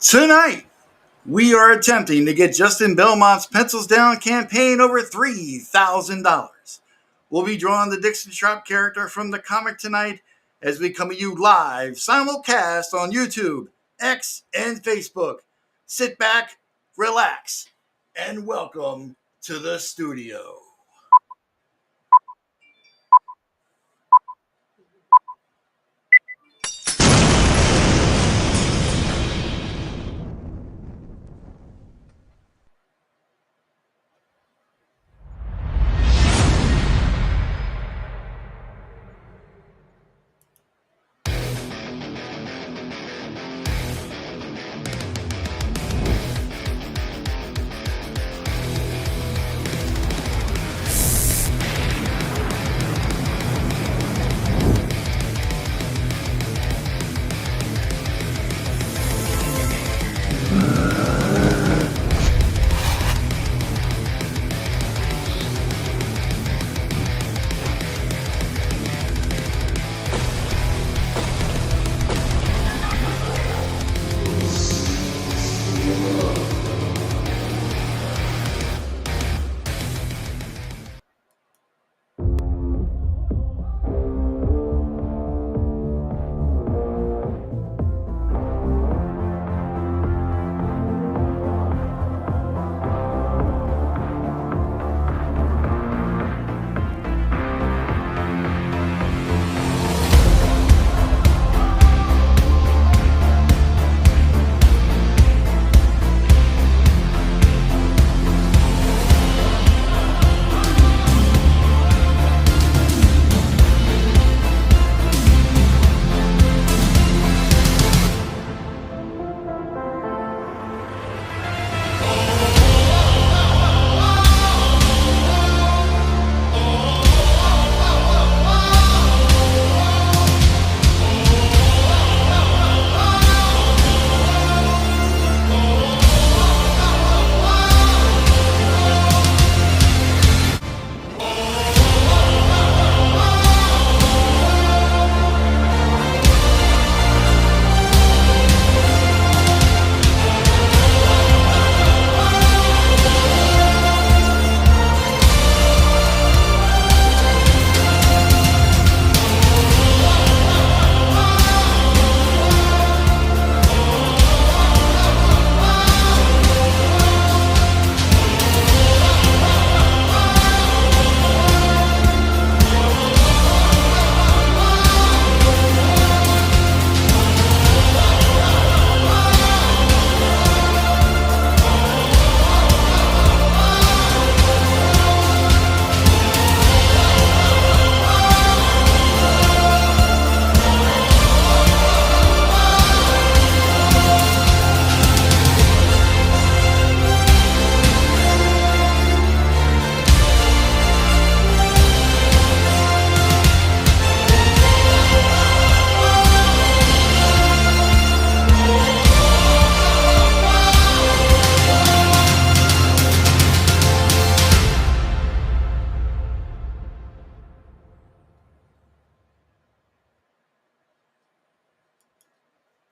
Tonight, we are attempting to get Justin Belmont's Pencils Down campaign over $3,000. We'll be drawing the Dixon Sharp character from the comic tonight as we come to you live, simulcast on YouTube, X, and Facebook. Sit back, relax, and welcome to the studio.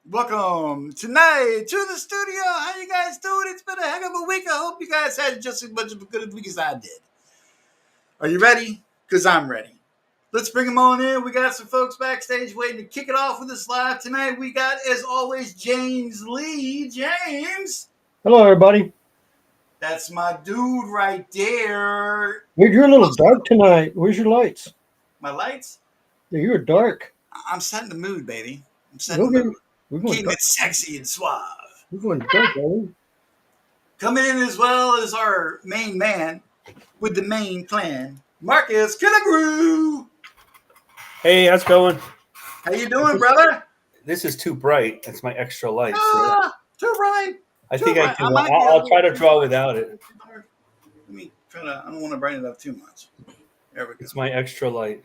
Welcome tonight to the studio. How you guys doing? It's been a heck of a week. I hope you guys had just as much of a good week as I did. Are you ready? Because I'm ready. Let's bring them on in. We got some folks backstage waiting to kick it off with us live tonight. We got, as always, James Lee. James. Hello, everybody. That's my dude right there. You're a little dark tonight. Where's your lights? My lights? You're dark. I'm setting the mood, baby. I'm setting the mood. Keeping dark. it sexy and suave. We're going dark, baby. Coming in as well as our main man with the main plan, Marcus Killigrew. Hey, how's it going? How you doing, brother? This is too bright. That's my extra light. Too bright. I think I can. I'll try to draw without it. Let me try to. I don't want to brighten it up too much. There we go. It's my extra light.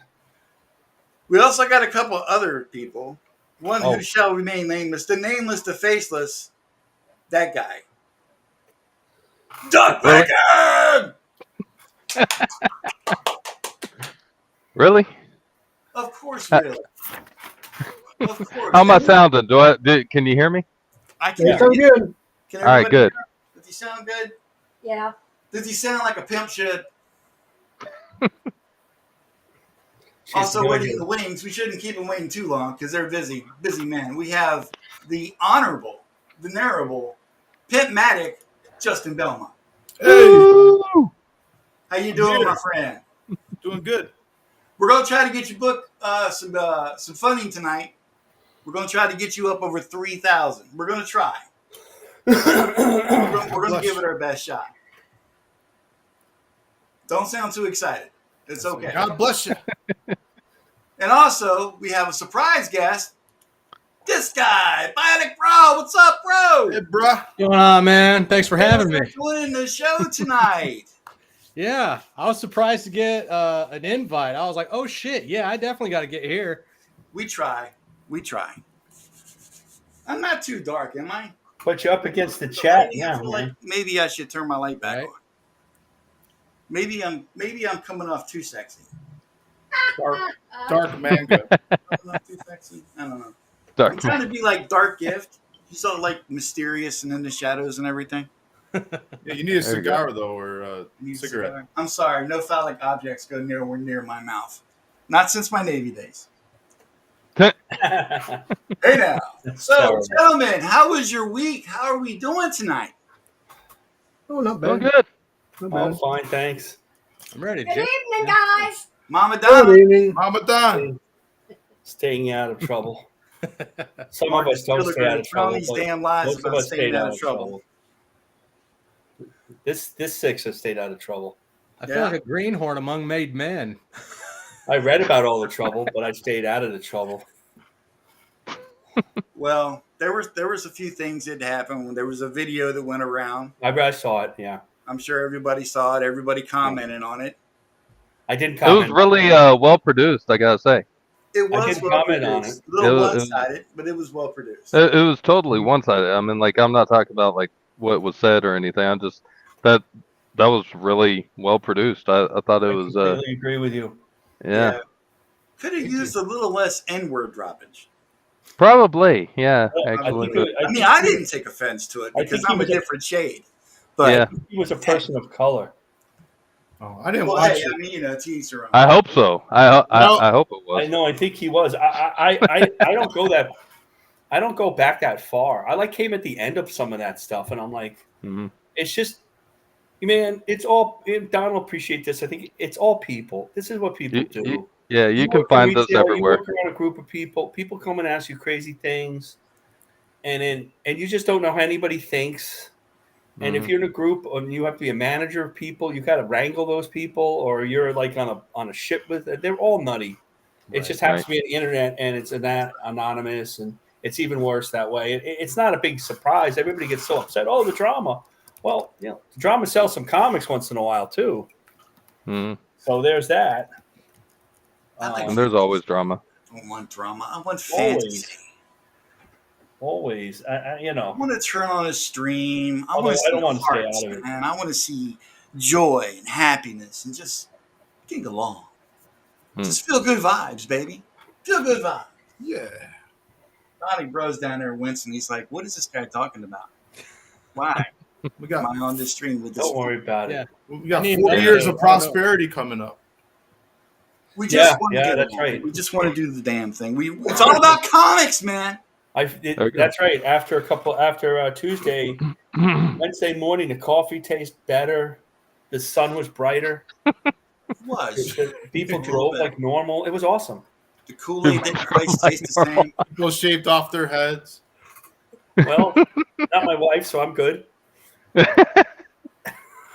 We also got a couple other people. One who shall remain nameless, the nameless, the faceless, that guy. Doug Bacon! Really? Of course, really. Of course. How am I sounding? Can you hear me? I can You hear sound you. good. Can All right, everybody good. hear? Does he sound good? Yeah. Does he sound like a pimp should? She's Also, doing waiting in it. the wings. We shouldn't keep them waiting too long because they're busy men. We have the honorable, venerable, Pimp-matic Justin Belmont. Hey, Woo! How you I'm doing, here. my friend? doing good. We're gonna try to get you book some funding tonight. We're gonna try to get you up over 3,000. We're gonna try. We're gonna Bless give you. it our best shot. Don't sound too excited. It's okay. God bless you. And also, we have a surprise guest. This guy, Bionic Bro. What's up, bro? Hey, bruh. What's going on, man? Thanks for having me. Thanks for joining the show tonight. Yeah, I was surprised to get an invite. I was like, oh shit, yeah, I definitely got to get here. We try. I'm not too dark, am I? Put you up against the chat Maybe I now, feel man. like maybe I should turn my light back Right. on. Maybe I'm coming off too sexy. Dark manga. Coming off too sexy? I don't know. I'm Dark. trying to be like Dark Gift. He's all like mysterious and in the shadows and everything. Yeah, you need a There you go. cigar though, or a Need a cigarette. cigar? I'm sorry, no phallic objects go nowhere near my mouth. Not since my Navy days. Hey now. So, Terrible. gentlemen, how was your week? How are we doing tonight? Oh, not Doing bad. good. Not Oh, bad. fine, thanks. I'm ready, Good Jim. evening, guys. Mama Good Donna. evening. Mama Don. Staying out of trouble. Some of us don't Still stay out telling of trouble. these but damn lies most of about us staying stayed out of trouble. This six has stayed out of trouble. I feel Yeah. like a greenhorn among made men. I read about all the trouble, but I stayed out of the trouble. Well, there was a few things that happened. There was a video that went around. I saw it. Yeah, I'm sure everybody saw it. Everybody commented on it. I didn't It was comment. really well produced, I gotta say. It was didn't well comment on produced. it. A little It was- one-sided, but it was well produced. It was totally one-sided. I mean, like, I'm not talking about like what was said or anything. I'm just that was really well produced. I thought it I was completely agree with you. yeah. Could have used a little less N-word droppage. Probably, yeah, I actually. think But I mean, I didn't take offense to it I because think he I'm a was a- different shade. But yeah, he was a person of color. Oh, I didn't well, watch hey, it. I mean, to each their own. I hope so. I hope it I was. know. I think he was. I don't go that. I don't go back that far. I like came at the end of some of that stuff, and I'm like, Mhm. it's just, man. It's all. Don will appreciate this. I think it's all people. This is what people do. Yeah, you can work in find this retail, everywhere. You work around a group of people. People come and ask you crazy things, and you just don't know how anybody thinks. And if Mhm. you're in a group and you have to be a manager of people, you got to wrangle those people, or you're like on a ship with. They're all nutty. It just happens to be on the internet, and it's anonymous, and it's even worse that way. It's not a big surprise. Everybody gets so upset. Oh, the drama. Well, the drama sells some comics once in a while too. Mhm. So there's that. I like And there's always drama. I don't want drama. I want fantasy. Always, I want to turn on a stream. I Although want to I see don't want to stay hearts, out of it. man. I want to see joy and happiness and just get along. Just feel good vibes, baby. Feel good vibes. Yeah. Donnie Bro's down there wincing. He's like, "What is this guy talking about? Why We am got I on this stream with this?" Don't worry about Yeah. it. we got I need 4 that years too. of prosperity coming up. We just want to yeah, get that's along. right. We just want to do the damn thing. It's all about comics, man. you go. That's right. After Tuesday, Wednesday morning, the coffee tastes better. The sun was brighter. It was. People drove like normal. It was awesome. The Kool-Aid didn't quite taste the same. People shaved off their heads. Well, not my wife, so I'm good. It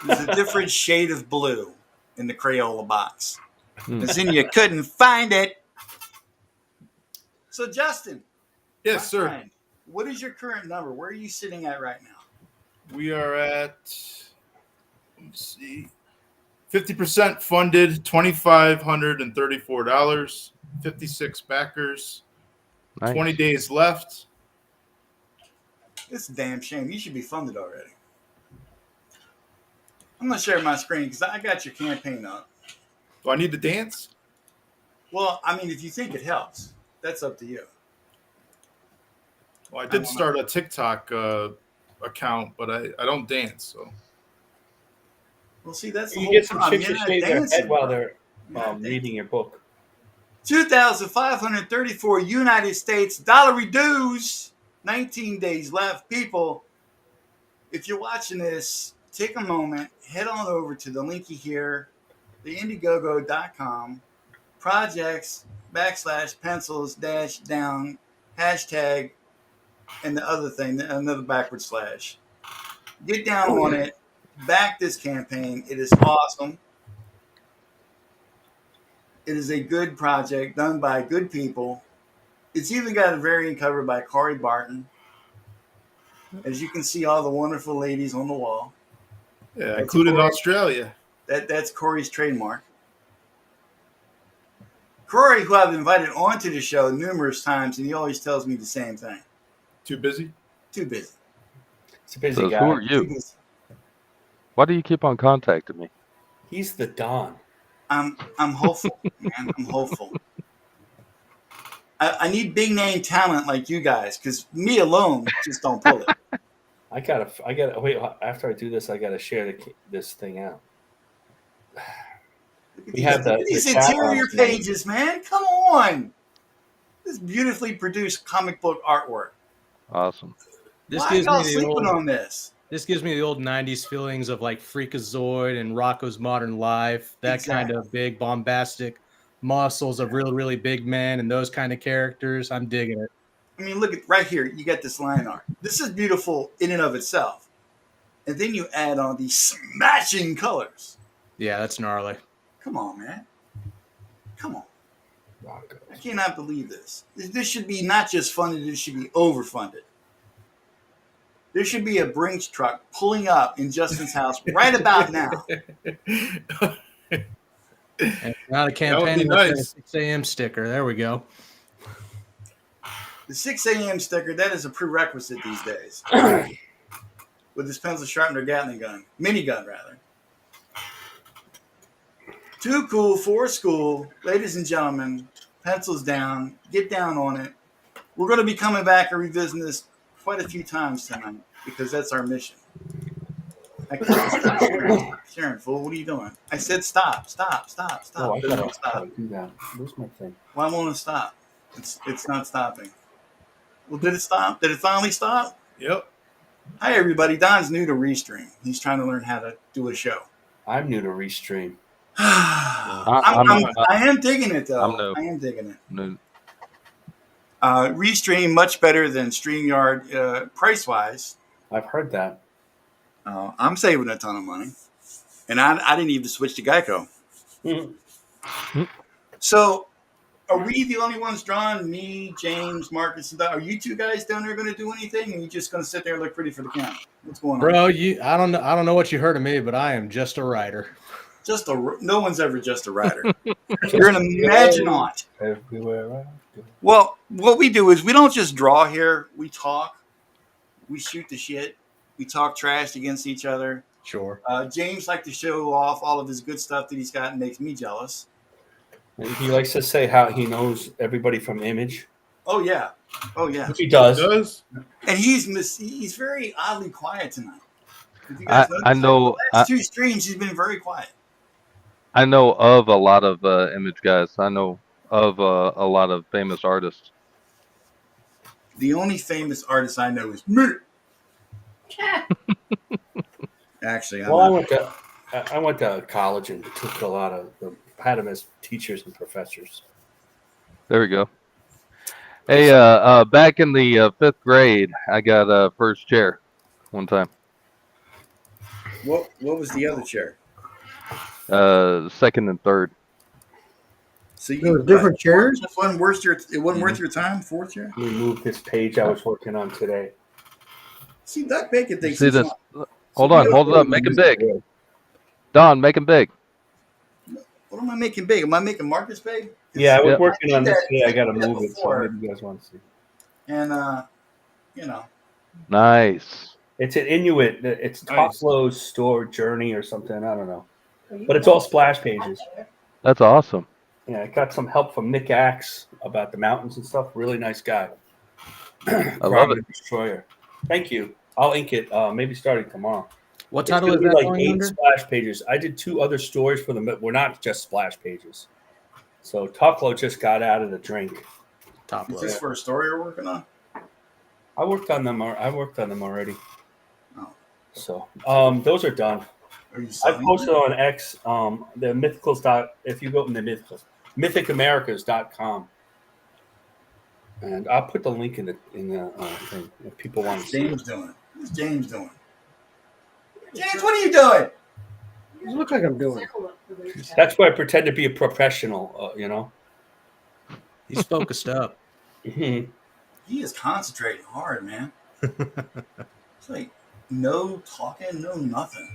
was a different shade of blue in the Crayola box. Because then you couldn't find it. So, Justin. Yes, my sir. friend, what is your current number? Where are you sitting at right now? We are at, let's see, 50% funded, $2,534, 56 backers, Nice. 20 days left. It's a damn shame. You should be funded already. I'm going to share my screen because I got your campaign up. Do I need to dance? Well, I mean, if you think it helps, that's up to you. Well, I did start a TikTok account, but I don't dance. So Well, see, that's the You whole get some problem. chicks to You're not shave their dancing, head while bro. they're You're not dancing. reading your book. 2,534 United States dollar dues. 19 days left. People, if you're watching this, take a moment, head on over to the linky here, the Indiegogo.com, projects /pencils -down hashtag and the other thing, another backward slash. Get down on it. Back this campaign. It is awesome. It is a good project done by good people. It's even got a variant cover by Corey Barton. As you can see, all the wonderful ladies on the wall. yeah, That's including Corey. Australia. That's Corey's trademark. Corey, who I've invited onto the show numerous times, and he always tells me the same thing. Too busy. Too busy. It's a busy Says, guy. who are Too you? busy. Why do you keep on contacting me? He's the Don. I'm hopeful, man. I'm hopeful. I need big name talent like you guys, because me alone just don't pull it. I gotta wait. After I do this, I gotta share this thing out. Look at We have look at the these chat interior on tonight. pages, man. Come on. This beautifully produced comic book artwork. Awesome. This Why gives y'all me the sleeping old. on this? This gives me the old '90s feelings of like Freakazoid and Rocco's Modern Life. That kind of big, bombastic muscles of really, really big men and those kind of characters. I'm digging it. I mean, look at right here. You got this line art. This is beautiful in and of itself. And then you add on these smashing colors. Yeah, that's gnarly. Come on, man. Come on. Rocco. I cannot believe this. This should be not just funded, this should be overfunded. There should be a Brinks truck pulling up in Justin's house right about now. And now the That campaign would be with the nice. 6 a.m. sticker. There we go. The 6 a.m. sticker, that is a prerequisite these days. With this pencil sharpener Gatling gun. Minigun, rather. Too cool for school. Ladies and gentlemen, pencils down. Get down on it. We're going to be coming back and revisiting this quite a few times tonight because that's our mission. I can't stop sharing. Sharon, fool, what are you doing? I said stop. Oh, I Doesn't gotta stop. do that. Where's my thing? Why won't it stop? It's not stopping. Well, did it stop? Did it finally stop? Yep. Hi, everybody. Don's new to Restream. He's trying to learn how to do a show. I'm new to Restream. I am digging it, though. I'm new. I am digging it. No, Restream much better than StreamYard price-wise. I've heard that. I'm saving a ton of money. And I didn't even switch to Geico. So, are we the only ones drawn? Me, James, Marcus, and Don? Are you two guys down there going to do anything? Or are you just going to sit there and look pretty for the camera? What's going on? Bro, I don't know what you heard of me, but I am just a writer. No one's ever just a writer. You're an imaginaut. Everywhere I go. Well, what we do is we don't just draw here. We talk. We shoot the shit. We talk trash against each other. Sure. James likes to show off all of his good stuff that he's got and makes me jealous. And he likes to say how he knows everybody from Image. Oh, yeah. Oh, yeah. Which he does. Does And he's very oddly quiet tonight. If you I guys notice, know. the last two streams, he's been very quiet. I know of a lot of image guys. I know of a lot of famous artists. The only famous artist I know is me. Actually, Well, I went to college and took a lot of had them as teachers and professors. There we go. Hey, back in the 5th grade, I got first chair one time. What was the other chair? Second and third. So There were different chairs? It wasn't worth your time. Fourth chair. We moved this page I was working on today. See, Duck Bacon thinks See he's this? on. Hold on, hold it up. Make him big. Don, make him big. What am I making big? Am I making Marcus big? Yeah, I was Yep. working on this I did today. I got to that move it, so before. maybe you guys want to see. And you know, Nice. It's an Inuit. It's Nice. Toslow's store journey or something. I don't know, but it's all splash pages. That's awesome. Yeah, I got some help from Nick Axe about the mountains and stuff. Really nice guy. I love it. Destroyer. Thank you. I'll ink it. Maybe starting tomorrow. What It's title gonna is be that like going 8 under? splash pages. I did 2 other stories for them, but we're not just splash pages. So Tucklow just got out of the drink. Top Is load. this for a story you're working on? I worked on them already. Oh. So those are done. Are you I selling posted them? on X the mythicals. If you go in the mythicals, mythicamericas.com, and I'll put the link in the thing if people want What's to see it. James doing? What's James doing? James, what are you doing? You look like I'm doing. That's why I pretend to be a professional. You know. He's focused up. He is concentrating hard, man. It's like no talking, no nothing.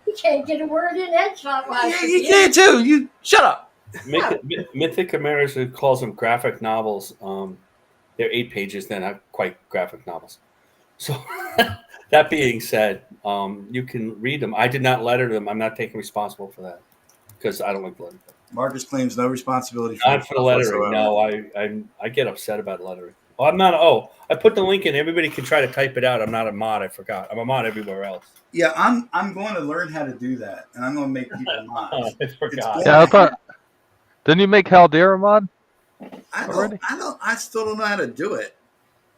You can't get a word in edgewise. Yeah, you can too. You shut up. Mythic America calls them graphic novels. They're 8 pages. They're not quite graphic novels. So that being said, you can read them. I did not letter them. I'm not taking responsible for that because I don't like lettering. Marcus claims no responsibility Not for the lettering. whatsoever. No, I get upset about lettering. Well, I'm not. Oh, I put the link in. Everybody can try to type it out. I'm not a mod. I forgot. I'm a mod everywhere else. Yeah, I'm going to learn how to do that, and I'm going to make people mods. Oh, I forgot. It's Yeah, I thought. Didn't you make Haldera mod? Already? I still don't know how to do it.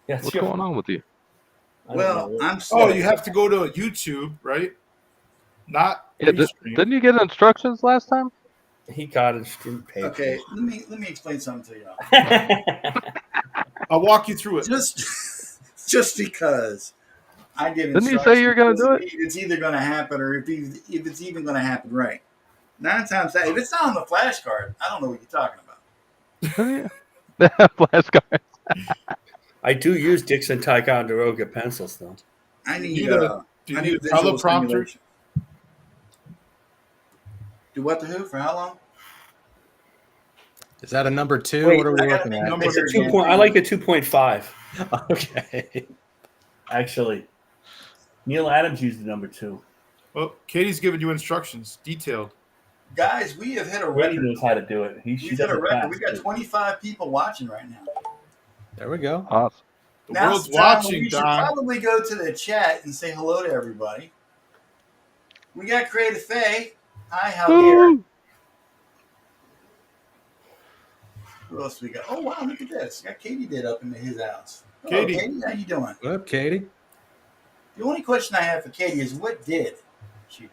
Yes, What's going on with you? I don't Well, know. I'm Oh, slow. you have to go to YouTube, right? Not Yeah, Restream. didn't you get instructions last time? He got it. Didn't pay. Okay, let me explain something to y'all. I'll walk you through it. Just because I give Didn't you say you were gonna do it? It's either going to happen or if it's even going to happen right. 9 times out, if it's not on the flashcard, I don't know what you're talking about. Flashcards. I do use Dixon Ticonderoga pencils, though. I need Do you I need need a visual teleprompter? stimulation. Do what to who? For how long? Is that a number 2? Wait, what are we I gotta looking make at? number bigger It's a 2 again. point. I like a 2.5. Okay. Actually, Neil Adams used the number 2. Well, Katie's giving you instructions, detailed. Guys, we have hit a Randy record. knows how to do it. She We've does hit a it record. fast, We got too. 25 people watching right now. There we go. Awesome. The Now's world's the time when watching, we should Don. probably go to the chat and say hello to everybody. We got Creative Faye. Hi, how dear. Woo! Who else we got? Oh wow, look at this. Got Katie did up into his house. Hello, Katie. Katie, how you doing? What up, Katie? The only question I have for Katie is what did she do?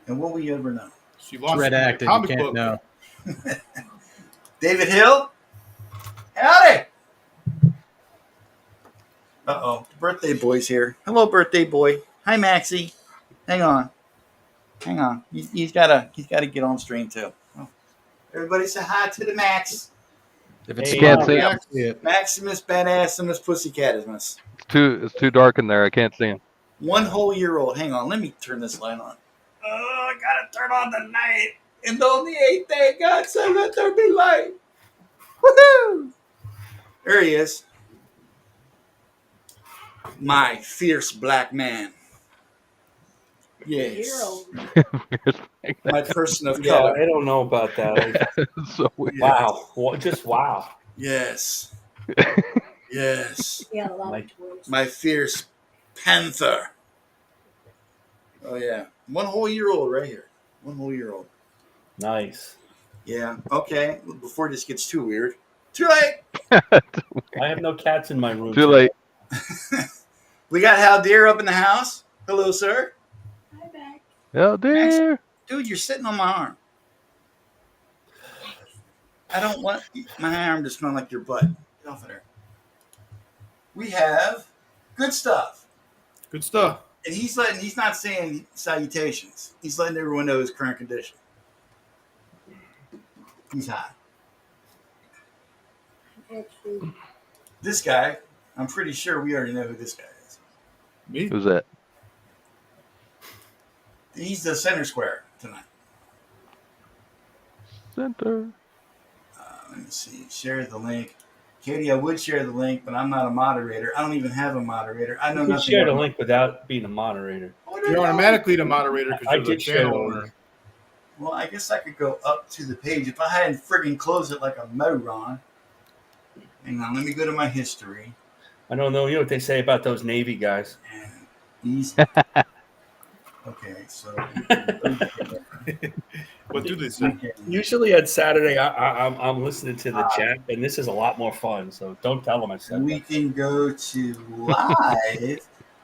And will we ever know? She It's launched red a active. You comic can't book. know. David Hill? Howdy! Uh-oh. The birthday boy's here. Hello, birthday boy. Hi, Maxie. Hang on. He's gotta get on stream too. Oh. Everybody say hi to the Max. If it's Hey, can't small, see we him. can see it. Maximus Badassimus Pussycatismus. It's too dark in there. I can't see him. 1 whole year old. Hang on, let me turn this light on. Oh, I gotta turn on the night. And on the 8th day, God said, let there be light. Woohoo! There he is. My fierce black man. Yes. My person of Yeah, color. I don't know about that. It's so weird. Wow. Just wow. Yes. Yes. Yeah, a lot Like- of words. My fierce panther. Oh, yeah. 1 whole year old right here. 1 whole year old. Nice. Yeah. Okay. Before this gets too weird. Too late. I have no cats in my room. Too late. We got Hal Deer up in the house. Hello, sir. Hi, back. Oh dear. Dude, you're sitting on my arm. I don't want my arm to smell like your butt. Get off of there. We have good stuff. Good stuff. And he's not saying salutations. He's letting everyone know his current condition. He's high. Actually, This guy, I'm pretty sure we already know who this guy is. Me? Who's that? He's the center square tonight. Center. Let me see. Share the link. Katie, I would share the link, but I'm not a moderator. I don't even have a moderator. I know You can nothing. share the about- link without being a moderator. What are You're you- automatically the moderator because I you're the did share channel the owner. link. Well, I guess I could go up to the page if I hadn't friggin' closed it like a moron. Hang on, let me go to my history. I don't know. You know what they say about those Navy guys? And these. Okay, so. What do they say? Usually on Saturday, I'm listening to the chat, and this is a lot more fun. So don't tell them I said We that. can go to live,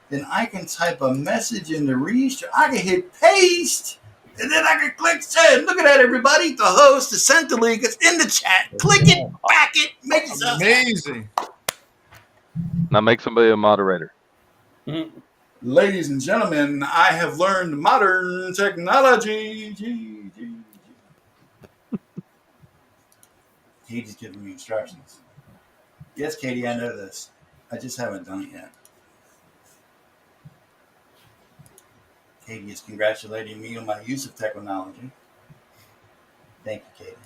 then I can type a message in the reach. I can hit paste, and then I can click send. Look at that, everybody. The host, the sent the link. It's in the chat. Click it, back it, make yourself happy. Amazing. Now make somebody a moderator. Ladies and gentlemen, I have learned modern technology. Katie's giving me instructions. Yes, Katie, I know this. I just haven't done it yet. Katie is congratulating me on my use of technology. Thank you, Katie.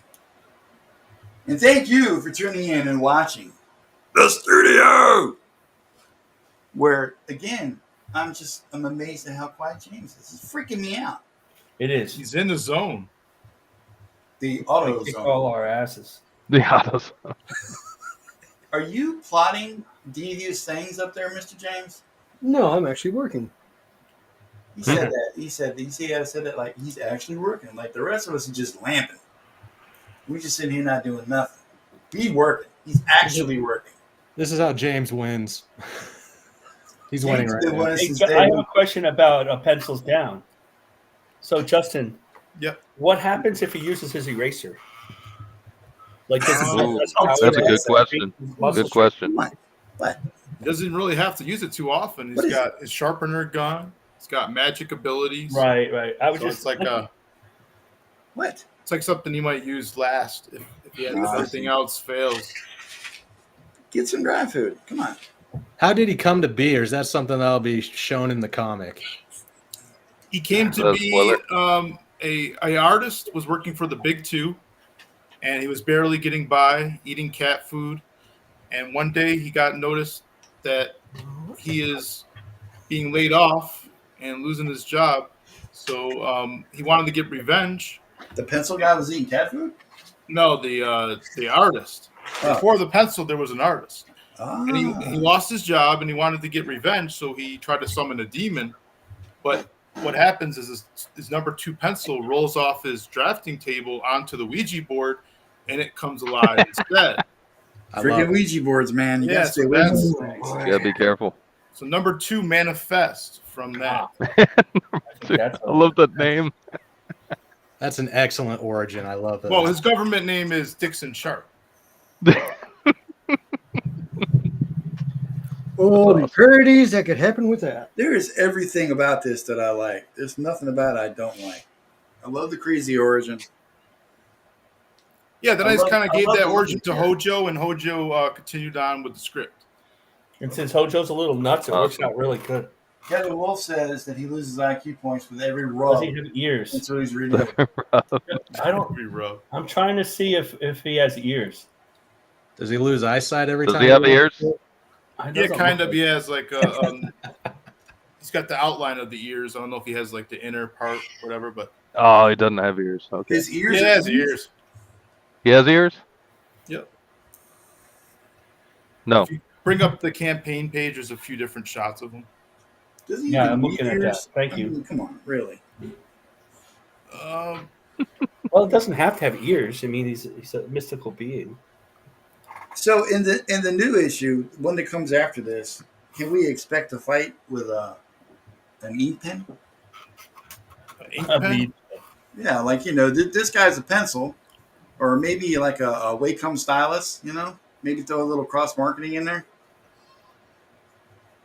And thank you for tuning in and watching the studio. Where, again, I'm amazed at how quiet James is. It's freaking me out. It is. He's in the zone. The auto Kick zone. all our asses. The autos. Are you plotting devious things up there, Mr. James? No, I'm actually working. He said that. He said that like he's actually working. Like the rest of us are just lamping. We just sitting here not doing nothing. He's working. He's actually working. This is how James wins. He's winning right now. Hey, I have a question about pencils down. So, Justin, Yep. what happens if he uses his eraser? Like, does he Ooh, press That's a power good question. muscle Good question. What? He doesn't really have to use it too often. What He's is got his sharpener gun. He's got magic abilities. Right. I was So just it's like What? it's like something you might use last if Ah, everything else fails. Get some dry food. Come on. How did he come to be, or is that something that'll be shown in the comic? He came to That's be spoiler. a artist, was working for the Big Two, and he was barely getting by eating cat food. And one day he got noticed that he is being laid off and losing his job. So he wanted to get revenge. The pencil guy was eating cat food? No, the artist. Oh. Before the pencil, there was an artist. Ah. And he lost his job and he wanted to get revenge, so he tried to summon a demon. But what happens is his number 2 pencil rolls off his drafting table onto the Ouija board and it comes alive instead. I love Freaking it. Ouija boards, man. You Yeah, gotta stay so away from that's- these things. You gotta be careful. So number 2 manifest from that. that's I love that name. That's an excellent origin. I love that. Well, his government name is Dixon Sharp. Oh, the parodies that could happen with that. There is everything about this that I like. There's nothing about it I don't like. I love the crazy origin. Yeah, then I I just love- kind of I gave love that the origin to looking Hojo, and Hojo continued on with the script. And since Hojo's a little nuts, it works out really good. Kevin Wolf says that he loses IQ points with every Does rub he have ears? until he's renewed. I don't. Pretty rough. I'm trying to see if he has ears. Does he lose eyesight every Does time? he have runs? ears? It Yeah, doesn't kind look of. He has like he's got the outline of the ears. I don't know if he has like the inner part, whatever, but Oh, he doesn't have ears. Okay. His ears. he has ears. He has ears? Yep. No. If you bring up the campaign page, there's a few different shots of him. Does he Yeah, even I'm need looking at that. ears? Thank I you. mean, come on, really. Well, it doesn't have to have ears. I mean, he's a mystical being. So in the new issue, one that comes after this, can we expect a fight with an ink pen? Ink I pen? mean, Yeah, like this guy's a pencil, or maybe like a Wacom stylus. Maybe throw a little cross marketing in there.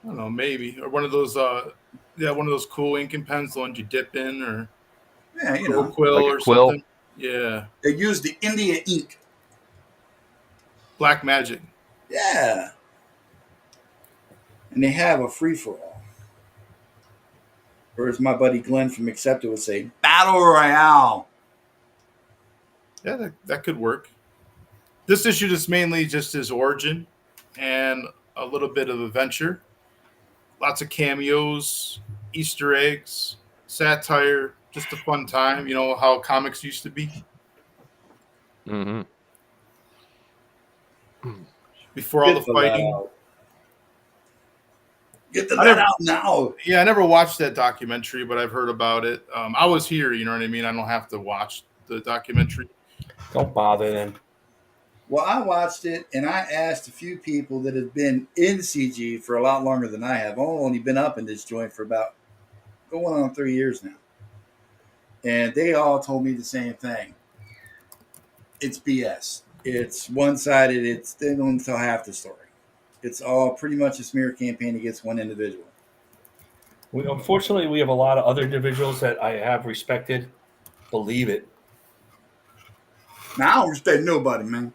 I don't know, maybe, or one of those one of those cool ink and pens, the ones you dip in, or Yeah, a quill Like a or quill? something. Yeah, they use the India ink. black magic. Yeah, and they have a free for all. Or as my buddy Glenn from Accepted would say, Battle Royale. Yeah, that could work. This issue is mainly just his origin and a little bit of adventure. Lots of cameos, Easter eggs, satire, just a fun time. You know how comics used to be. Mm-hmm. before all Get the the rat fighting. out. Get the I net never- out now. Yeah, I never watched that documentary, but I've heard about it. I was here, you know what I mean? I don't have to watch the documentary. Don't bother then. Well, I watched it and I asked a few people that have been in CG for a lot longer than I have. I've only been up in this joint for about going on 3 years now. And they all told me the same thing. It's BS. It's one-sided. They don't tell half the story. It's all pretty much a smear campaign against one individual. Unfortunately, we have a lot of other individuals that I have respected. Believe it. Now, I don't respect nobody, man.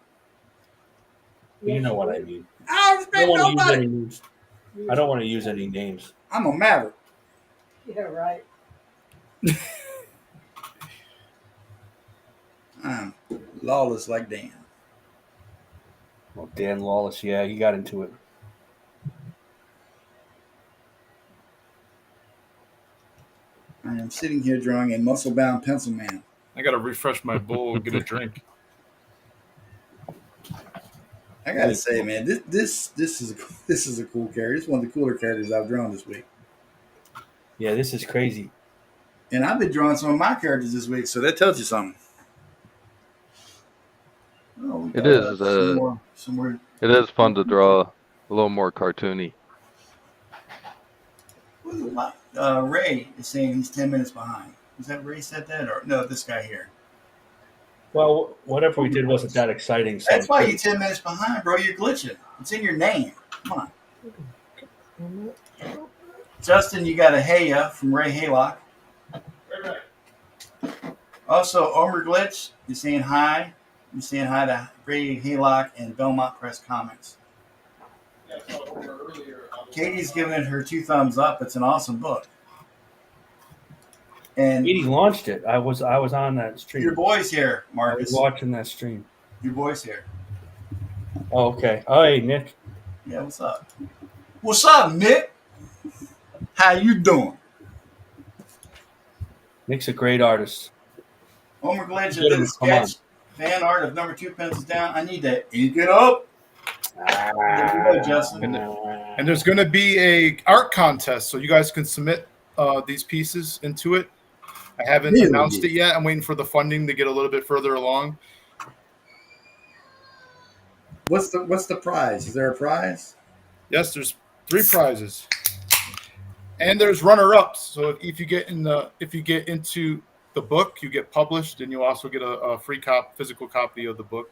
You know what I mean. I don't I respect don't want to use nobody. any names. I don't want to use any names. I'm a maverick. Yeah, right. I'm lawless like Dan. Well, Dan Lawless, yeah, he got into it. I am sitting here drawing a muscle-bound pencil man. I got to refresh my bowl and get a drink. I gotta say, man, this is a cool character. This is one of the cooler characters I've drawn this week. Yeah, this is crazy. And I've been drawing some of my characters this week, so that tells you something. Oh, we It got, is, some more. It is fun to draw a little more cartoony. Ray is saying he's 10 minutes behind. Is that Ray said that, or no? This guy here. Well, whatever we did wasn't that exciting. So That's why you're 10 minutes behind, bro. You're glitching. It's in your name. Come on. Justin, you got a heya from Ray Haylock. Also, Omer Glitch, you're saying hi. You're saying hi to Ray Haylock and Belmont Press Comics. Katie's giving it her 2 thumbs up. It's an awesome book. And Katie launched it. I was on that stream. your boy's here, I was Marcus. watching that stream. Your boy's here. Oh, okay. Oh, hey, Nick. Yeah, what's up? What's up, Nick? How you doing? Nick's a great artist. Homer Glitch Get did him, a come on. sketch fan art of number 2 pencils down. I need that. Ink it up. There you go, Justin. And there's going to be a art contest, so you guys can submit these pieces into it. I haven't Really? announced it yet. I'm waiting for the funding to get a little bit further along. What's the prize? Is there a prize? Yes, there's 3 prizes, and there's runner-ups. So if you get into the book, you get published, and you also get a free physical copy of the book.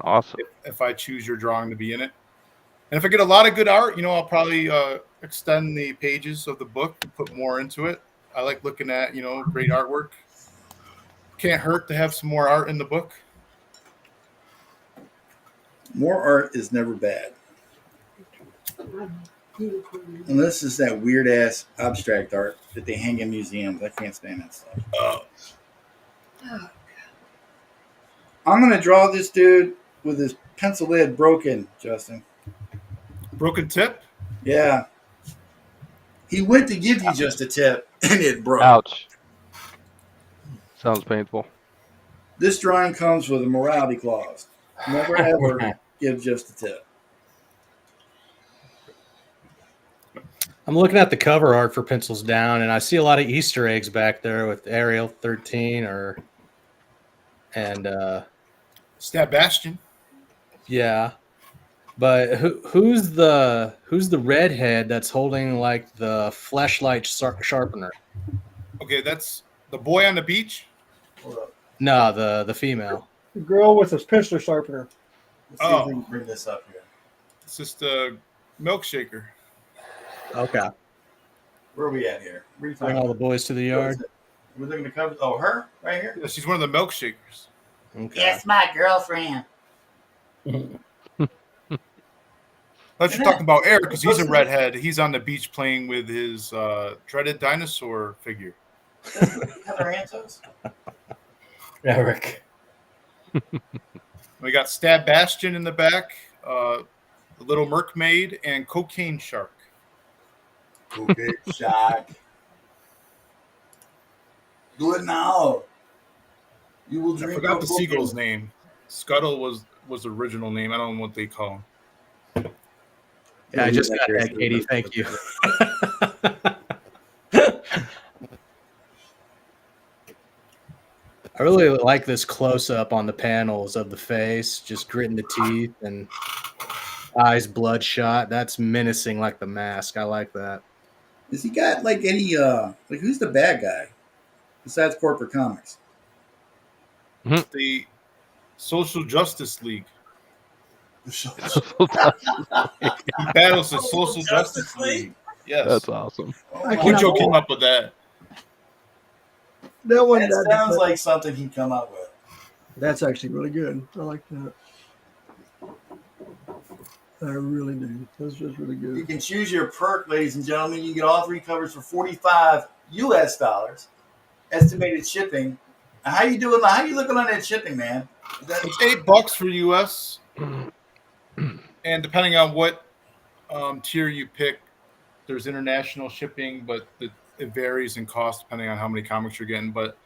Awesome. If I choose your drawing to be in it, and if I get a lot of good art, I'll probably extend the pages of the book and put more into it. I like looking at great artwork. Can't hurt to have some more art in the book. More art is never bad. Unless it's that weird ass abstract art that they hang in museums. I can't stand that stuff. I'm going to draw this dude with his pencil lid broken, Justin. Broken tip. Yeah. He went to give you just a tip, and it broke. Ouch. Sounds painful. This drawing comes with a morality clause. Never ever give just a tip. I'm looking at the cover art for Pencils Down, and I see a lot of Easter eggs back there with Ariel 13 and Stab Bastion. yeah. But who's the redhead that's holding like the flashlight sharpener? Okay, that's the boy on the beach. Hold up. No, the female. The girl with his pencil sharpener. Let's see if we can bring this up here. It's just a milkshaker. Okay. Where are we at here? Where are you Bring talking all the boys to the yard. about? We're looking to cover. Oh, her right here. Yeah, she's one of the milkshakers. Okay. my girlfriend. Unless you're talking about Eric, because he's a redhead. He's on the beach playing with his dreaded dinosaur figure. Heather Antos. Eric. We got Stab Bastion in the back, the Little Mermaid, and Cocaine Shark. Okay, Shock. Do it now. You will I drink. forgot the your seagull's book. name. Scuttle was the original name. I don't know what they call him. Yeah, I just got that, Katie. Thank you. I really like this close up on the panels of the face, just gritting the teeth and eyes bloodshot. That's menacing like the mask. I like that. Has he got like any like who's the bad guy besides corporate comics? The Social Justice League. He battles the Social Justice League. Yes. That's awesome. I cannot- Cujo came up with that. That one. That sounds like something he'd come up with. That's actually really good. I like that. I really do. That's just really You good. can choose your perk, ladies and gentlemen. You get all 3 covers for $45 US. Estimated shipping. How you doing? How you looking on that shipping, man? Is that- It's $8 for US, and depending on what tier you pick, there's international shipping, but it varies in cost depending on how many comics you're getting. But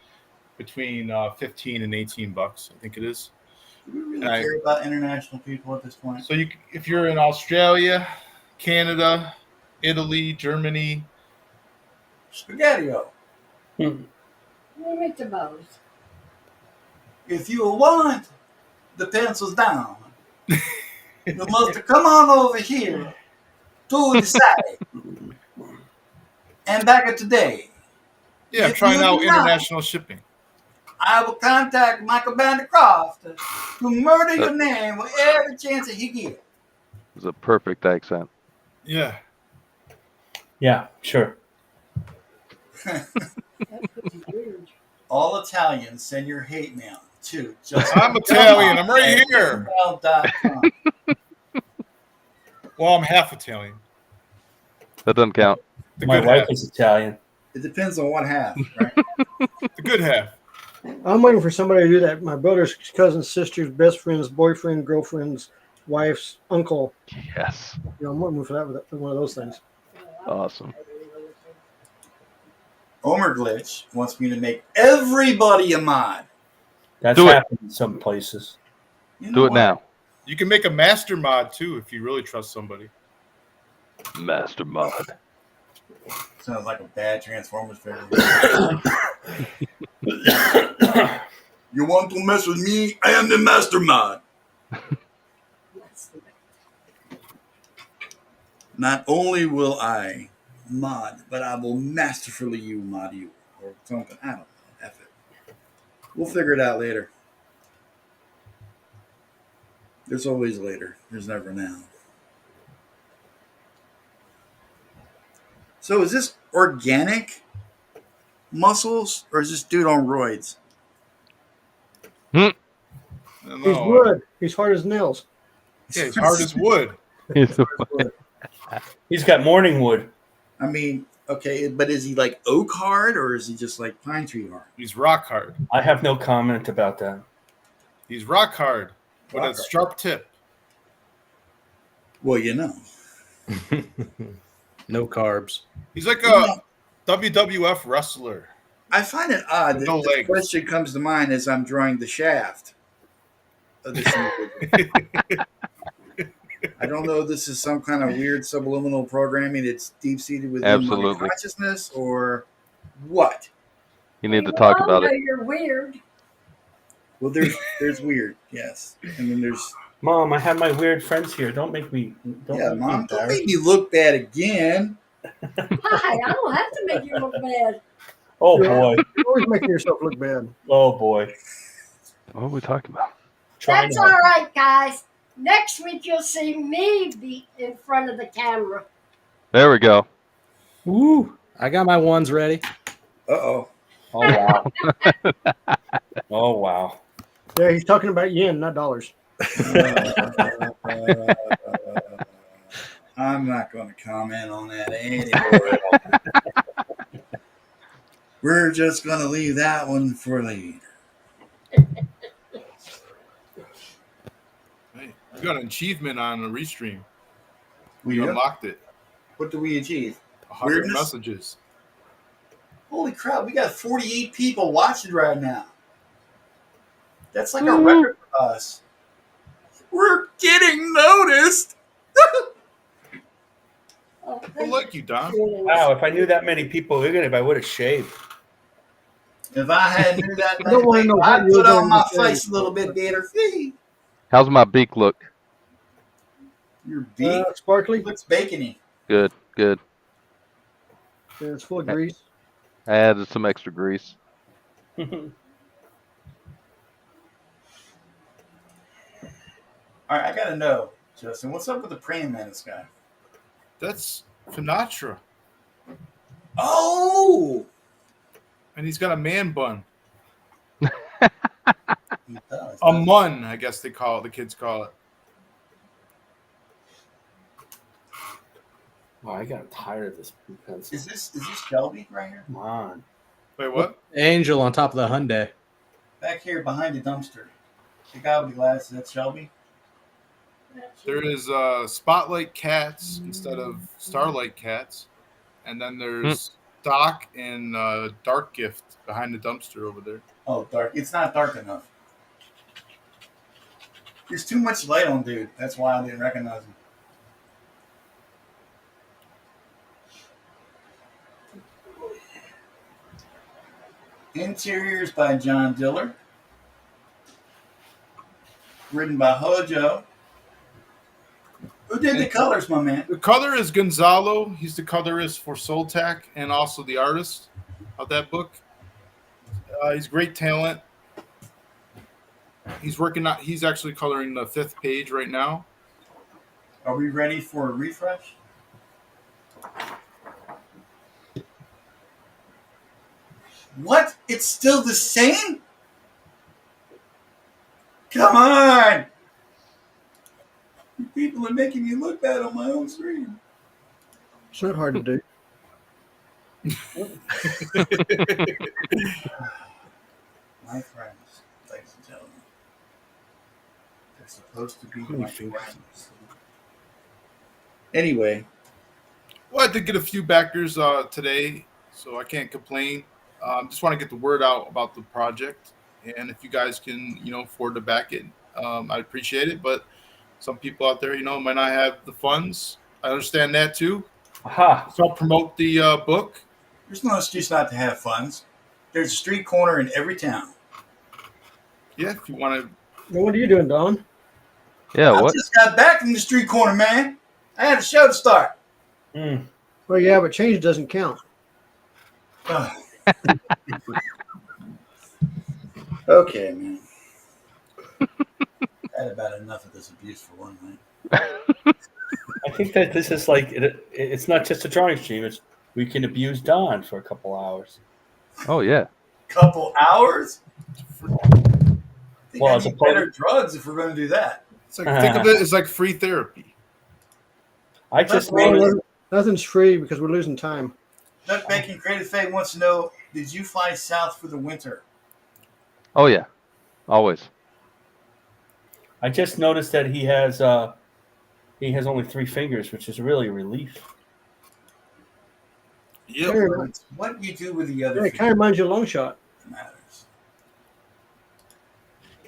between $15 and $18, I think it is. Do we really care about international people at this point? So if you're in Australia, Canada, Italy, Germany, Spaghetti-O. We'll make the most. If you want the pencils down, you must come on over here to the site. And back at today, yeah, If trying you out do not- international shipping. I will contact Michael Bandicroft to murder your name with every chance that he gets. It's a perfect accent. Yeah, Yeah, sure. That's pretty weird. All Italians, send your hate mail to I'm Italian. I'm right here. gmail.com. Well, I'm half Italian. That doesn't count. The My good wife half. is Italian. It depends on what half, right? The good half. I'm waiting for somebody to do that. My brother's cousin's sister's best friend's boyfriend, girlfriend's wife's uncle. Yes. You know, I'm waiting for that. For one of those things. Awesome. Omer Glitch wants me to make everybody a mod. That's Do it. happened in some places. You know Do it what? now. You can make a master mod too if you really trust somebody. Master mod. Sounds like a bad Transformers figure. You want to mess with me? I am the master mod. Not only will I mod, but I will masterfully mod you or something. I don't know. F it. We'll figure it out later. There's always later. There's never now. So is this organic muscles or is this dude on roids? I don't He's know. wood. He's hard as nails. Yeah, he's hard as wood. He's got morning wood. I mean, okay, but is he like oak hard or is he just like pine tree hard? He's rock hard. I have no comment about that. He's rock hard with a Rock hard. sharp tip. Well, you know. No carbs. He's like a WWF wrestler. I find it odd that No the legs. question comes to mind as I'm drawing the shaft of this individual. I don't know if this is some kind of weird subliminal programming that's deep-seated within my Absolutely. consciousness or what. You need to talk about it. You're weird. Well, there's weird, yes. And then there's, Mom, I have my weird friends here. Don't make me. Don't yeah, make me Mom, don't embarrassed. make me look bad again. Hi, I don't have to make you look bad. Oh boy. You're always making yourself look bad. Oh boy. What are we talking about? Trying That's to- all right, guys. Next week you'll see me be in front of the camera. There we go. Woo! I got my ones ready. Uh-oh. Oh wow. Oh wow. Yeah, he's talking about yen, not dollars. I'm not going to comment on that anymore. We're just going to leave that one for later. Hey, you got an achievement on the restream. We Yep. unlocked it. What do we achieve? 100 Weirdness? messages. Holy crap, we got 48 people watching right now. That's like a record for us. We're getting noticed. People like you, Don. Wow, if I knew that many people, even if I would have shaved. If I had knew that I don't wanna many know people, what I'd you were put on doing my today. face a little bit better. See, How's my beak look? your beak Sparkly. looks bacony. Good, good. Yeah, it's full of grease. I added some extra grease. All right, I gotta know, Justin, what's up with the praying mantis guy? That's Sinatra. Oh, And he's got a man bun. he does. A mun, I guess they call it. The kids call it. Oh, I got tired of this pencil. Is this Shelby right here? Come on. Wait, what? Angel on top of the Hyundai. Back here behind the dumpster. The guy with the glasses, that's Shelby? There is Spotlight Cats instead of Starlight Cats. And then there's Doc and Dark Gift behind the dumpster over there. Oh, dark. It's not dark enough. There's too much light on dude. That's why I didn't recognize him. Interiors by John Diller. Written by Hojo. Who did the colors, my man? The color is Gonzalo. He's the colorist for Soltac and also the artist of that book. He's great talent. He's working on. He's actually coloring the 5th page right now. Are we ready for a refresh? What? It's still the same? Come on! You people are making me look bad on my own screen. It's not hard to do. My friends, ladies and gentlemen, they're supposed to be my friends. Anyway, Well, I did get a few backers today, so I can't complain. Just want to get the word out about the project, and if you guys can, afford to back it, I'd appreciate it. But some people out there, might not have the funds. I understand that too. Aha. So I'll promote the book. there's no excuse not to have funds. There's a street corner in every town. Yeah, if you want to. Now, what are you doing, Don? Yeah, I what? just got back from the street corner, man. I had a show to start. Mm. Well, yeah, but change doesn't count. Ugh. Okay, man. I had about enough of this abuse for one night. I think that this is like it's not just a drawing stream. It's we can abuse Don for a couple hours. Oh yeah. Couple hours? I think Well, I as need opposed- better drugs if we're going to do that. It's like think of it as like free therapy. I just Well, noticed. Nothing's free because we're losing time. Nut Bacon Creative Faye wants to know, did you fly south for the winter? Oh yeah. Always. I just noticed that he has only 3 fingers, which is really a relief. Yep. What you do with the Yeah, other it kind of reminds you of Long Shot. matters.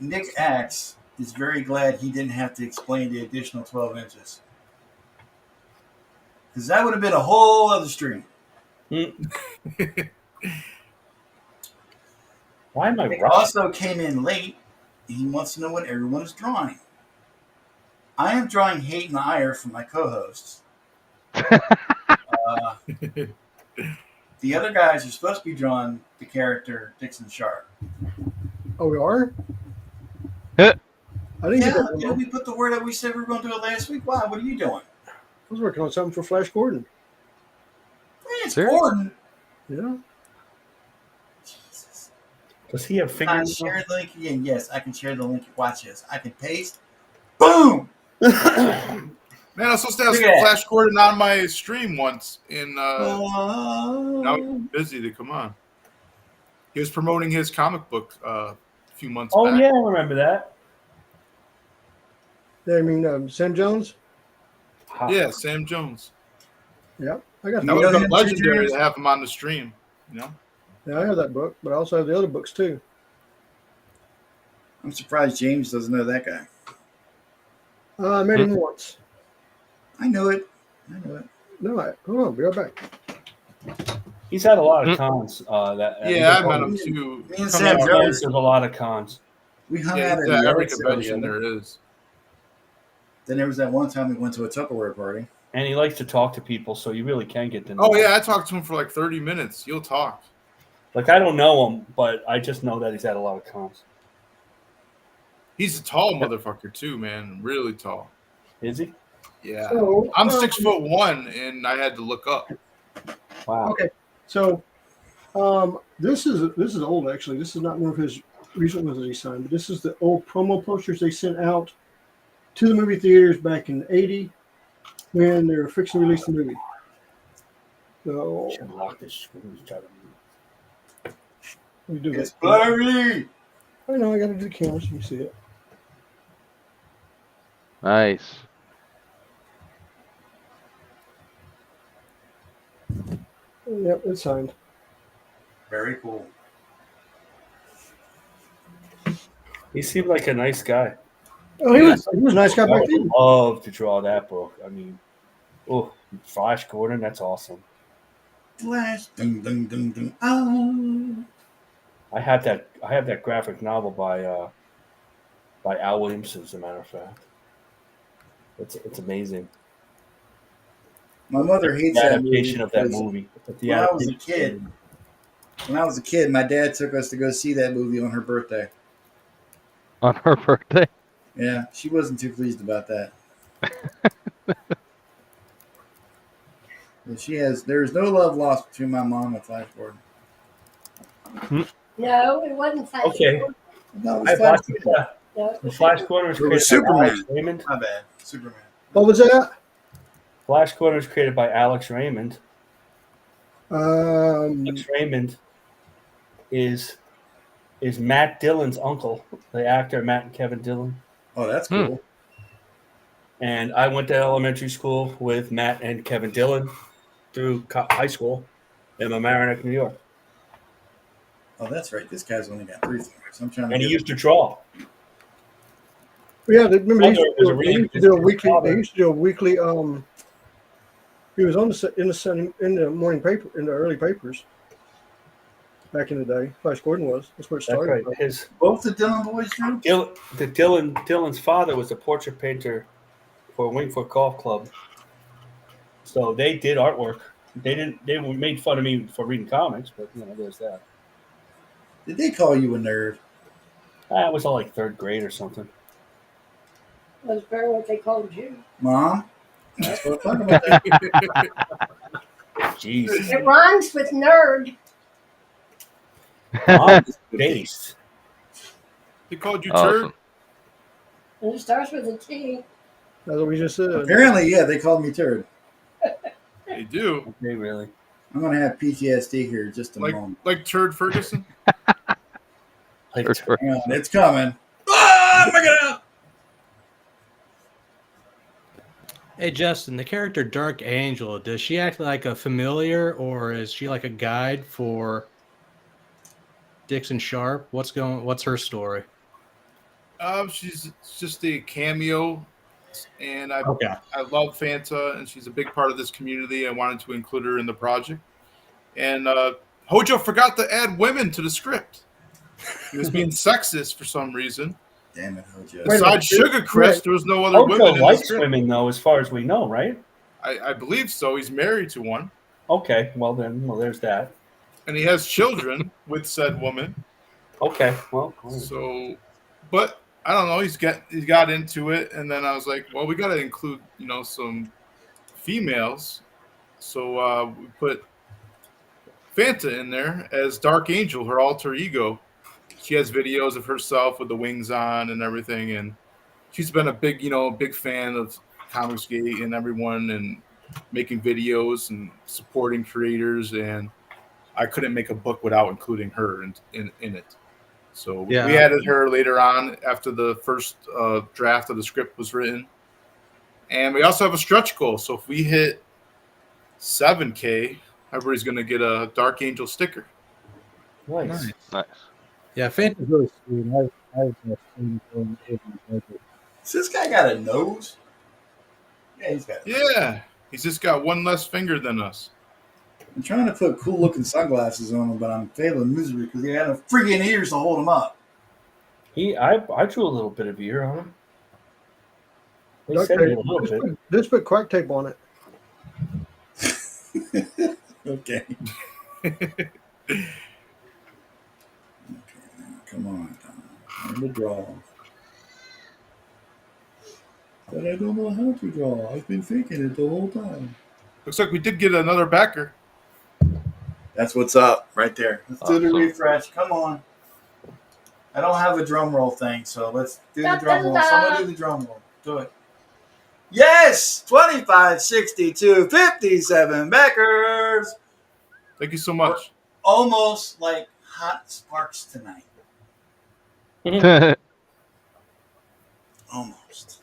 Nick Axe is very glad he didn't have to explain the additional 12 inches. Because that would have been a whole other stream. Why am I Nick rushing? also came in late. He wants to know what everyone is drawing. I am drawing hate and ire for my co-hosts. The other guys are supposed to be drawing the character Dixon Sharp. Oh, we are? Yeah. I didn't get Yeah, that. didn't we put the word out? We said we were going to do it last week. Why? What are you doing? I was working on something for Flash Gordon. It's Seriously? Gordon. Yeah. Jesus. Does he have Can I fingers? share the link again? Yes, I can share the link. Watch this. I can paste. Boom! Man, I was supposed to have Look at that. Flash Gordon on my stream once, and now Oh. he's busy to come on. He was promoting his comic book a few months Oh back. yeah, I remember that. Yeah, I mean, Sam Jones. Ha. Yeah, Sam Jones. Yeah, I got That You would know have him, been legendary James? to have him on the stream. Yeah, I have that book, but I also have the other books too. I'm surprised James doesn't know that guy. I met him once. I know it. I know it. No, hold on. Be right back. He's had a lot of cons. Yeah, I met him too. Me and Coming Sam out Jones, here. There's a lot of cons. we hung Yeah, out he's at at a every yard sale convention together. there is. Then there was that one time we went to a Tupperware party. And he likes to talk to people, so you really can get to know Oh him. yeah, I talked to him for like 30 minutes. He'll talk. Like, I don't know him, but I just know that he's had a lot of cons. He's a tall motherfucker too, man. Really tall. Is he? Yeah. So, I'm 6'1", and I had to look up. Wow. Okay. So, this is old actually. This is not one of his recent ones that he signed, but this is the old promo posters they sent out to the movie theaters back in '80 when they were fixing to release the movie. So Should lock this screws. Try to move. we do It's this. blurry. I know I got to do the camera so you can see it. Nice. Yep, it's signed. Very cool. He seemed like a nice guy. Oh, he was a nice guy I back would then. love to draw that book. I mean, oh, Flash Gordon, that's awesome. Flash. Dun, dun, dun, dun. Oh. I have that graphic novel by Al Williamson, as a matter of fact. It's amazing. My mother hates The that movie. adaptation of that because movie. When I was a kid, my dad took us to go see that movie on her birthday. On her birthday. Yeah, she wasn't too pleased about that. And there is no love lost between my mom and Flash Gordon. No, it wasn't Flash. Okay. No, it I was Flash watched Gordon. that. No, The Flash Gordon was It was created by Superman. Alex Raymond. My bad. Superman. What was that? Flash Gordon was created by Alex Raymond. Alex Raymond is Matt Dillon's uncle, the actor Matt and Kevin Dillon. Oh, that's cool. And I went to elementary school with Matt and Kevin Dillon through high school in Mamaroneck, New York. Oh, that's right. This guy's only got 3 fingers. I'm trying to And he get used to draw. Yeah, remember they used was a to really do a good weekly. father. They used to do a weekly. He was on in the morning paper in the early papers back in the day. Flash Gordon was. That's where it That's started. right. His both the Dillon boys drew. Dillon's father was a portrait painter for Wingfoot Golf Club. So they did artwork. They made fun of me for reading comics, but there's that. Did they call you a nerd? I was all like 3rd grade or something. That's very what they called you. Mom? That's what I'm talking about. Jeez. It rhymes with nerd. Mom's based. They called you turd. Awesome. And it starts with a T. That's what we just said. Apparently, yeah, they called me turd. They do. Okay, really. I'm going to have PTSD here in just a Like moment. like Turd Ferguson. Like, Hang on, it's coming. Ah, bring it out! Hey Justin, the character Dark Angel, does she act like a familiar or is she like a guide for Dixon Sharp? What's her story? She's just a cameo, and I love Fanta, and she's a big part of this community. I wanted to include her in the project, and Hojo forgot to add women to the script. He was being sexist for some reason. Damn it, Hojo. Besides Sugar Crisp, there was no other women Hojo in the likes script. women, though, as far as we know, right? I believe so. He's married to one, Okay, well, there's that. and he has children with said woman. Okay, well, So, but I don't know. He got into it, and then I was like, well, we got to include some females. So we put Fanta in there as Dark Angel, her alter ego. She has videos of herself with the wings on and everything, and she's been a big fan of Comicsgate and everyone, and making videos and supporting creators. And I couldn't make a book without including her in it. So we added her later on after the first draft of the script was written. And we also have a stretch goal. So if we hit 7K, everybody's going to get a Dark Angel sticker. nice. Nice. Yeah, Fanta's Really sweet. Does this guy got a nose? Yeah, he's got a nose. Yeah. He's just got one less finger than us. I'm trying to put cool looking sunglasses on him, but I'm failing miserably because he had no freaking ears to hold him up. I drew a little bit of ear on him. They Duct said tape. it a little bit. Just put crack tape on it. Okay. Okay, come on, Tom. Learn to draw. But I don't know how to draw. I've been thinking it the whole time. Looks like we did get another backer. That's what's up right there. Let's do the Awesome. refresh. Come on. I don't have a drum roll thing, so let's do the Da, drum da, roll. da. Somebody do the drum roll. Do it. Yes! 25, 62, 57 backers. Thank you so much. Almost like hot sparks tonight. Almost.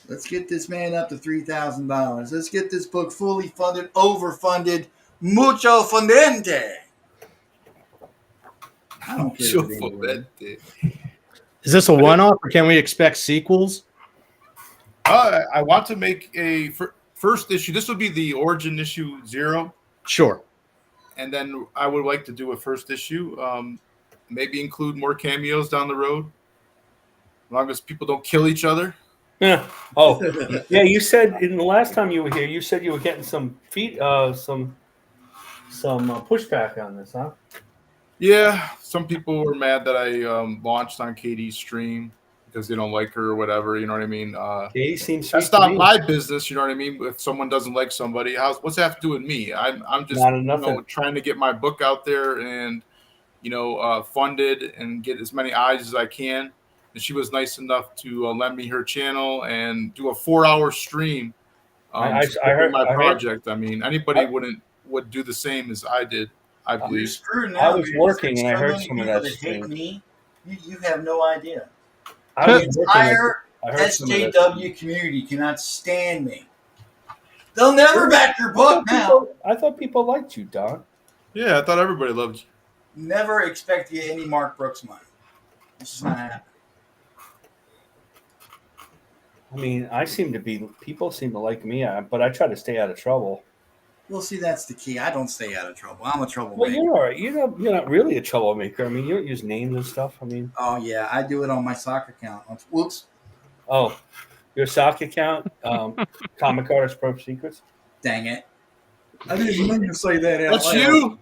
Let's get this man up to $3,000. Let's get this book fully funded, overfunded, mucho fundente. I don't care. Sure what for anybody- that. Is this a one-off, or can we expect sequels? I want to make a first issue. This would be the origin issue 0. Sure. And then I would like to do a first issue. Maybe include more cameos down the road. As long as people don't kill each other. Yeah. Oh, yeah. You said in the last time you were here, you said you were getting some some pushback on this, huh? Yeah, some people were mad that I launched on Katie's stream because they don't like her or whatever. You know what I mean? Katie seems sweet That's to not me. my business. You know what I mean? If someone doesn't like somebody, what's that have to do with me? I'm just Not enough. trying to get my book out there and funded and get as many eyes as I can. And she was nice enough to lend me her channel and do a 4-hour stream. I supporting heard- my I heard- project. I mean, anybody would do the same as I did. I You're believe. screwed now. I was There's working and I so heard many some of people that hate stream. me. You have no idea. I The was working. entire I heard some of that. SJW community cannot stand me. They'll never back your book now. I thought people liked you, Don. Yeah, I thought everybody loved you. Never expect to get any Mark Brooks money. This is not happening. I mean, people seem to like me, but I try to stay out of trouble. Well, see, that's the key. I don't stay out of trouble. I'm a Well, troublemaker. you're all right. You're not really a troublemaker. I mean, you don't use names and stuff. I mean, Oh, yeah. I do it on my soccer account. Whoops. oh, your sock account, Comic Artist Pro Secrets. Dang it. I didn't even mean to say that out That's loud. you.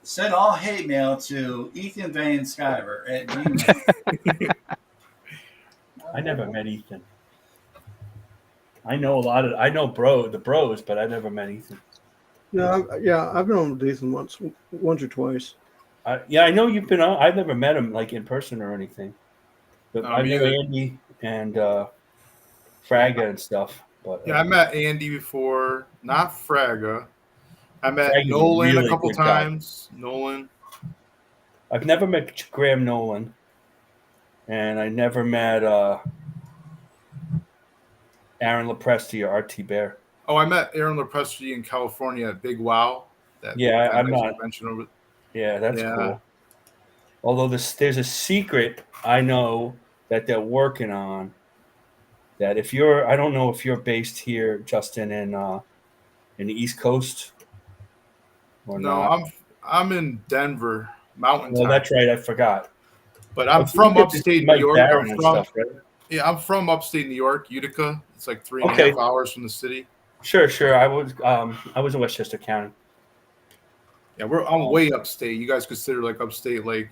Send all hate mail to Ethan Van Skyver at Gmail. I never met Ethan. I know the bros, but I never met Ethan. Yeah, I've been on with Ethan once or twice. I know you've been on. I've never met him like in person or anything, but No, I me know either. Andy and Fraga and stuff. But Yeah, I met Andy before, not Fraga. I met Fraga's a Nolan really a couple good guy. times. Nolan. I've never met Graham Nolan, and I never met Aaron Lepresti or RT Bear. Oh, I met Aaron Lepresti in California at Big Wow. Yeah, I'm that not- convention over. Yeah, that's Yeah. cool. Although there's a secret I know that they're working on. That I don't know if you're based here, Justin, in the East Coast or No, not. I'm in Denver, Mountain Well, Time. that's right. I forgot. But I'm But from you get to upstate see New Mike York. Barron and stuff, right? I'm from upstate New York, Utica. It's like 3.5 Okay. hours from the city. Sure. I was in Westchester County. Yeah, I'm way upstate. You guys consider like upstate, like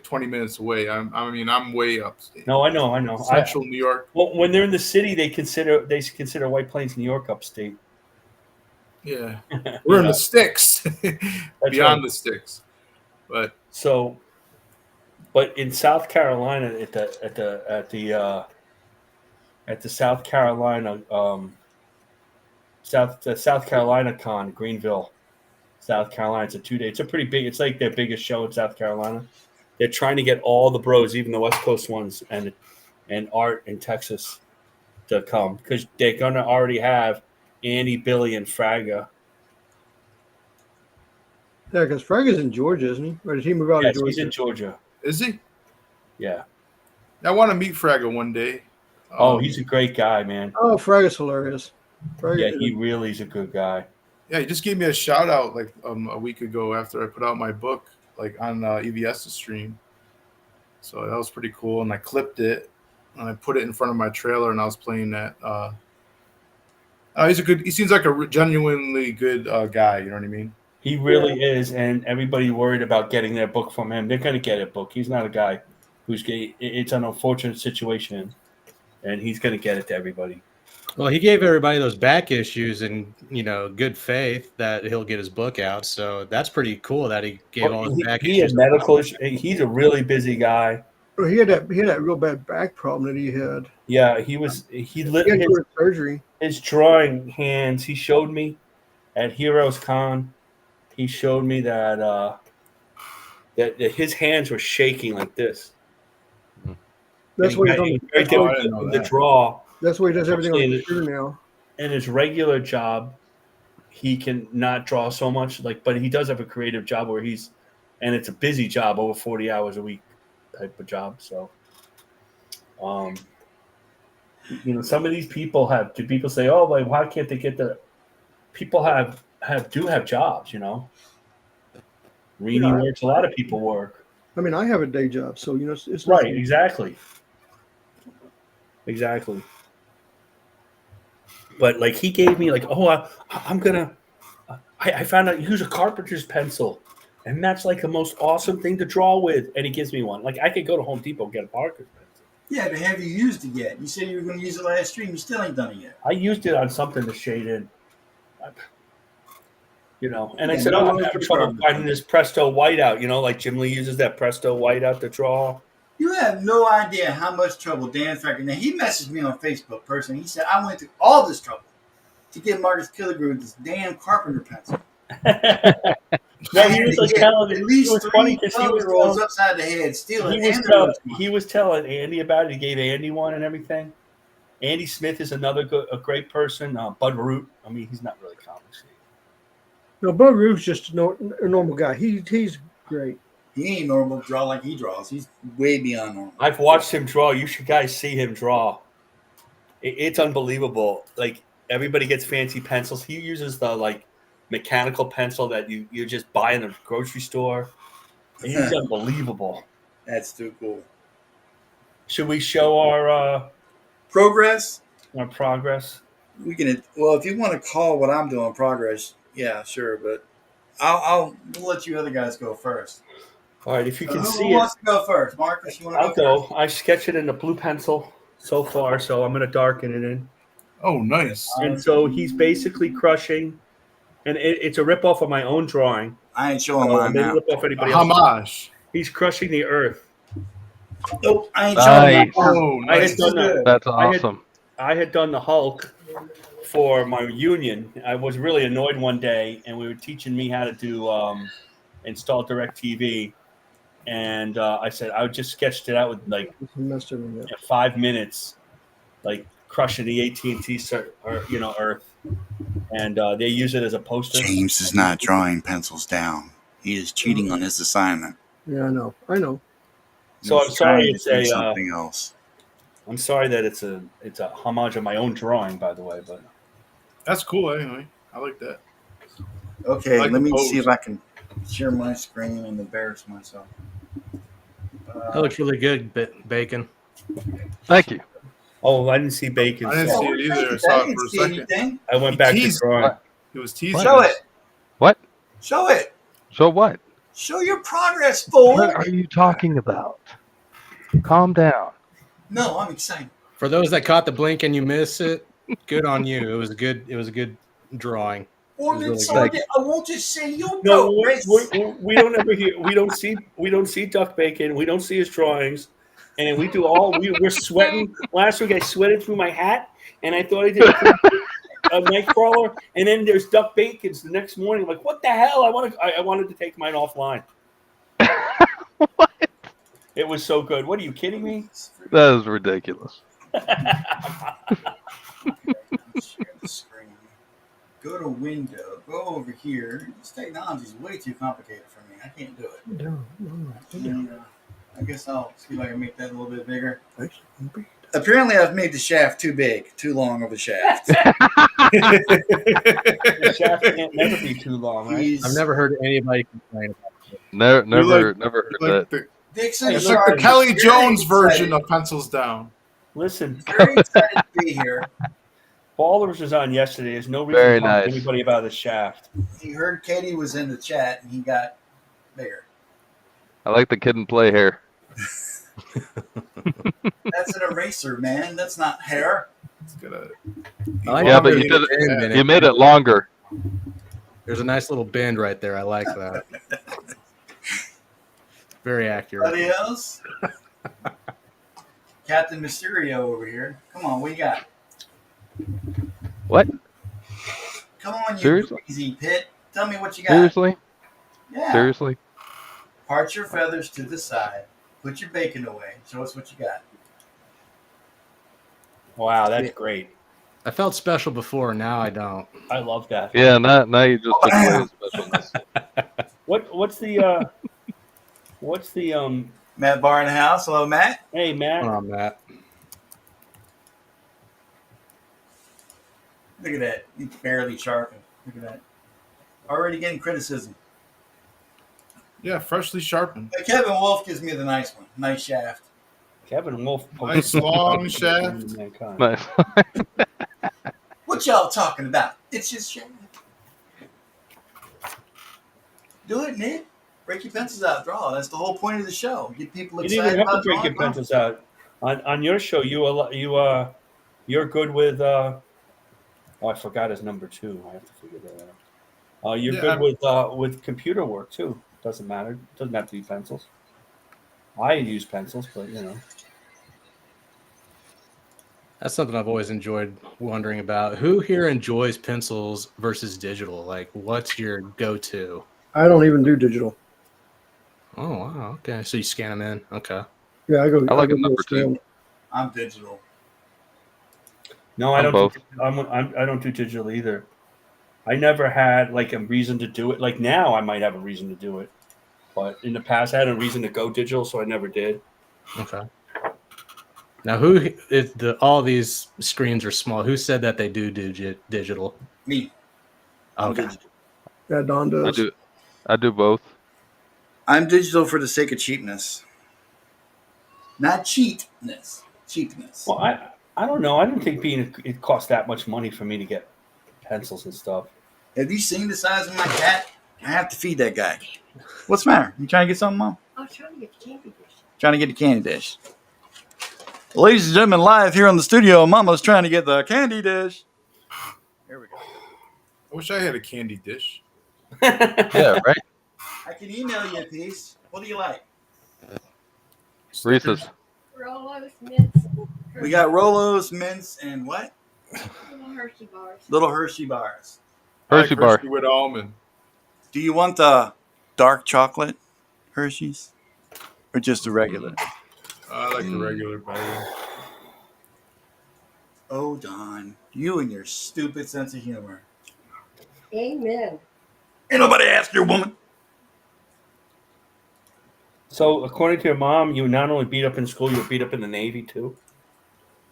20 minutes away. I'm way upstate. No, I know. Central New York. Well, when they're in the city, they consider White Plains, New York, upstate. Yeah, we're in the sticks, That's beyond right. the sticks. But So, but in South Carolina, at the South Carolina South Carolina Con, Greenville, South Carolina, it's a 2-day. It's a pretty big. It's like their biggest show in South Carolina. They're trying to get all the bros, even the West Coast ones, and Art in Texas, to come because they're gonna already have Andy, Billy, and Fraga. Yeah, because Fraga's in Georgia, isn't he? Or did he move out Yes, of he's Georgia? in Georgia. is he? Yeah. I want to meet Fraga one day. Oh, he's a great guy, man. Oh, Frag is hilarious. Frag Yeah, is- he really is a good guy. Yeah, he just gave me a shout out like a week ago after I put out my book, like on EVS's stream. So that was pretty cool, and I clipped it and I put it in front of my trailer, and I was playing that. He seems like a genuinely good guy. You know what I mean? He really is, and everybody worried about getting their book from him. They're going to get a book. He's not a guy who's getting. It's an unfortunate situation, and he's going to get it to everybody. Well, he gave everybody those back issues in, good faith that he'll get his book out. So that's pretty cool that he gave all his back He had issues. medical issues. He's a really busy guy. Oh, he had that real bad back problem that he had. Yeah, he He lit had to go to surgery. his drawing hands. He showed me at Heroes Con. He showed me that that his hands were shaking like this. That's why he's on It's very the, difficult I didn't know to that. draw. that's why he does everything on the Actually, computer now. In his regular job, he can not draw so much. But he does have a creative job where and it's a busy job, over 40 hours a week type of job. So, some of these people do people say, oh, like, why can't they get people do have jobs, Reading Yeah, works. A lot of people work. I mean, I have a day job, so it's Right. nothing. Exactly. But like he gave me like, I'm gonna. I found out use a carpenter's pencil, and that's like the most awesome thing to draw with. And he gives me one. Like I could go to Home Depot and get a Parker's pencil. Yeah, but have you used it yet? You said you were going to use it last stream. You still ain't done it yet. I used it on something to shade in. And I Yeah, said, no, I'm no, having no trouble problem. finding this Presto whiteout. Like Jim Lee uses that Presto whiteout to draw. You have no idea how much trouble Dan Thacker. Now, he messaged me on Facebook personally. He said, I went through all this trouble to get Marcus Killigrew this damn carpenter pencil. No, he was like telling at it least was 3 funny because color rolls upside the head, stealing he was telling Andy about it. He gave Andy one and everything. Andy Smith is a great person. Bud Root. I mean, he's not really comic shade. No, Bud Root's just a normal guy. He's great. He ain't normal to draw like he draws. He's way beyond normal. I've watched him draw. You should guys see him draw. It's unbelievable. Like everybody gets fancy pencils. He uses the mechanical pencil that you just buy in a grocery store. He's unbelievable. That's too cool. Should we show our Progress? progress? We can. Well, if you want to call what I'm doing progress, yeah, sure. But we'll let you other guys go first. All right, if you can Who see it, wants to go first? Marcus, you want to I'll go. I sketched it in a blue pencil so far, so I'm going to darken it in. Oh, nice. And so he's basically crushing, and it's a rip off of my own drawing. I ain't showing So I mine didn't now. rip off A anybody else. homage. He's crushing the earth. Nope, I ain't showing Nice. mine. Oh, I nice. had done that. That's I had- awesome. I had done the Hulk for my union. I was really annoyed one day, and we were teaching me how to do install DirecTV, and I said I just sketched it out with like He messed everything up. 5 minutes, like crushing the AT&T Earth, and they use it as a poster. James is not drawing pencils down. He is cheating on his assignment. Yeah, I know. So I'm He's sorry trying it's to do a. something else. I'm sorry that it's a homage of my own drawing, by the way, but. That's cool, anyway. I like that. Okay, I like let the me pose. see if I can share my screen and embarrass myself. That looks really good, Bacon. Thank you. Oh, I didn't see Bacon. I didn't so see it either. I I saw it didn't for a see second. anything. I went He back to teased- drawing. He was teasing. Show us. it. What? Show it. So what? Show your progress, fool. What are you talking about? Calm down. No, I'm excited. For those that caught the blink and you miss it, good on you. It was a good drawing. Or It was it's really already, I won't just say you No, progress. we don't ever hear. We don't see Duck Bacon. We don't see his drawings, and we do all. We're sweating. Last week I sweated through my hat, and I thought I did a Nightcrawler, and then there's Duck Bacon's the next morning. I'm like, what the hell? I wanted to take mine offline. What? It was so good. What are you kidding me? That is ridiculous. Share the screen. Go to window. Go over here. This technology is way too complicated for me. I can't do it. No. And, I guess I'll see if I can make that a little bit bigger. Apparently, I've made the shaft too big, too long of a shaft. The shaft can't never be too long, right? He's I've never heard anybody complain about it. Never like- heard like that. Dixon it's Hey, like the Sharp. Kelly Very Jones version excited. of Pencils Down. Listen, Very excited to be here. Ballers was on yesterday. There's no reason Very to talk to nice. anybody about the shaft. He heard Katie was in the chat, and he got bigger. I like the kid and play hair. That's an eraser, man. That's not hair. It's gonna. I like Yeah, how but there's you a did it- bend in You made it longer. There's a nice little bend right there. I like that. Very accurate. Anybody else? Captain Mysterio over here. Come on, what you got? What? Come on, you Seriously? crazy pit. Tell me what you got. Seriously? Yeah. Seriously? Part your feathers to the side. Put your bacon away. Show us what you got. Wow, that's great. I felt special before. Now I don't. I love that. Yeah, now you just took away his specialness. What's the Matt Barr in the house. Hello, Matt. hey Matt? Come on, Matt. Look at that. He's barely sharpened. Look at that. Already getting criticism. Yeah, freshly sharpened. But Kevin Wolf gives me the nice one. Nice shaft. Kevin Wolf. Nice long shaft. Mankind. Nice. What y'all talking about? It's just shaft. Do it, Nick. Break your pencils out. Draw. That's the whole point of the show. Get people You didn't excited even have to about break your drawing. pencils out. On your show, you're good with I forgot his number 2. I have to figure that out. You're Yeah, good with computer work too. Doesn't matter. Doesn't have to be pencils. I use pencils, but you know. That's something I've always enjoyed wondering about. Who here enjoys pencils versus digital? Like, what's your go-to? I don't even do digital. Oh, wow. Okay. So you scan them in. Okay. Yeah, I go. I like go a number scan. 2. I'm digital. No, I I'm don't. both. I don't do digital either. I never had like a reason to do it. Like now, I might have a reason to do it, but in the past, I had a reason to go digital, so I never did. Okay. Now, all these screens are small. Who said that they do digital? Me. I'm Okay. digital. Yeah, Don does. I do both. I'm digital for the sake of cheapness. Not cheatness. Cheapness. Well, I don't know. I didn't think it cost that much money for me to get pencils and stuff. Have you seen the size of my cat? I have to feed that guy. What's the matter? You trying to get something, Mom? I was trying to get the candy dish. Trying to get the candy dish. Ladies and gentlemen, live here in the studio, Mama's trying to get the candy dish. Here we go. I wish I had a candy dish. Yeah, right? I can email you a piece. What do you like? Reese's. Rolos, mints, We got Rolos, mints, and what? little Hershey bars. Little Hershey bars. Hershey I like bar. Hershey with almond. Do you want the dark chocolate Hershey's? Or just the regular? I like the regular better. Oh, Don. You and your stupid sense of humor. Amen. Ain't nobody asked your woman. So, according to your mom, you not only beat up in school, you were beat up in the Navy too.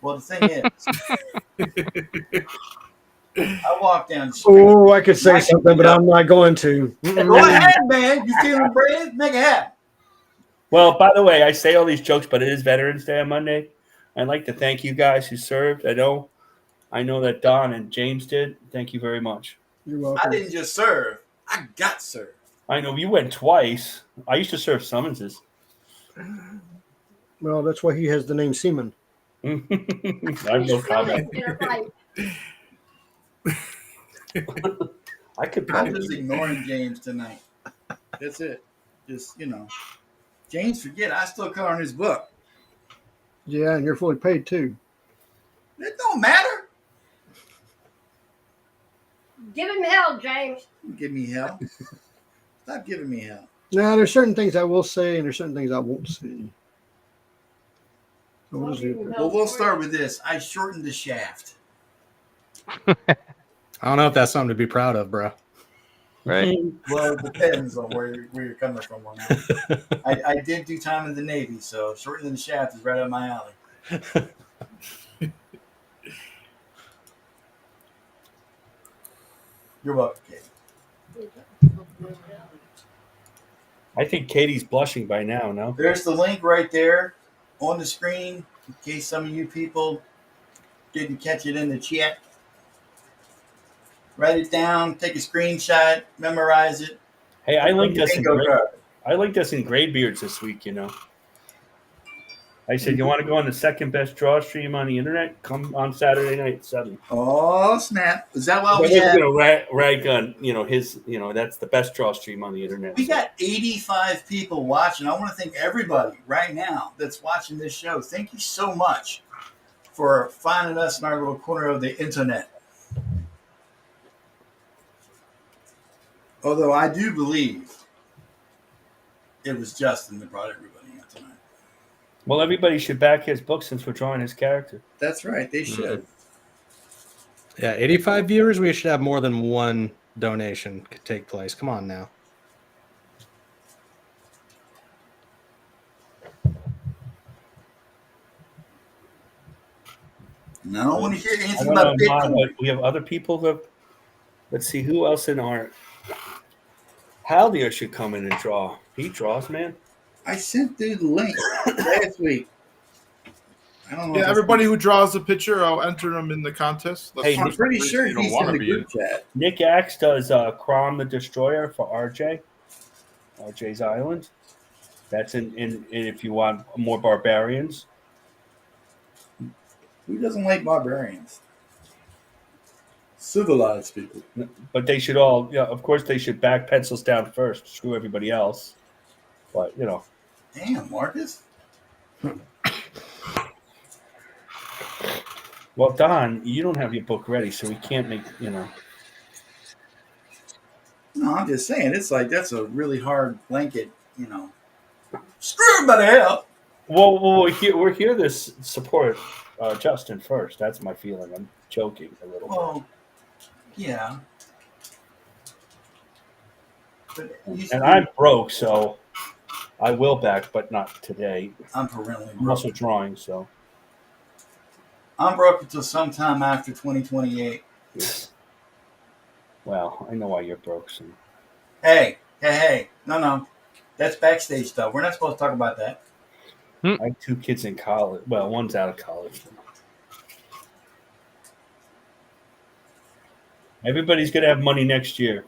Well, the thing is, I walked down the street. Oh, I could say something, but I'm not going to. Go ahead, man. You stealing bread? Make it happen. Well, by the way, I say all these jokes, but it is Veterans Day on Monday. I'd like to thank you guys who served. I know that Don and James did. Thank you very much. You're I welcome. didn't just serve. I got served. I know you went twice. I used to serve summonses. Well, that's why he has the name Seaman. I have no comment. They're right. I could I'm probably. just ignoring James tonight. That's it. Just, James, forget I still color in his book. Yeah, and you're fully paid too. It don't matter. Give him hell, James. Don't give me hell. Stop giving me hell. Now, there's certain things I will say, and there's certain things I won't say. So we'll just do that. Well, we'll start with this. I shortened the shaft. I don't know if that's something to be proud of, bro. Right? Well, it depends on where you're coming from on that. I did do time in the Navy, so shortening the shaft is right up my alley. You're welcome, Katie. I think Katie's blushing by now. No. There's the link right there on the screen in case some of you people didn't catch it in the chat. Write it down, take a screenshot, memorize it. Hey, I linked us in Bingo card. Graybeards this week. You know. I said, you want to go on the second best draw stream on the internet? Come on Saturday night at 7. Oh, snap. Is that why But we had? rag on, his, that's the best draw stream on the internet. We got 85 people watching. I want to thank everybody right now that's watching this show. Thank you so much for finding us in our little corner of the internet. Although I do believe it was Justin that brought everybody in tonight. Well, everybody should back his book since we're drawing his character. That's right. They should. Yeah, 85 viewers. We should have more than one donation could take place. Come on now. And I don't want to hear I anything don't about know, Bitcoin. but we have other people that. Let's see who else in our. Haldier should come in and draw. He draws, man. I sent through the link last week. I don't know. Yeah, if everybody who draws a picture, I'll enter them in the contest. Hey, I'm pretty sure you don't he's wanna in the be group chat. Nick Axe does Crom the Destroyer for RJ's Island. That's in if you want more barbarians. Who doesn't like barbarians? Civilized people. But they should all, of course, they should back pencils down first. Screw everybody else. But, Damn, Marcus. Well, Don, you don't have your book ready, so we can't make, No, I'm just saying. It's like that's a really hard blanket, Screw everybody else. Well, we're here to support Justin first. That's my feeling. I'm joking a little bit. Well, yeah. But And I'm broke, so I will back, but not today. I'm perennially I'm broke. also drawing, so. I'm broke until sometime after 2028. Well, I know why you're broke. So. Hey. No. That's backstage stuff. We're not supposed to talk about that. I have 2 kids in college. Well, one's out of college. Everybody's going to have money next year.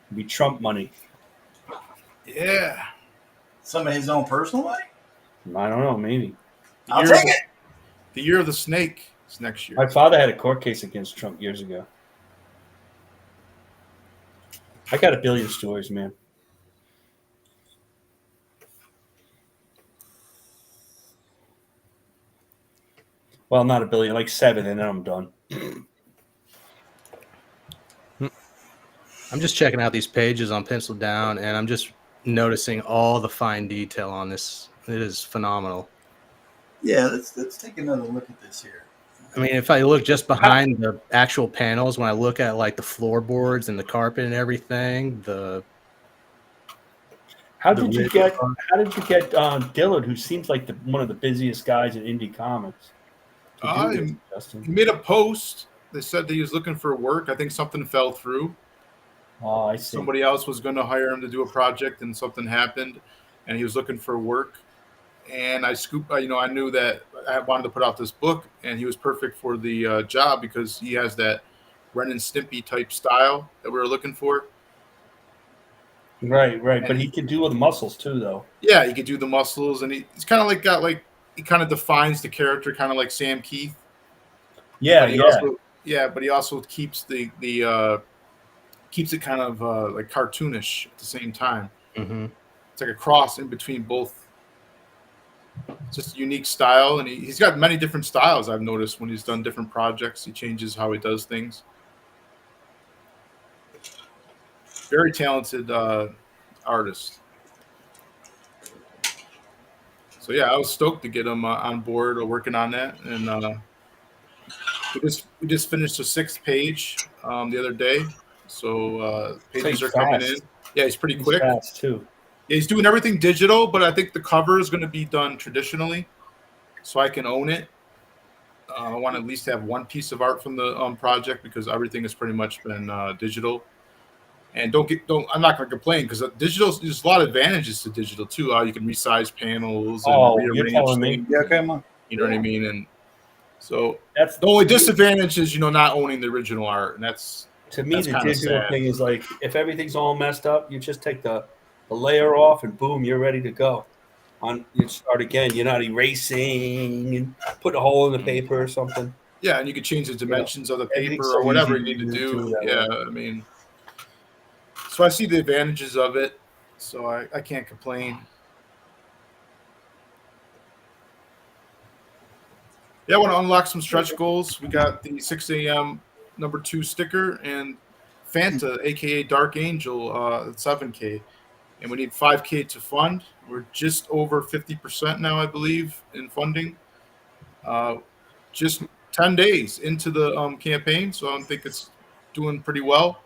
It'll be Trump money. Yeah. Some of his own personal money? I don't know, maybe. I'll Year- take it. The year of the snake is next year. My father had a court case against Trump years ago. I got a billion stories, man. Well, not a billion, like 7, and then I'm done. I'm just checking out these pages on Pencil Down, and I'm just noticing all the fine detail on this. It is phenomenal. Yeah, let's take another look at this here. I mean, if I look just behind the actual panels, when I look at like the floorboards and the carpet and everything, How did you get Dillard, who seems like one of the busiest guys in indie comics? to do this, Justin? He made a post. They said that he was looking for work. I think something fell through. Oh, I see. Somebody else was going to hire him to do a project, and something happened, and he was looking for work. And I knew that I wanted to put out this book, and he was perfect for the job because he has that Ren and Stimpy type style that we were looking for. Right. But he can do the muscles too, though. Yeah, he could do the muscles, and he's kind of like he kind of defines the character, kind of like Sam Keith. Yeah, But he also keeps keeps it kind of like cartoonish at the same time. Mm-hmm. It's like a cross in between both. It's just a unique style, and he's got many different styles. I've noticed when he's done different projects, he changes how he does things. Very talented artist. So yeah, I was stoked to get him on board or working on that, and we just finished the 6th page the other day. So pages are coming in. Yeah, he's pretty quick. Fast too. Yeah, he's doing everything digital, but I think the cover is going to be done traditionally, so I can own it I want to at least have one piece of art from the project because everything has pretty much been digital. And I'm not going to complain because digital, there's a lot of advantages to digital too. You can resize panels and You're rearrange telling me. things. Yeah, come on. You know what I mean? And so That's the only disadvantage is, not owning the original art. And that's to me, That's the kinda digital sad. thing is like if everything's all messed up, you just take the layer off and boom, you're ready to go. You start again. You're not erasing and put a hole in the paper or something. yeah. And you can change the dimensions of the paper everything's or so whatever easy you need to to do. do that Yeah. way. I mean, so I see the advantages of it. So I can't complain. Yeah, I want to unlock some stretch goals. We got the 6 a.m. number 2 sticker and Fanta, aka Dark Angel, 7K. And we need 5K to fund. We're just over 50% now, I believe, in funding. Just 10 days into the campaign, so I think it's doing pretty well.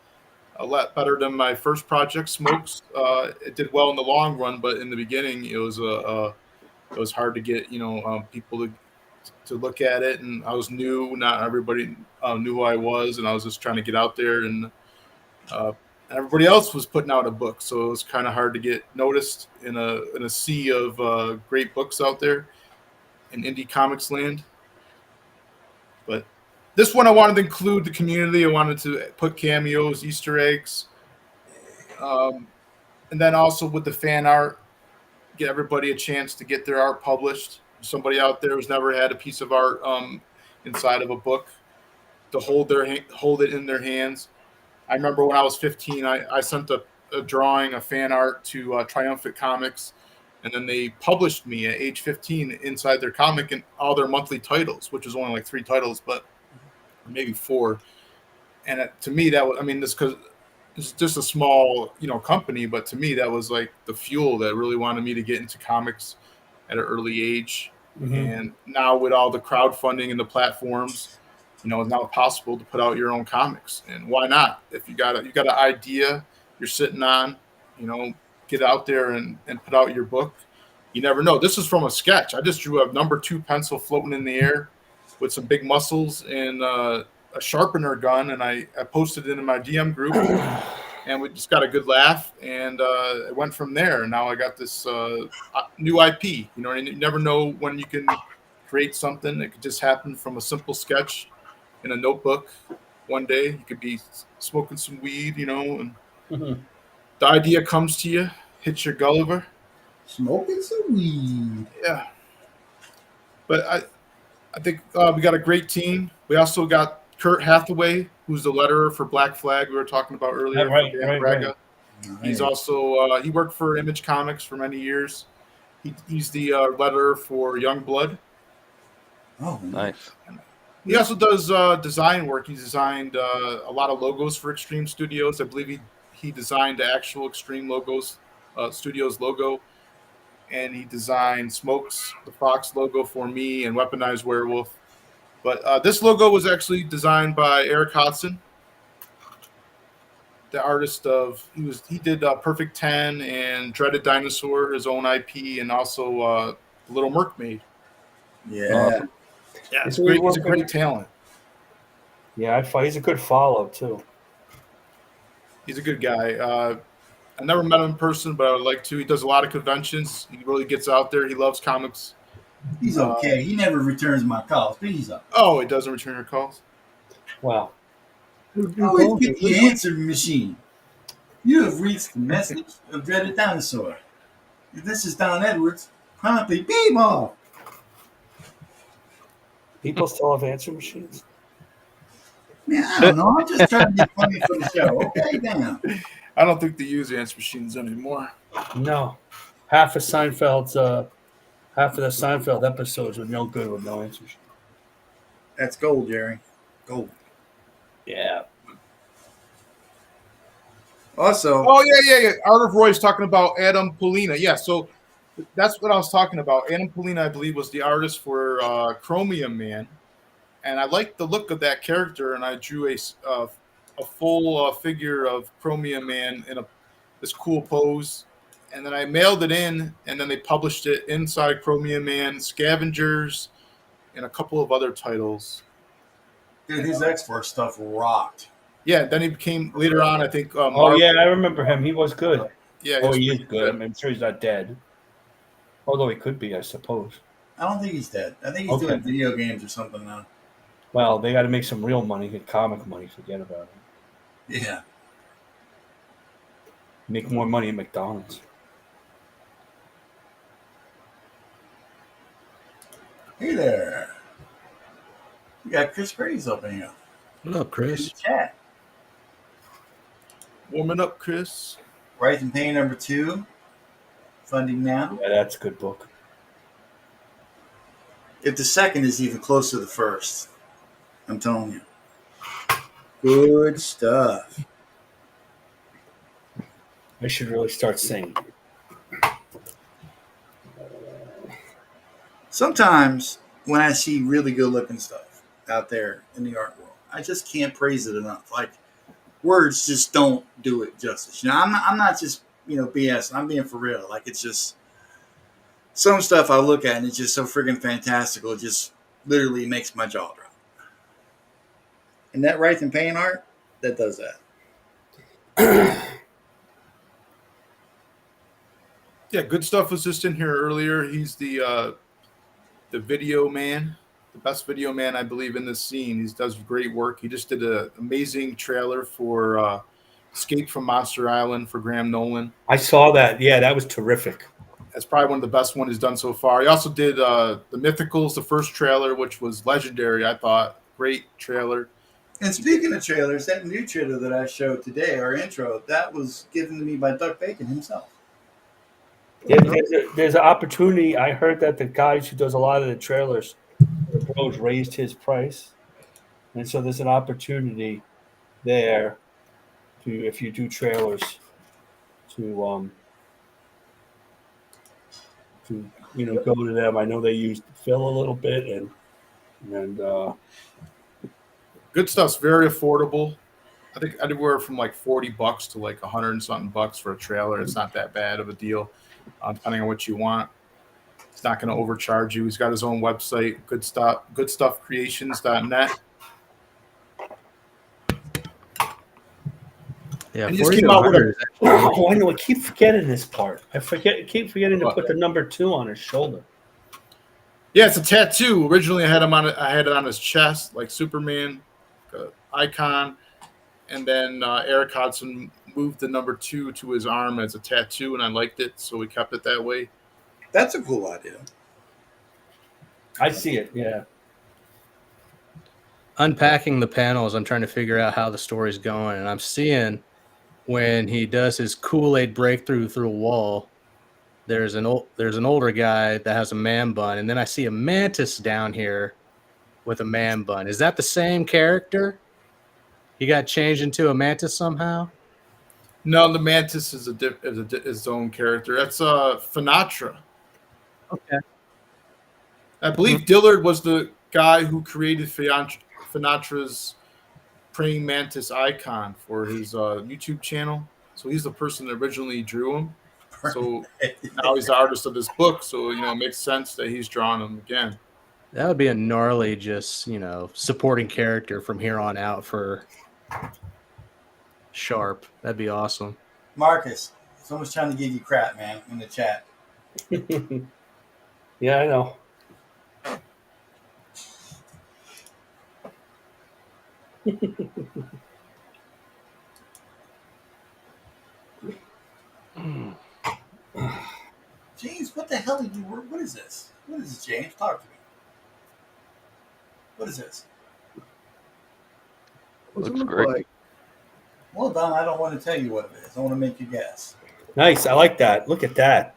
A lot better than my first project, Smokes. It did well in the long run, but in the beginning, it was hard to get people to look at it, and I was new. Not everybody knew who I was, and I was just trying to get out there, and everybody else was putting out a book, so it was kind of hard to get noticed in a sea of great books out there in indie comics land. But this one, I wanted to include the community. I wanted to put cameos, Easter eggs, and then also with the fan art, get everybody a chance to get their art published. Somebody out there who's never had a piece of art inside of a book to hold it in their hands. I remember when I was 15, I sent a drawing, a fan art to Triumphant Comics, and then they published me at age 15 inside their comic and all their monthly titles, which was only like 3 titles, but maybe 4. And to me, that was, this because it's just a small, company, but to me, that was like the fuel that really wanted me to get into comics at an early age. Mm-hmm. And now with all the crowdfunding and the platforms, it's now possible to put out your own comics. And why not? If you got an idea you're sitting on, get out there and put out your book. You never know. This is from a sketch. I just drew a number 2 pencil floating in the air with some big muscles and a sharpener gun, and I posted it in my DM group, and we just got a good laugh, and it went from there. And now I got this new IP, and you never know when you can create something. It could just happen from a simple sketch in a notebook. One day you could be smoking some weed, and Mm-hmm. the idea comes to you, hits your Gulliver. Smoking some weed. Yeah. But I think we got a great team. We also got Kurt Hathaway, who's the letterer for Black Flag we were talking about earlier. Right. Braga. Nice. He's also he worked for Image Comics for many years. He's the letterer for Youngblood. Oh, Nice. He also does design work. He's designed a lot of logos for Extreme Studios. I believe he designed the actual Extreme Studios logo, and he designed Smokes, the Fox logo for me, and Weaponized Werewolf. But this logo was actually designed by Eric Hodson, the artist of he did Perfect 10 and Dreaded Dinosaur, his own IP, and also Little Mermaid. yeah. Yeah, He's he's a great talent. Yeah, he's a good follow too. He's a good guy. I never met him in person, but I would like to. He does a lot of conventions. He really gets out there. He loves comics. He's okay. He never returns my calls, but he's up. Oh, he doesn't return your calls. Wow. Always pick the answering machine. You have reached the message of Dreaded Dinosaur. If this is Don Edwards, promptly beam off. People still have answer machines. Man, I don't know. I'm just trying to be funny for the show. Okay, damn. I don't think they use answer machines anymore. No, half of the Seinfeld episodes were no good with no answer machine. That's gold, Jerry. Gold. Yeah. Also, Oh yeah. Art of Roy's talking about Adam Polina. Yeah, so that's what I was talking about. Adam Polina, I believe, was the artist for Chromium Man, and I liked the look of that character, and I drew a full figure of Chromium Man in this cool pose, and then I mailed it in, and then they published it inside Chromium Man Scavengers, and a couple of other titles. Dude, his X-Force stuff rocked. Yeah, then he became later on. I think. Oh yeah, I remember him. He was good. Yeah. Oh, he is pretty good. I'm sure he's not dead. Although he could be, I suppose. I don't think he's dead. I think he's Okay. doing video games or something now. Well, they got to make some real money, get comic money. Forget about it. Yeah. Make more money at McDonald's. Hey there. We got Chris Graves opening up. What up, In Chris? the chat. Warming up, Chris. Right and Pain number 2. Funding now. Yeah, that's a good book. If the second is even close to the first, I'm telling you. Good stuff. I should really start singing. Sometimes when I see really good looking stuff out there in the art world, I just can't praise it enough. Like, words just don't do it justice. You know, I'm not just, BS. I'm being for real. Like, it's just some stuff I look at and it's just so freaking fantastical. It just literally makes my jaw drop. And that Wraith and Pain art, that does that. Yeah, Good Stuff was just in here earlier. He's the video man, the best video man, I believe, in this scene. He does great work. He just did an amazing trailer for Escape from Monster Island for Graham Nolan. I saw that. Yeah, that was terrific. That's probably one of the best ones he's done so far. He also did the Mythicals, the first trailer, which was legendary, I thought. Great trailer. And speaking of trailers, that new trailer that I showed today, our intro, that was given to me by Duck Bacon himself. Yeah, there's an opportunity. I heard that the guys who does a lot of the trailers, the bros raised his price, and so there's an opportunity there to, if you do trailers, to go to them. I know they used Phil a little bit, and Good Stuff's very affordable. I think anywhere from like $40 to like $100 and something bucks for a trailer. It's not that bad of a deal, depending on what you want. It's not going to overcharge you. He's got his own website, goodstuffcreations.net. Yeah, And he just came out with a, oh, I know. I keep forgetting this part. Keep forgetting to put the number 2 on his shoulder. yeah, it's a tattoo. Originally, I had it on his chest, like Superman icon, and then Eric Hodson moved the number 2 to his arm as a tattoo, and I liked it, so we kept it that way. That's a cool idea. I see it. Yeah. Unpacking the panels, I'm trying to figure out how the story's going, and I'm seeing when he does his Kool-Aid breakthrough through a wall, there's an older guy that has a man bun, and then I see a mantis down here with a man bun. Is that the same character? He got changed into a mantis somehow? No, the Mantis is his own character. That's Finatra. Okay. I believe Dillard was the guy who created Finatra's praying mantis icon for his YouTube channel. So he's the person that originally drew him. So now he's the artist of this book. So, it makes sense that he's drawing him again. That would be a gnarly, just, supporting character from here on out for Sharp. That'd be awesome. Marcus, someone's trying to give you crap, man, in the chat. Yeah, I know. James, what the hell are you? What is this? What is this, James? Talk to me. What is this? What's it Looks look great. like? Well, Don, I don't want to tell you what it is. I want to make you guess. Nice. I like that. Look at that.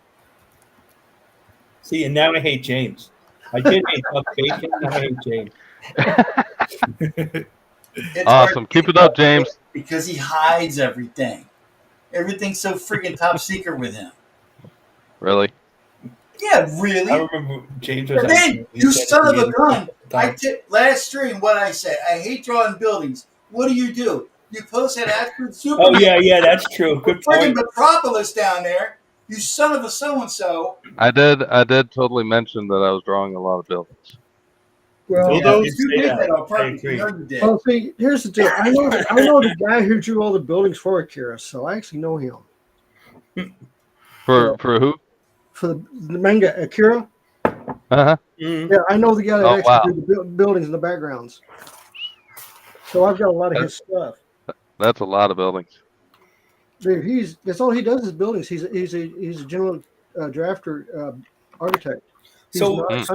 See, and now I hate James. I did hate Duck Bacon. Now I hate James. It's Awesome. hard Keep it up, James. because he hides everything. Everything's so freaking top secret with him. Really? Yeah, I really. remember James was And then, he you said son at of the a end gun. the I time. last stream, what I said. I hate drawing buildings. What do? You post that after Superman. Oh yeah, that's true. Good Friggin' point. Metropolis down there. You son of a so-and-so. I did totally mention that I was drawing a lot of buildings. Well, Yeah, Dildos? did You say did that. that on I purpose. agree. You know you did. well, see, here's the deal. I know the guy who drew all the buildings for Akira, so I actually know him. For who? For the manga Akira, Uh-huh. Mhm. yeah, I know the guy that Oh, actually wow. drew the buildings and the backgrounds. So I've got a lot of his stuff. That's a lot of buildings. Dude, that's all he does is buildings. He's a general drafter, architect. He's So, not.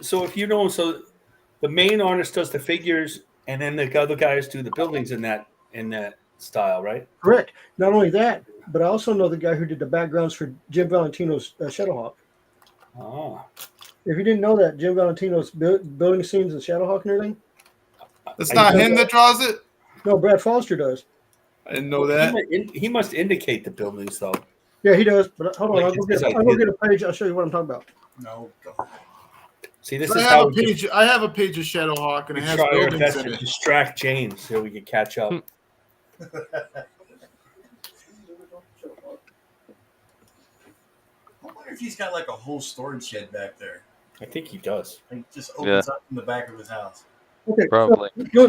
so if you know, so the main artist does the figures, and then the other guys do the buildings in that style, right? Correct. Not only that, but I also know the guy who did the backgrounds for Jim Valentino's Shadowhawk. Oh, If you didn't know that, Jim Valentino's building scenes in Shadowhawk and everything. It's I not know him that draws it. No, Brad Foster does. I didn't know that. He must indicate the buildings though. Yeah, he does. But hold on, Like I'll go it's his I'll go idea. get a page. I'll show you what I'm talking about. No, God. See, this I is have how a page. I have a page of Shadowhawk, and it we has try our buildings best in to it. distract James so we can catch up. I wonder if he's got like a whole storage shed back there. I think he does. Like just opens up in the back of his house. Okay, Probably. So,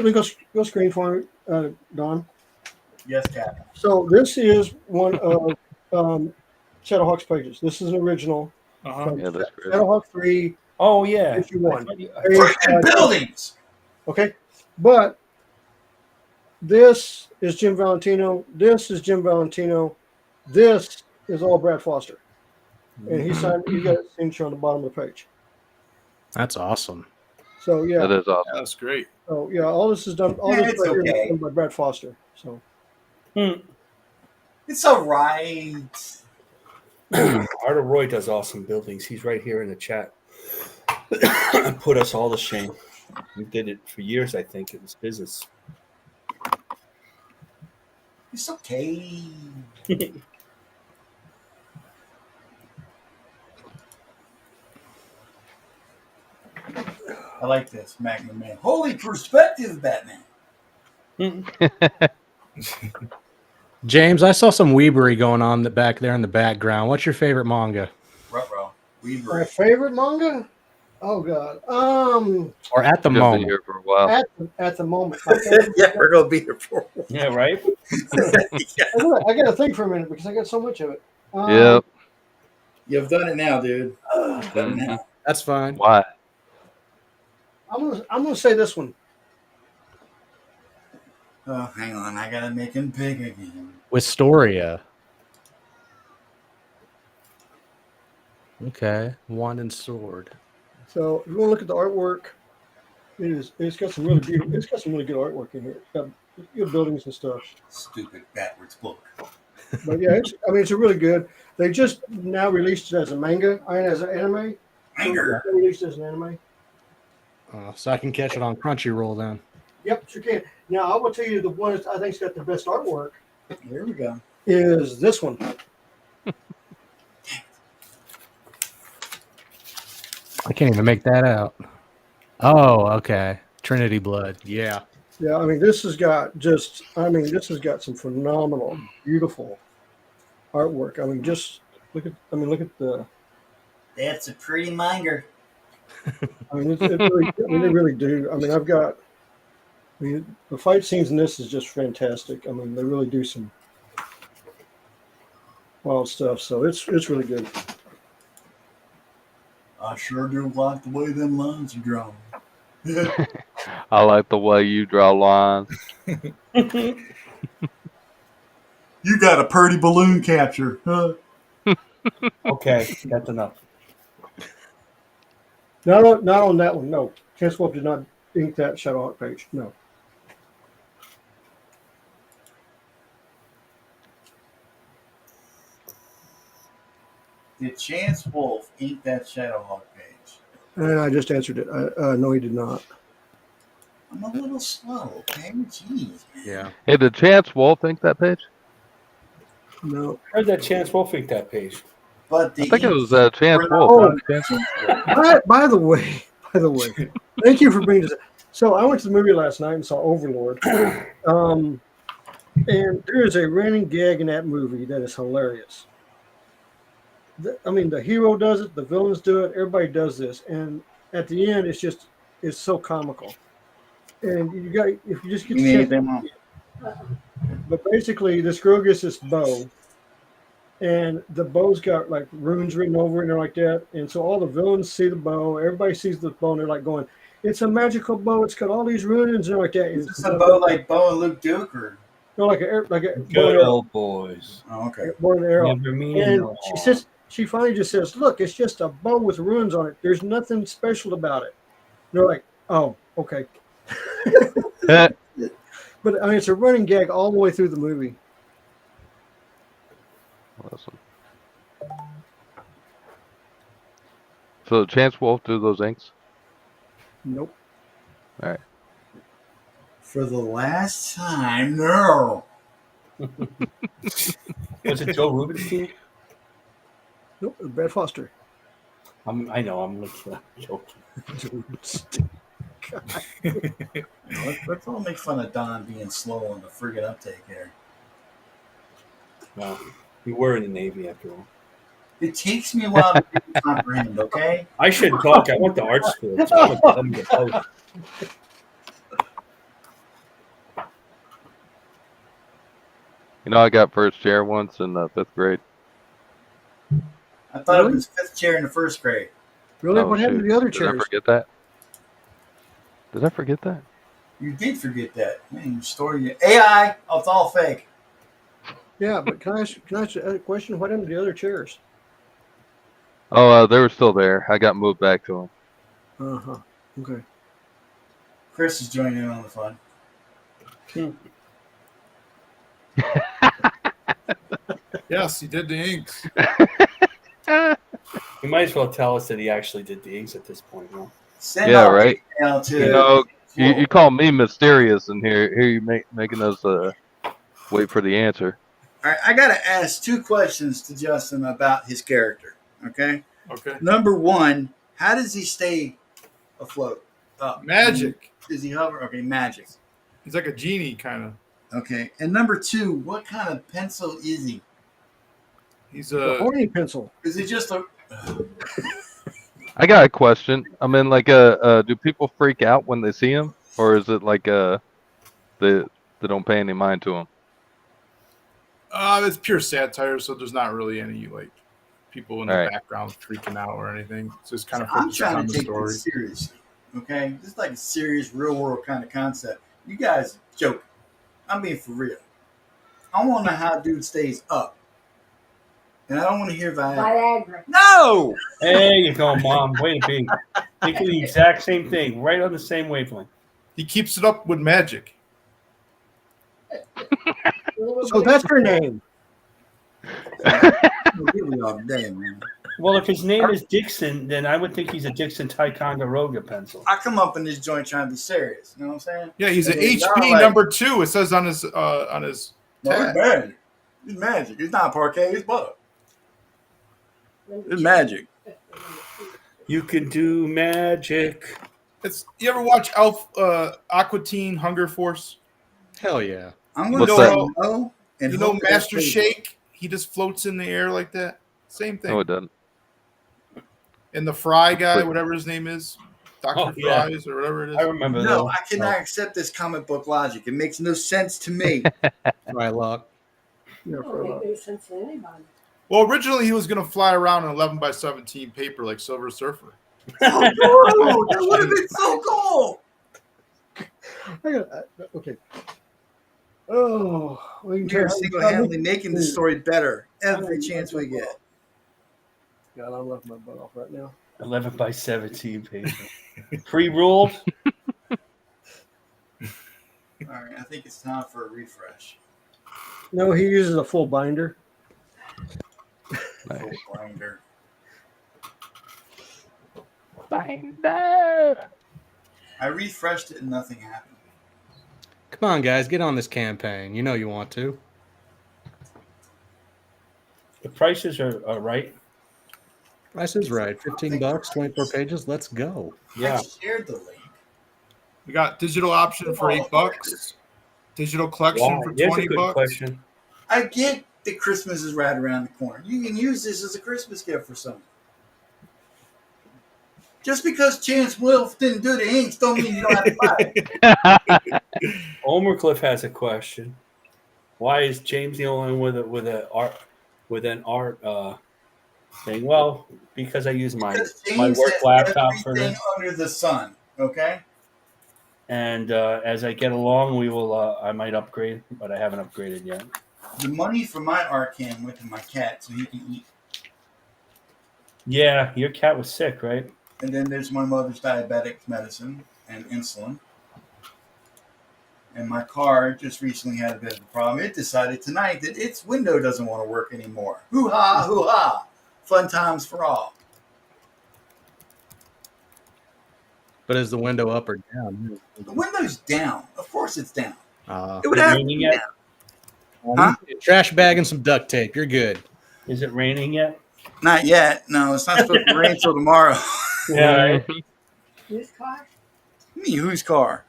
go screen for me, Don. Yes, Cap. So this is one of Shadowhawk's pages. This is an original. Uh-huh. Yeah, that's great. Shadowhawk 3, Oh yeah. issue 1. Freaking buildings! Okay, but this is Jim Valentino. This is Jim Valentino. This is all Brad Foster, and he signed. You got his signature on the bottom of the page. That's awesome. So yeah, That is awesome. That's great. so yeah, all this is done. All Yeah, this it's right here is okay. done by Brad Foster. So It's all right. Arthur Roy does awesome buildings. He's right here in the chat. Put us all to shame. We did it for years, I think. It was business. It's okay. I like this, Magnum Man. Holy perspective, Batman. James, I saw some weebery going on back there in the background. What's your favorite manga? Ruh-roh. my Weaver. favorite manga. Oh God. Or at the Gonna be moment? here for a while. At the moment, my favorite- Yeah, we're gonna be here for. Yeah, right? I got to think for a minute because I got so much of it. Yep. You've done it now, dude. You've done it Mhm. now. That's fine. Why? I'm gonna say this one. Oh, hang on. I gotta make him big again. Wistoria. Okay. Wand and sword. So if you want to look at the artwork, it's got some really beautiful. It's got some really good artwork in here. It's got good buildings and stuff. Stupid backwards book. But yeah, it's a really good. They just now released it as a manga and as an anime. Anger. They released it as an anime. So I can catch it on Crunchyroll then. Yep, sure can. Now I will tell you the one that I think's got the best artwork Here we go. is this one. I can't even make that out. Oh, okay. Trinity Blood. Yeah. Yeah, I mean this has got some phenomenal, beautiful artwork. I mean, just look at the. That's a pretty manga. I mean, they really do. I mean, the fight scenes in this is just fantastic. I mean, they really do some wild stuff. So it's really good. I sure do like the way them lines are drawn. I like the way you draw lines. You got a pretty balloon capture, huh? Okay, that's enough. Not on that one. No, Chance Wolf did not ink that Shadowhawk page. No. Did Chance Wolf ink that Shadowhawk page? And I just answered it. No, he did not. I'm a little slow, okay? Jeez, man. Yeah. Hey, did Chance Wolf think that page? No. Heard that Chance Wolf think that page. But the I think it ink- was Chance Oh. Wolf. Chance Wolf. By the way, thank you for bringing this up. So I went to the movie last night and saw Overlord. And there is a running gag in that movie that is hilarious. The hero does it, the villains do it, everybody does this. And at the end, it's just is so comical. And you got if you just get You the need chance, them on. but basically this girl gets this bow, and the bow's got like runes written over it and like that. And so all the villains see the bow, everybody sees the bow, and they're like going, "It's a magical bow. It's got all these runes and like that." Is this a bow like Bo and Luke Duke or? no, like a bow Good and arrow, old boys. Oh, okay. bow and arrow. Never mean And no she harm. says, she finally just says, "Look, it's just a bow with runes on it. There's nothing special about it." And they're like, "Oh, okay." But I mean, it's a running gag all the way through the movie. Awesome. So Chance Wolf do those inks? Nope. For the last time, no. Was it Joe Rubenstein? Nope. It was Brad Foster. I know. I'm joking. Let's all make fun of Don being slow on the friggin' uptake here. Well, we were in the Navy after all. It takes me a while to comprehend, okay? I shouldn't talk. I went to art school. So I would come to post. You know, I got first chair once in 5th grade. I thought Really? it was fifth chair in the first grade. Really? Oh, What happened shoot. to the other Did I chairs? forget that? Did I forget that? You did forget that. Man, your story. AI, oh, it's all fake. Yeah, but can I ask a question? What happened to the other chairs? Oh, they were still there. I got moved back to them. Uh huh. Okay. Chris is joining in on the fun. Yes, he did the inks. You might as well tell us that he actually did the inks at this point. Huh? Send Yeah, all right. the email to. You know, you call me mysterious, and here you making us wait for the answer. All right, I got to ask 2 questions to Justin about his character. Okay. Okay. Number 1, how does he stay afloat? Up? Magic. Does he hover? Okay, magic. He's like a genie, kind of. Okay. And number 2, what kind of pencil is he? He's The a. horny pencil. Is he just a? I got a question. I mean, like, do people freak out when they see him, or is it like they don't pay any mind to him? It's pure satire, so there's not really any like people in the Alright. background freaking out or anything. It's just kind of I'm focused trying on to the take story. this seriously. Okay, this is like a serious, real world kind of concept. You guys joking? I'm being for real. I want to know how a dude stays up, and I don't want to hear Viagra. Viagra. No. There you go, Mom. Way to be. Thinking the exact same thing, right on the same wavelength. He keeps it up with magic. So that's her name. Really all day, man. Well, if his name is Dixon, then I would think he's a Dixon Ticonderoga pencil. I come up in this joint trying to be serious. You know what I'm saying? Yeah, he's an And then HP y'all like- number 2. It says on his No, it's tag. magic. It's magic. It's not parquet. It's butter. It's magic. You can do magic. It's you ever watch Aqua Teen Hunger Force? Hell yeah. I'm going to What's say that? no. And You know hope that Master stays. Shake? He just floats in the air like that. Same thing. No, it doesn't. And the Fry guy, whatever his name is, Dr. Oh, yeah. Fries or whatever it is. I remember No, that. I cannot accept this comic book logic. It makes no sense to me. Right, Lock. Yeah, That don't make any sense to anybody. Well, originally he was going to fly around in 11x17 paper like Silver Surfer. Oh, cool. That would have been so cool. Okay. Oh, we can We are tell- single-handedly making this story better every chance we get. God, I'm laughing my butt off right now. 11x17 paper. Pre-ruled. All right, I think it's time for a refresh. No, he uses a full binder. Nice. Full grinder. I refreshed it and nothing happened. Come on, guys, get on this campaign. You know you want to. The prices are right. Price is right. $15, 24 pages. Let's go. Yeah. I shared the link. We got digital option for $8, digital collection Wow, for here's a $20. good question. I get that Christmas is right around the corner. You can use this as a Christmas gift for someone. Just because Chance Wolf didn't do the inks don't mean you don't have to buy it. Omercliff has a question. Why is James the only one with an art thing? Well, because I use my Because my James work has laptop for everything this, under the sun. Okay. and as I get along, we will. I might upgrade, but I haven't upgraded yet. The money from my art can went to my cat so he can eat. Yeah, your cat was sick, right? And then there's my mother's diabetic medicine and insulin. And my car just recently had a bit of a problem. It decided tonight that its window doesn't want to work anymore. Hoo-ha, hoo-ha. Fun times for all. But is the window up or down? The window's down. Of course it's down. Uh, It would Is it have to raining be yet? down. Huh? trash bag and some duct tape. You're good. Is it raining yet? Not yet. No, it's not supposed to rain till tomorrow. Yeah. Right. Whose car? Me, whose car?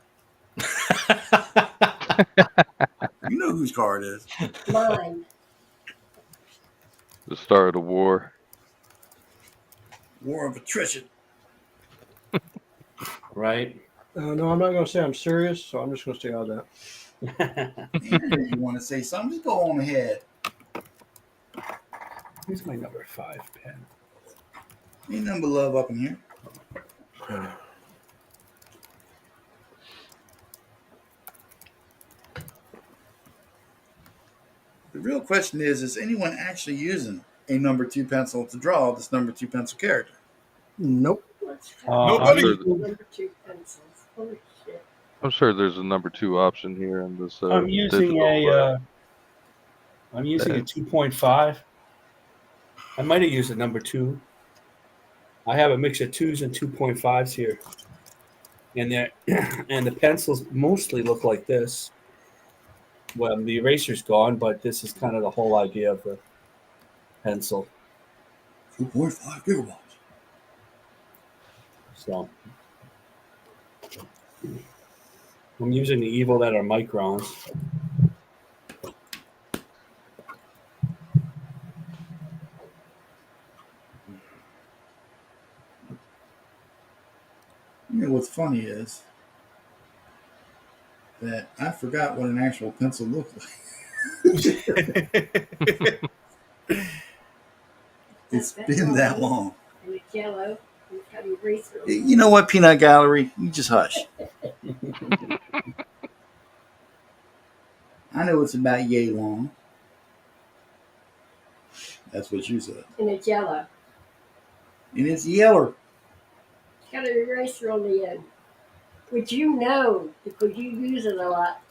You know whose car it is. Mine. The start of the war. War of attrition. Right. No, I'm not going to say I'm serious, so I'm just going to stay out of that. Man, you want to say something? Just go on ahead. Here's my number 5 pen. Ain't nothing but love up in here. The real question is anyone actually using a number 2 pencil to draw this number 2 pencil character? Nope. Let's try Nobody. number 2 pencils. Holy shit. I'm sure there's a number 2 option here in this. I'm using digital, I'm using a 2.5. I might have used a number 2. I have a mix of 2s and 2.5s here, and and the pencils mostly look like this. Well, the eraser's gone, but this is kind of the whole idea of the pencil. 2.5 gigawatts. So I'm using the Evil that are microns. You know what's funny is that I forgot what an actual pencil looked like. It's been that long. And it's yellow. It's got an eraser. You know what, Peanut Gallery? You just hush. I know it's about yay long. That's what you said. And it's yellow. And it's yeller. It's got an eraser on the end. Which you know because you use it a lot.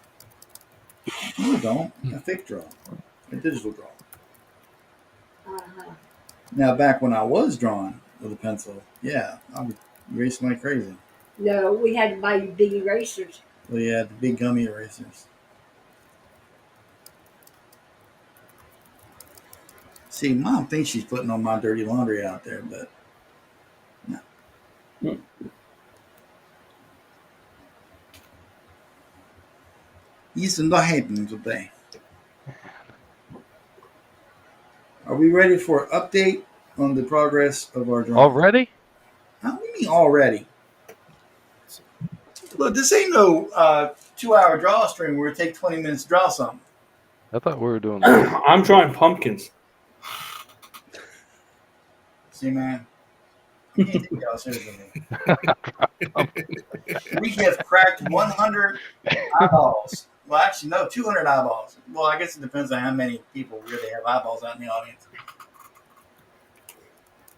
No, I don't. A thick draw. A digital draw. Uh-huh. Now, back when I was drawing with a pencil, yeah, I would erase like crazy. No, we had to buy you big erasers. Well, yeah, the big gummy erasers. See, Mom thinks she's putting on my dirty laundry out there, but no. Isso não happen today. Are we ready for an update on the progress of our drawing? Already? How do you mean already? Look, this ain't no 2-hour draw stream where it take 20 minutes to draw something. I thought we were doing that. I'm drawing pumpkins. See, man, I can't take y'all seriously. We have cracked 100 eyeballs. Well, actually, no, 200 eyeballs. Well, I guess it depends on how many people really have eyeballs out in the audience.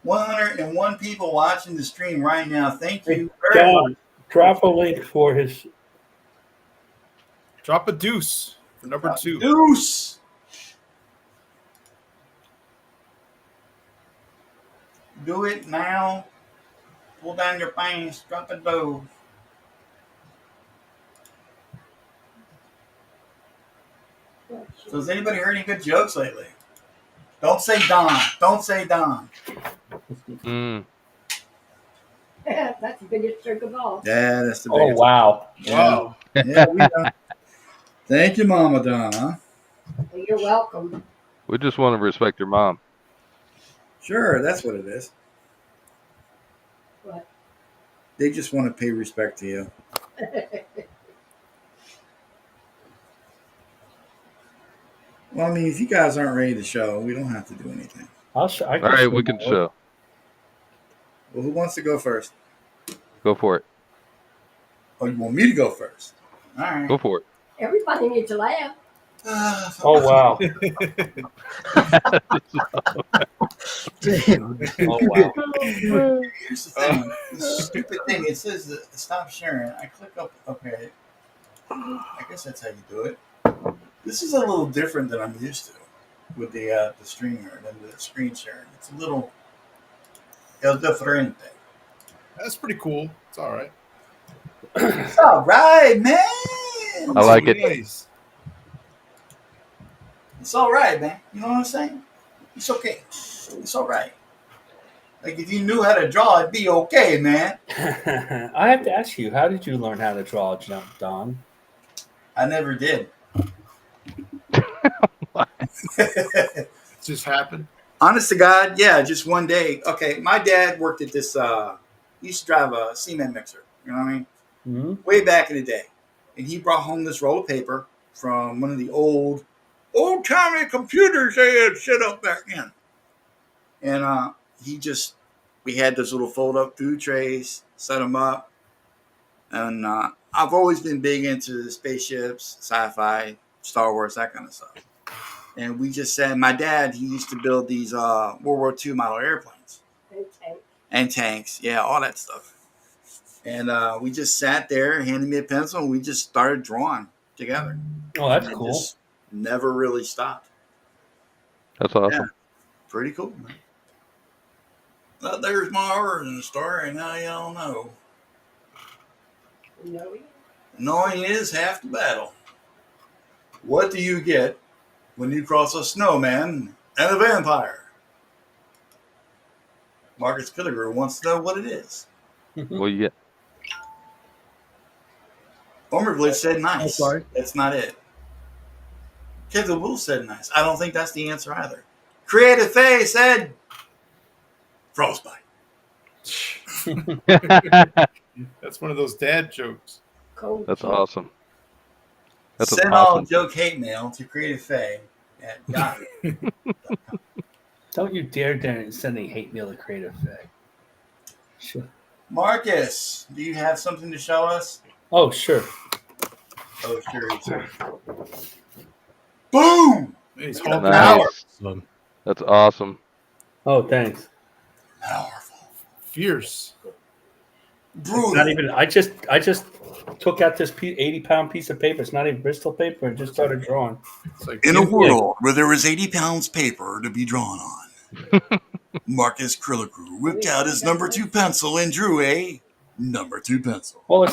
101 people watching the stream right now. Thank you very much. Drop a link for his. Drop a deuce for number 2. Deuce. Do it now. Pull down your pants. Drop a dove. So has anybody heard any good jokes lately? Don't say Don. Don't say Don. Mm. That's the biggest joke of all. Yeah, that's the Oh biggest. wow! Wow. Yeah, we done. Thank you, Mama Don, huh? Well, you're welcome. We just want to respect your mom. Sure, that's what it is. What? They just want to pay respect to you. Well, I mean, if you guys aren't ready to show, we don't have to do anything. I'll show. I All right, show we can my show. Well, who wants to go first? Go for it. Oh, you want me to go first? All right. Go for it. Everybody needs to laugh. Oh wow! Damn. Oh wow! Here's the thing. This stupid thing. It says that stop sharing. I click up. Okay. I guess that's how you do it. This is a little different than I'm used to with the streamer and the screen sharing. It's a little el diferente. That's pretty cool. It's all right. It's all right, man. I like it. Nice. It's all right, man. You know what I'm saying? It's okay. It's all right. Like if you knew how to draw, it'd be okay, man. I have to ask you, how did you learn how to draw, Don? I never did. It just happened. Honest to God, yeah, just one day. Okay, my dad worked at this. He used to drive a cement mixer. You know what I mean? Mm-hmm. Way back in the day, and he brought home this roll of paper from one of the old-timey computers they had set up back then. And we had those little fold-up food trays, set them up, and I've always been big into spaceships, sci-fi, Star Wars, that kind of stuff. And we just said, my dad, he used to build these World War II model airplanes Okay. and tanks, yeah, all that stuff. And we just sat there, handed me a pencil, and we just started drawing together. Oh, that's And cool. just never really stopped. That's awesome. Yeah. Pretty cool, man. Well, there's my origin story, and now y'all know. No, Knowing is half the battle. What do you get when you cross a snowman and a vampire? Marcus Killigrew wants to know what it is. Well, yeah. Omerglitch said nice. I'm sorry. That's not it. Kevin Will said nice. I don't think that's the answer either. Creative Faye said frostbite. That's one of those dad jokes. cold. That's awesome. That's Send all awesome. joke hate mail to Creative Faye at Yahoo. Don't you dare send any hate mail to Creative Faye. Sure. Marcus, do you have something to show us? Oh, sure. Oh, sure. Boom! He's Look at holding the out. power. So, That's awesome. Oh, thanks. Powerful. Fierce. It's Brutal. not even. I just took out this 80-pound piece of paper. It's not even Bristol paper, and just started drawing. It's like In a world where there was 80 pounds paper to be drawn on, Marcus Killigrew whipped out his number 2 pencil and drew a number 2 pencil. Well,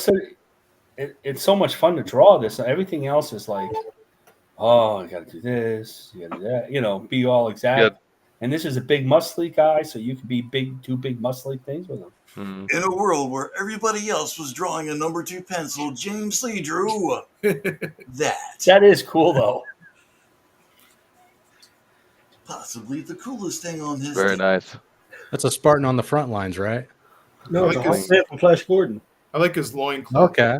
it's so much fun to draw this. Everything else is like, oh, you got to do this, you got to do that. You know, be all exact. Yeah. And this is a big muscly guy, so you can be do big muscly things with him. Mhm. In a world where everybody else was drawing a number 2 pencil, James Lee drew that. That is cool, though. Possibly the coolest thing on his Very team. nice. that's a Spartan on the front lines, right? No, it's a Like hot his- set from Flash Gordon. I like his loincloth. Okay.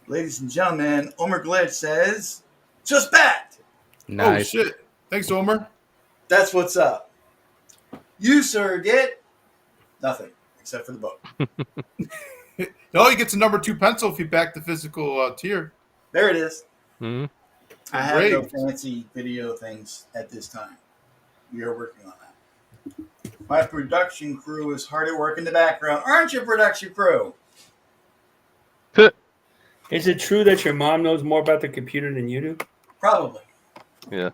Ladies and gentlemen, Omer Glitch says, just bat. Oh, Nice. shit. Thanks, Omer. That's what's up. You, sir, get nothing except for the book. No, he gets a number 2 pencil if you back the physical tier. There it is. Mhm. I have no Great. fancy video things at this time. We are working on that. My production crew is hard at work in the background. Aren't you, production crew? Is it true that your mom knows more about the computer than you do? Probably. Yeah.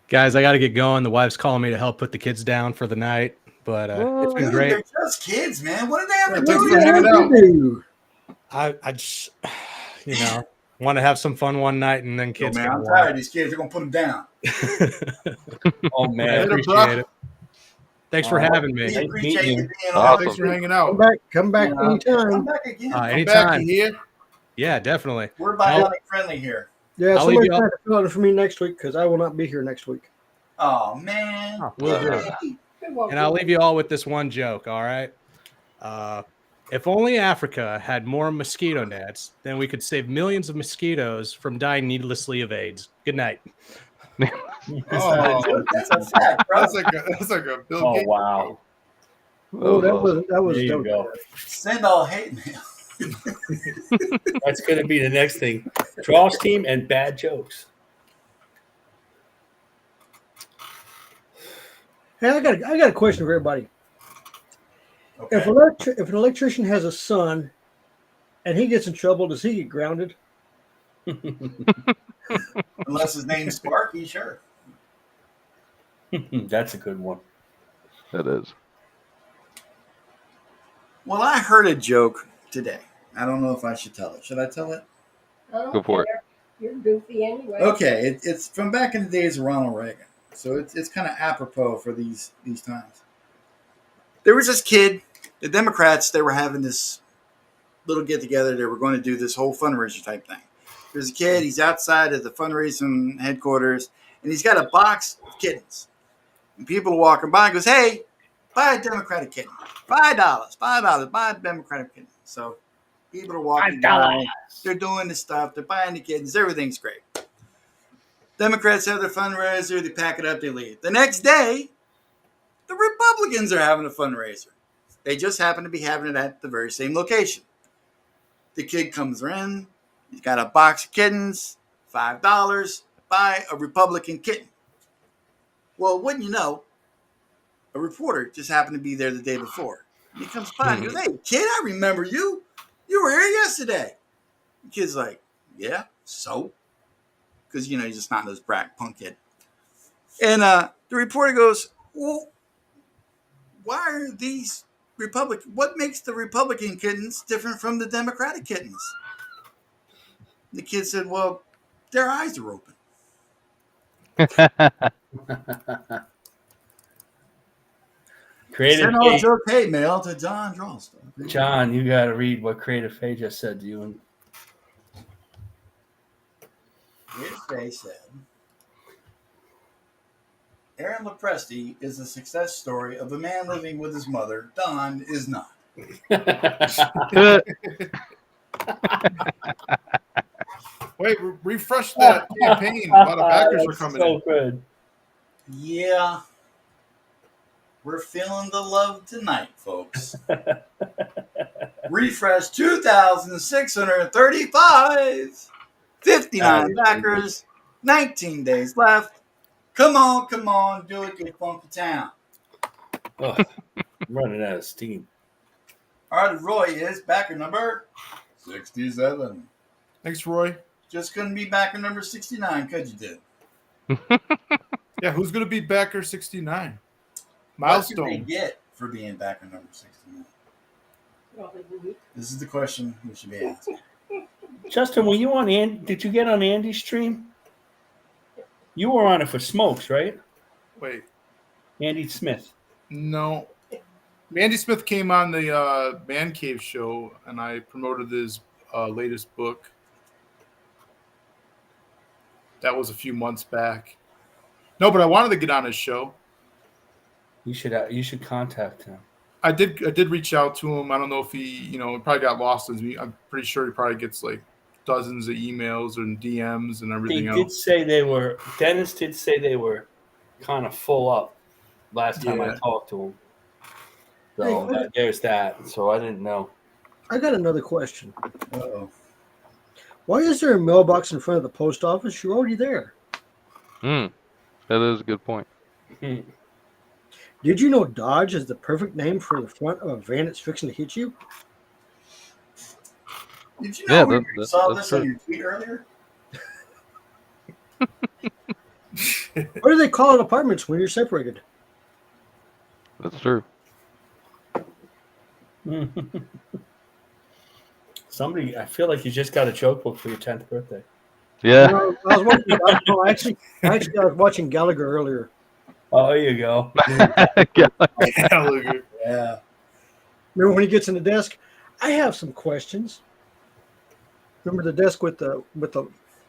Guys, I got to get going. The wife's calling me to help put the kids down for the night, but it's been Dude, great. they're just kids, man. What do they have to Thanks do? for hanging out. Do? I just, want to have some fun one night and then Yo, kids man, can I'm watch. tired of these kids. They're going to put them down. Oh, I man. Later, bro. appreciate it. Thanks for having We me. Hey, appreciate meet you you. being Awesome. on. Thanks for hanging Come out. Come back Come anytime. back again. Come back, Anytime. you hear? Yeah, definitely. We're bionic friendly here. Yeah, I'll leave somebody you up. try to fill out for me next week because I will not be here next week. Oh, man. Oh, will do. Hey, And I'll leave you all with this one joke, all right? If only Africa had more mosquito nets, then we could save millions of mosquitoes from dying needlessly of AIDS. Good night. Oh, That's a fact, bro. that's like a Bill Oh Gates. wow! Oh, that awesome. was There you dope. go. Send all hate mail. That's going to be the next thing. Draws team and bad jokes. Hey, I got a question for everybody. Okay. If an electrician has a son and he gets in trouble, does he get grounded? Unless his name's Sparky, sure. That's a good one. That is. Well, I heard a joke today. I don't know if I should tell it. Should I tell it? Go for it. You're goofy anyway. Okay, it's from back in the days of Ronald Reagan, so it's kind of apropos for these times. There was this kid, the Democrats. They were having this little get together. They were going to do this whole fundraiser type thing. There's a kid. He's outside of the fundraising headquarters, and he's got a box of kittens. And people are walking by and goes, "Hey, buy a Democratic kitten. $5. Buy a Democratic kitten." So people are walking by. They're doing the stuff. They're buying the kittens. Everything's great. Democrats have their fundraiser. They pack it up. They leave. The next day, the Republicans are having a fundraiser. They just happen to be having it at the very same location. The kid comes in. He's got a box of kittens. $5. Buy a Republican kitten. Well, wouldn't you know, a reporter just happened to be there the day before. And he comes by and goes, "Hey, kid, I remember you. You were here yesterday." The kid's like, "Yeah, so?" Because, he's just not those brat punk kid. And the reporter goes, "Well, why are these what makes the Republican kittens different from the Democratic kittens?" The kid said, "Well, their eyes are open." Creative Send all Faye. joke hate mail to John Drawston. John, you got to read what Creative Faye just said to you. And Creative Faye said, Aaron Lopresti is a success story of a man living with his mother. Don is not. Wait, refresh that campaign. A lot of backers are coming so in. good. Yeah. We're feeling the love tonight, folks. Refresh 2,635. 59 backers. 19 days left. Come on. Do it. Get funky town. Ugh, I'm running out of steam. All right, Roy is backer number 67. Thanks, Roy. Just couldn't be backer number 69, could you, dude? Yeah, who's going to be backer 69? What did they Milestone. get for being backer number 69? This is the question we should be asking. Justin, were you on did you get on Andy's stream? You were on it for Smokes, right? Wait, Andy Smith. no. Andy Smith came on the Man Cave show, and I promoted his latest book. That was a few months back. No, but I wanted to get on his show. You should contact him. I did reach out to him. I don't know if he, probably got lost in me. I'm pretty sure he probably gets like dozens of emails and DMs and everything They else. did say Dennis did say they were kind of full up last time I Yeah. talked to him. So there's that. So I didn't know. I got another question. Uh-oh. Why is there a mailbox in front of the post office? You're already there. That is a good point. Did you know Dodge is the perfect name for the front of a van that's fixing to hit you? Did you know we saw that's this on true. your tweet earlier? What do they call it apartments when you're separated? That's true. Somebody, I feel like you just got a joke book for your 10th birthday. Yeah. No, I was watching, no, actually, I was watching Gallagher earlier. Oh, there you go. Gallagher. Yeah. Remember when he gets in the desk? I have some questions. Remember the desk with the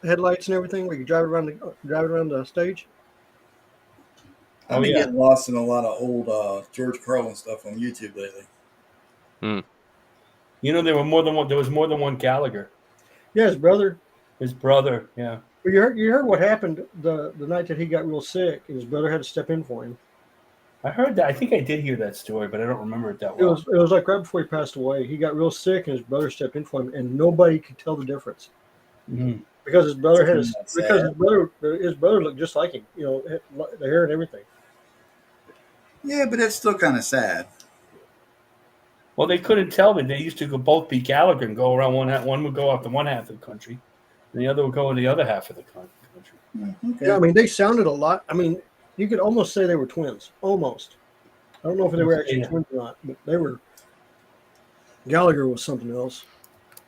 headlights and everything, where you drive it around the stage? I've been getting lost in a lot of old George Carlin stuff on YouTube lately. You know, there were more than one. There was more than one Gallagher. Yeah, his brother. His brother. Yeah. Well, you heard what happened the night that he got real sick, and his brother had to step in for him. I heard that. I think I did hear that story, but I don't remember it that It well. was like right before he passed away. He got real sick, and his brother stepped in for him, and nobody could tell the difference because his brother had his brother looked just like him. You know, the hair and everything. Yeah, but it's still kind of sad. Well, they couldn't tell me. They used to both be Gallagher and go around one would go out to one half of the country, and the other would go in the other half of the country. Okay. Yeah, I mean, they sounded a lot. I mean, you could almost say they were twins. Almost. I don't know if they were actually twins or not, but they were. Gallagher was something else.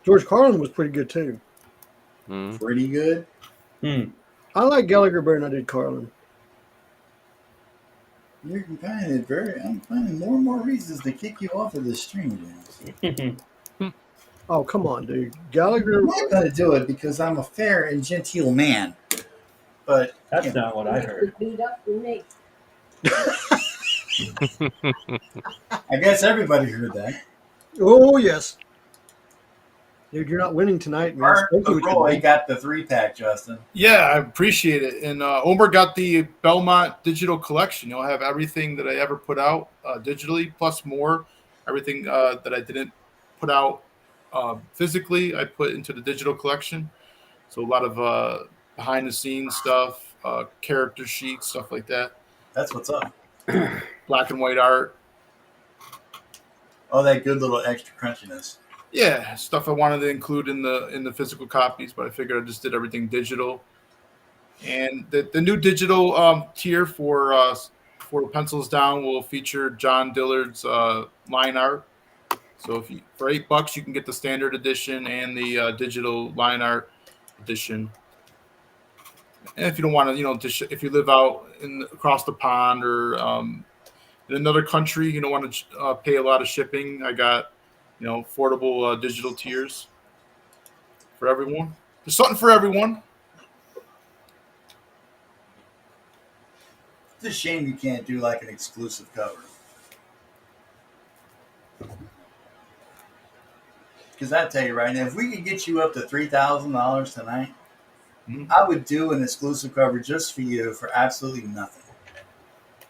George Carlin was pretty good too. Pretty good. I like Gallagher better than I did Carlin. I'm finding more and more reasons to kick you off of this stream, James. Oh, come on, dude. Gallagher. I'm not going to do it because I'm a fair and genteel man. But That's not what I heard. Beat up with me. I guess everybody heard that. Oh, yes. Dude, you're not winning tonight, man. Art Especially with your Roy name. got the 3-pack, Justin. Yeah, I appreciate it. And Omer got the Belmont digital collection. You'll have everything that I ever put out digitally, plus more. Everything that I didn't put out physically, I put into the digital collection. So a lot of behind-the-scenes stuff, character sheets, stuff like that. That's what's up. Black and white art. Oh, that good little extra crunchiness. Yeah, stuff I wanted to include in the physical copies, but I figured I just did everything digital. And the new digital tier for Pencils Down will feature John Dillard's line art. So for $8 you can get the standard edition and the digital line art edition. And if you don't want to, if you live out across the pond or in another country, you don't want to pay a lot of shipping, I got affordable digital tiers for everyone. There's something for everyone. It's a shame you can't do like an exclusive cover. Because I tell you right now, if we could get you up to $3,000 tonight, I would do an exclusive cover just for you for absolutely nothing.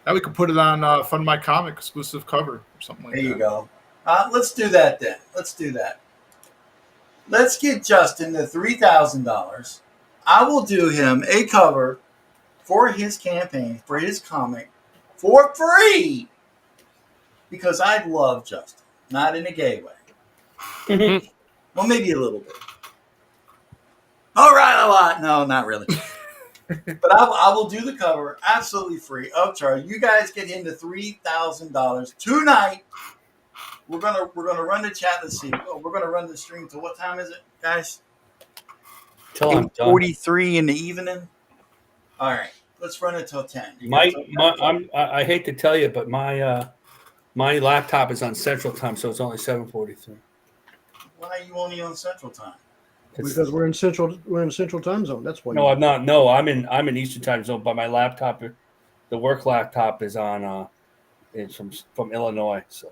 Now we could put it on Fund My Comic exclusive cover or something like that. There you go. Let's do that then. Let's do that. Let's get Justin the $3,000. I will do him a cover for his campaign, for his comic, for free. Because I love Justin. Not in a gay way. Well, maybe a little bit. All right, a lot. No, not really. But I will do the cover absolutely free of charge. You guys get him to $3,000 tonight. We're gonna run the chat. Let's see. Oh, we're gonna run the stream till what time is it, guys? Till I'm done. 8:43 in the evening. All right, let's run it till 10. I hate to tell you, but my laptop is on Central Time, so it's only 7:43. Why are you only on Central Time? Because we're in Central Time Zone. That's why. No, I'm not. No, I'm in Eastern Time Zone, but my laptop, the work laptop, is on. It's from Illinois, so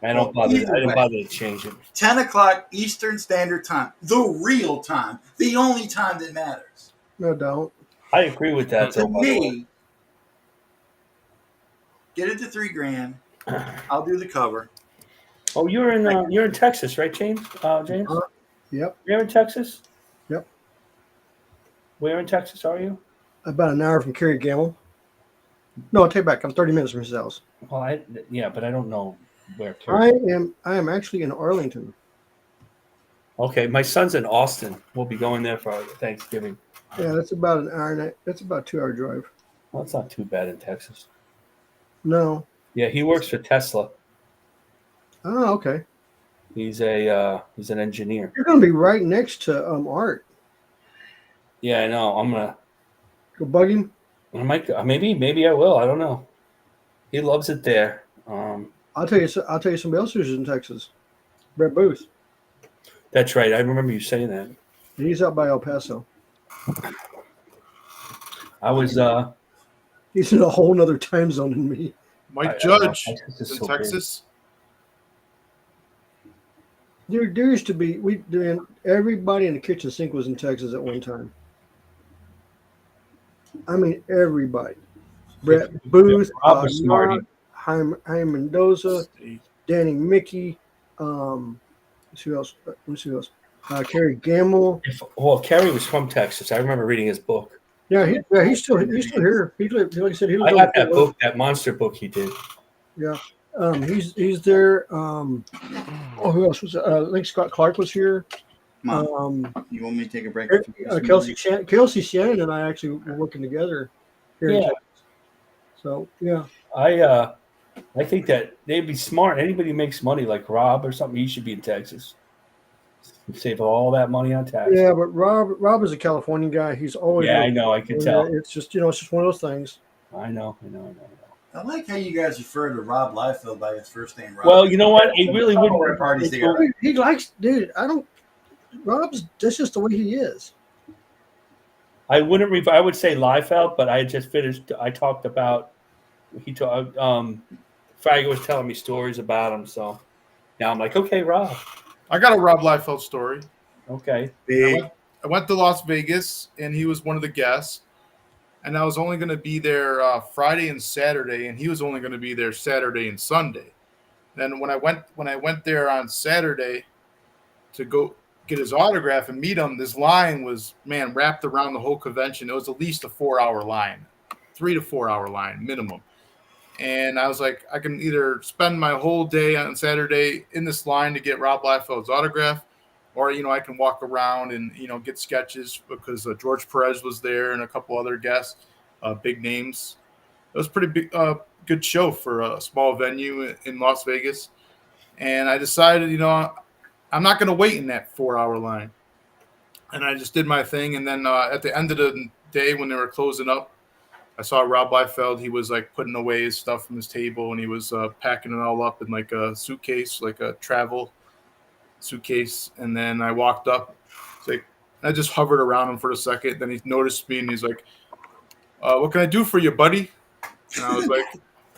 I don't bother. I didn't bother to change it. 10 o'clock Eastern Standard Time, the real time, the only time that matters. No, don't. I agree with that. To me, get it to $3,000. I'll do the cover. Oh, you're in Texas, right, James? James? Yep. You're in Texas? Yep. Where in Texas are you? About an hour from Kerry Gamble. No, I take it back. I'm 30 minutes from his house. Well, but I don't know where. I am actually in Arlington. Okay, my son's in Austin. We'll be going there for Thanksgiving. Yeah, that's about an hour. That's about a 2-hour drive. Well, it's not too bad in Texas. No. Yeah, he works for Tesla. Oh, okay. He's an engineer. You're going to be right next to Art. Yeah, I know. I'm gonna go bug him. I might. Maybe I will. I don't know. He loves it there. I'll tell you somebody else who's in Texas. Brett Booth. That's right. I remember you saying that. He's out by El Paso. I was He's in a whole nother time zone than me. Mike I know, Judge Texas is is in so big. Texas. There used to be everybody in the kitchen sink was in Texas at one time. I mean, everybody. Brett Booth, Rob was smart. Knott, Jaime Mendoza, Danny Mickey. Let's see who else. Let's see who else. Kerry Gamble. Well, Kerry was from Texas. I remember reading his book. Yeah, he's still here. He lived, like I said, he I lives got that book, that monster book he did. Yeah, he's there. Who else was? I think Scott Clark was here. Mom, you want me to take a break? Kelsey Shannon and I actually were working together here in Yeah. Texas. So yeah, I think that they'd be smart. Anybody who makes money like Rob or something, he should be in Texas. Save all that money on taxes. yeah. But Rob is a California guy. He's always Yeah, I know. I can tell. It's just it's just one of those things. I know. I like how you guys refer to Rob Liefeld by his first name, Rob. Well, you know what? It really We're wouldn't. parties together. He likes, dude. Rob's. That's just the way he is. I wouldn't. I would say Liefeld, but I just finished. I talked about. He talked. Fragger was telling me stories about him, so now I'm like, okay, Rob. I got a Rob Liefeld story. Okay. Big. I went to Las Vegas, and he was one of the guests. And I was only going to be there Friday and Saturday, and he was only going to be there Saturday and Sunday. Then when I went there on Saturday to go get his autograph and meet him, this line was wrapped around the whole convention. It was at least a 4-hour line, 3 to 4 hour line minimum. And I was like, I can either spend my whole day on Saturday in this line to get Rob Liefeld's autograph, or, I can walk around and, get sketches because George Perez was there and a couple other guests, big names. It was a pretty big, good show for a small venue in Las Vegas. And I decided, I'm not going to wait in that 4-hour line. And I just did my thing. And then at the end of the day, when they were closing up, I saw Rob Liefeld. He was like putting away his stuff from his table, and he was packing it all up in like a suitcase, like a travel suitcase. And then I walked up. I just hovered around him for a second. Then he noticed me, and he's like, "What can I do for you, buddy?" And I was like,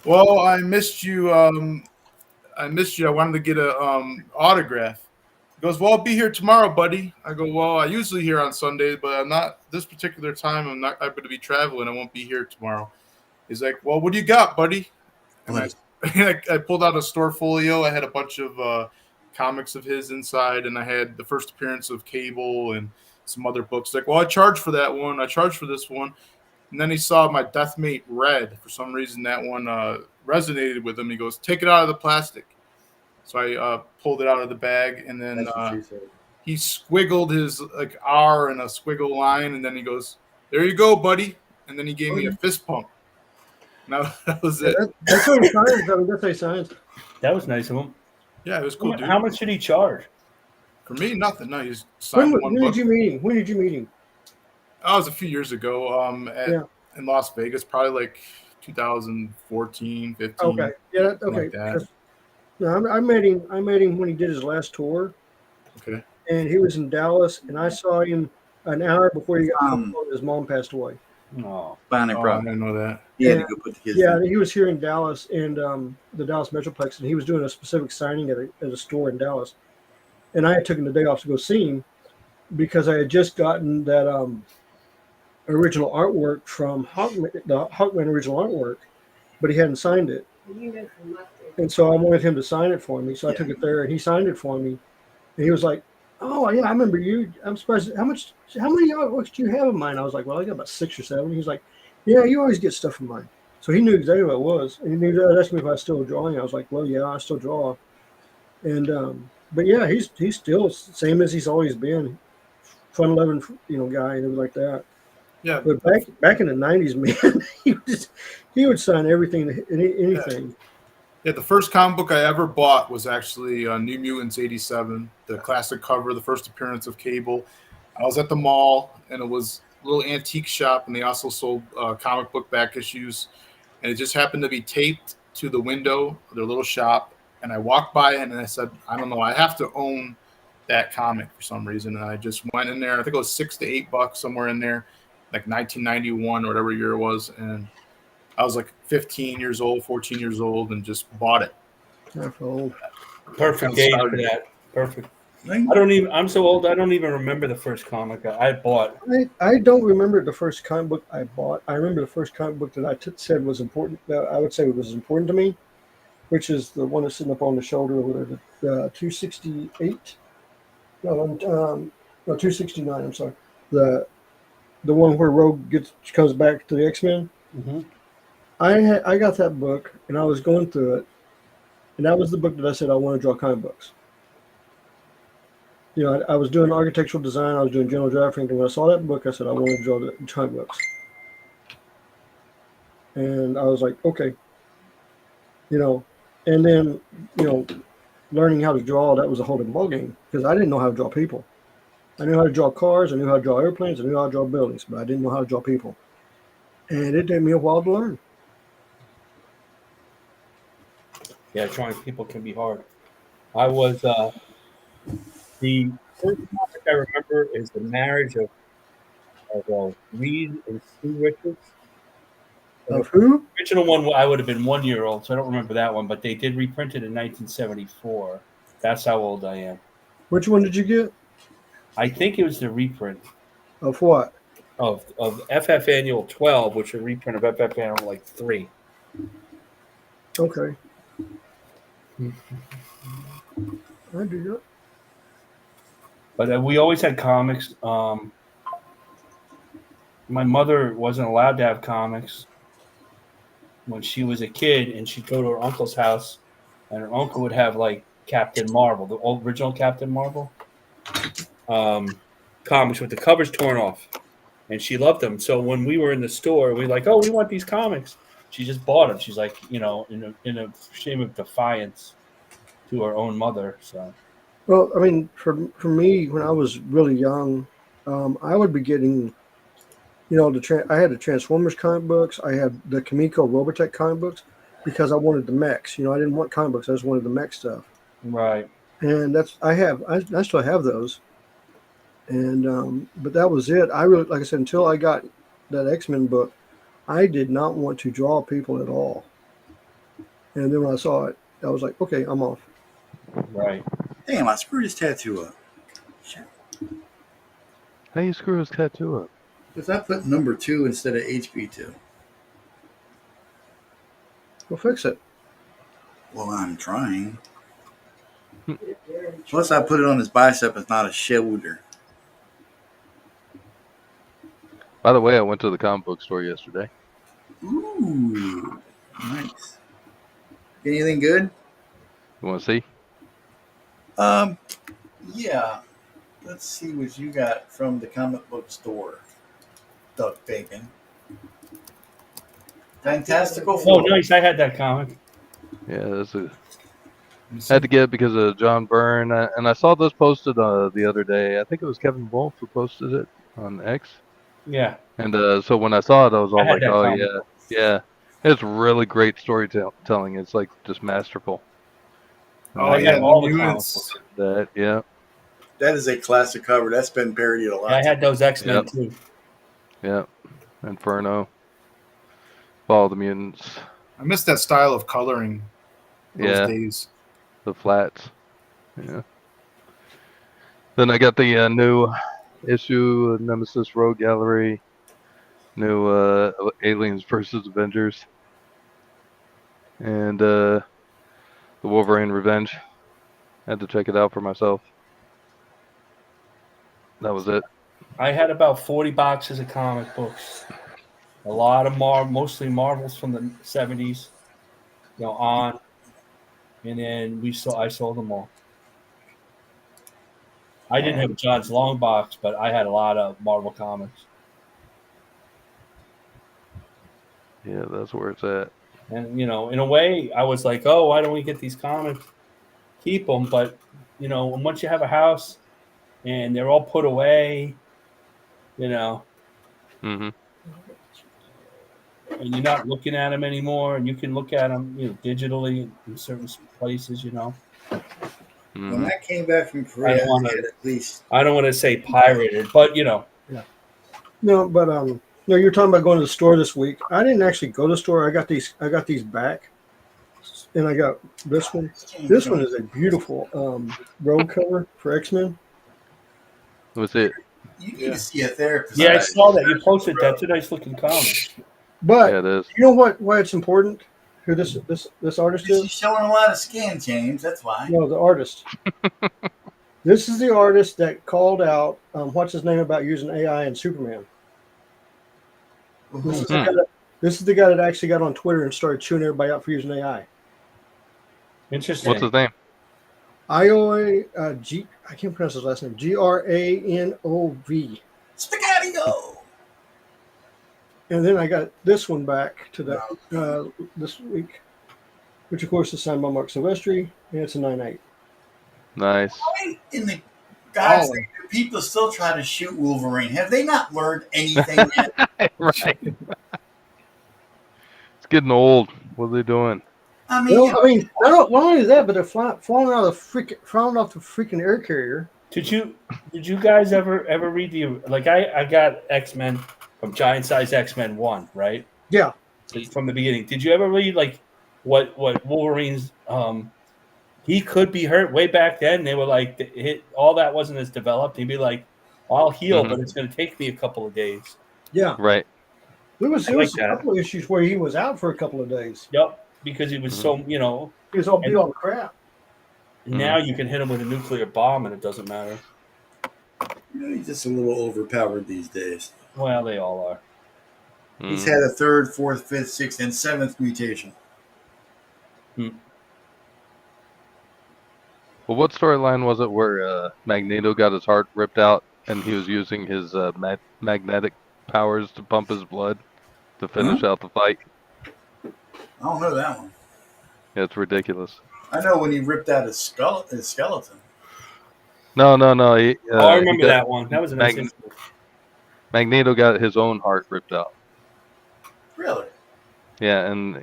"Well, I missed you. I wanted to get a autograph." He goes, "Well, I'll be here tomorrow, buddy." I go, "Well, I usually here on Sundays, but I'm not this particular time. I'm going to be traveling. I won't be here tomorrow." He's like, "Well, what do you got, buddy?" And I pulled out a store folio. I had a bunch of comics of his inside, and I had the first appearance of Cable and some other books. Like, "Well, I charged for that one. I charged for this one." And then he saw my Deathmate Red. For some reason, that one resonated with him. He goes, "Take it out of the plastic." So I pulled it out of the bag, and then he squiggled his like R in a squiggle line, and then he goes, "There you go, buddy." And then he gave me a fist pump. Now that was it. That's how he signs. I mean, that's how he signs. That was nice of him. Yeah, it was cool, dude. How much did he charge? For me, nothing. No, he just signed one When book. did you meet him? When did you meet him? That was a few years ago. In Las Vegas, probably like 2014, 15. Okay, yeah, okay. Like that. No, I met him. I met him when he did his last tour, Okay. and he was in Dallas, and I saw him an hour before he got his mom passed away. No. Bionic I Rob. didn't know that. He had to go put the kids Yeah, down. he was here in Dallas and the Dallas Metroplex, and he was doing a specific signing at a store in Dallas. And I had taken the day off to go see him because I had just gotten that original artwork from Hawkman, the Hawkman original artwork, but he hadn't signed it. You know from my And so I wanted him to sign it for me. So I took it there, and he signed it for me. And he was like, "Oh yeah, I remember you. I'm surprised. How many artworks do you have of mine?" I was like, "Well, I got about 6 or 7." He was like, "Yeah, you always get stuff from mine." So he knew exactly what it was, and he knew that. Asked me if I was still drawing. I was like, "Well, yeah, I still draw." And but yeah, he's still same as he's always been, fun-loving, guy and everything like that. Yeah. But back in the '90s, man, he would sign everything, anything. Yeah, the first comic book I ever bought was actually New Mutants '87, the classic cover, the first appearance of Cable. I was at the mall, and it was a little antique shop, and they also sold comic book back issues. And it just happened to be taped to the window of their little shop. And I walked by it, and I said, I don't know, I have to own that comic for some reason. And I just went in there. I think it was $6 to $8, somewhere in there, like 1991 or whatever year it was. And I was like 15 years old, 14 years old, and just bought it. I feel old. Perfect age for that. Perfect. Like, I'm so old. I don't even remember the first comic I bought. I don't remember the first comic book I bought. I remember the first comic book that I said was important. That I would say was important to me, which is the one that's sitting up on the shoulder over there, the 268. No, 269. I'm sorry. The one where Rogue comes back to the X-Men. Mm-hmm. I got that book and I was going through it, and that was the book that I said I want to draw comic books. You know, I was doing architectural design. I was doing general drafting. And when I saw that book, I said I wanted to draw the comic books. And I was like, okay. You know, and then, you know, learning how to draw, that was a whole different ballgame because I didn't know how to draw people. I knew how to draw cars. I knew how to draw airplanes. I knew how to draw buildings, but I didn't know how to draw people. And it took me a while to learn. Yeah, drawing people can be hard. I was the first topic I remember is the marriage of Reed and Sue Richards. Of who? The original one, I would have been 1 year old, so I don't remember that one. But they did reprint it in 1974. That's how old I am. Which one did you get? I think it was the reprint Of what? of FF Annual 12, which is a reprint of FF Annual like 3. Okay. I do that. But we always had comics. My mother wasn't allowed to have comics when she was a kid, and she'd go to her uncle's house, and her uncle would have like Captain Marvel, the old original Captain Marvel comics with the covers torn off, and she loved them. So when we were in the store, we like, oh, we want these comics. She just bought them. She's like, you know, in a shame of defiance to her own mother. So. Well, I mean, for me, when I was really young, I would be getting, you know, I had the Transformers comic books. I had the Kamiko Robotech comic books because I wanted the mechs. You know, I didn't want comic books. I just wanted the mech stuff. Right. And I still have those. And but that was it. I really, like I said, until I got that X-Men book, I did not want to draw people at all. And then when I saw it, I was like, okay, I'm off. Right. damn, I screwed his tattoo up. Shit. How you screw his tattoo up? Because I put number 2 instead of HB2. We'll fix it. Well, I'm trying. Plus, I put it on his bicep. It's not a shoulder. By the way, I went to the comic book store yesterday. Ooh, nice. Anything good? You want to see? Yeah. Let's see what you got from the comic book store. Duck bacon. Fantastical Oh, Four. nice. I had that comic. Yeah, that's a. I had to get it because of John Byrne, and I saw this posted the other day. I think it was Kevin Wolf who posted it on X. Yeah. And so when I saw it, I was all I had like, that "Oh comic. yeah." It's really great storytelling. It's like just masterful. Oh, I yeah. have all the Mutants. That yeah. That is a classic cover. That's been parodied a lot. I had those X-Men Yep. too. Yeah, Inferno, Fall of the Mutants. I miss that style of coloring those Yeah, days. the flats. Yeah. Then I got the new issue of Nemesis Rogue Gallery, new Aliens versus Avengers, and the Wolverine Revenge. Had to check it out for myself. That was it. I had about 40 boxes of comic books. A lot of mostly Marvels from the 70s, you know, on. And then I sold them all. I didn't have John's long box, but I had a lot of Marvel comics. Yeah, that's where it's at. And, you know, in a way, I was like, oh, why don't we get these comics? Keep them. But, you know, once you have a house and they're all put away, you know, Mm-hmm. and you're not looking at them anymore, and you can look at them, you know, digitally in certain places, you know. When Mm-hmm. that came back from I Korea, don't wanna- I had at least I don't want to say pirated, but, you know. No, but No, you're talking about going to the store this week. I didn't actually go to the store. I got these back, and I got this one. This one is a beautiful road cover for X-Men. Was it? You need to see a therapist. Yeah, I saw that you posted. That's a nice looking comic. But Yeah, it is. you know what? Why it's important? Who this artist She's is? showing a lot of skin, James. That's why. No, the artist. This is the artist that called out what's his name about using AI in Superman. This is, the guy that, this is the guy that actually got on Twitter and started chewing everybody out for using AI. Interesting. What's his name? I can't pronounce his last name. Granov. Spaghetti-O. And then I got this one back to that this week, which of course is signed by Mark Silvestri, and it's a 9/8. Nice. Why in the God's Oh. sake do people still try to shoot Wolverine? Have they not learned anything yet? Right. It's getting old. What are they doing? I mean, Well, I mean, not only that, but they're falling off the freaking air carrier. Did you guys ever read the like I got X-Men from Giant Size X-Men 1, right? Yeah. From the beginning. Did you ever read like what Wolverine's he could be hurt way back then? They were like all that wasn't as developed. He'd be like, I'll heal, but it's going to take me a couple of days. Yeah. Right. There was like a that. couple of issues where he was out for a couple of days. Yep, because he was so He was all beat all the crap. now you can hit him with a nuclear bomb and it doesn't matter. he's just a little overpowered these days. Well, they all are. He's had a third, fourth, fifth, sixth, and seventh mutation. Well, what storyline was it where Magneto got his heart ripped out and he was using his magnetic powers to pump his blood to finish out the fight? I don't know that one. Yeah, it's ridiculous. I know when he ripped out his skeleton. No. He, I remember that one. That was a nice incident. Magneto got his own heart ripped out. Really? Yeah, and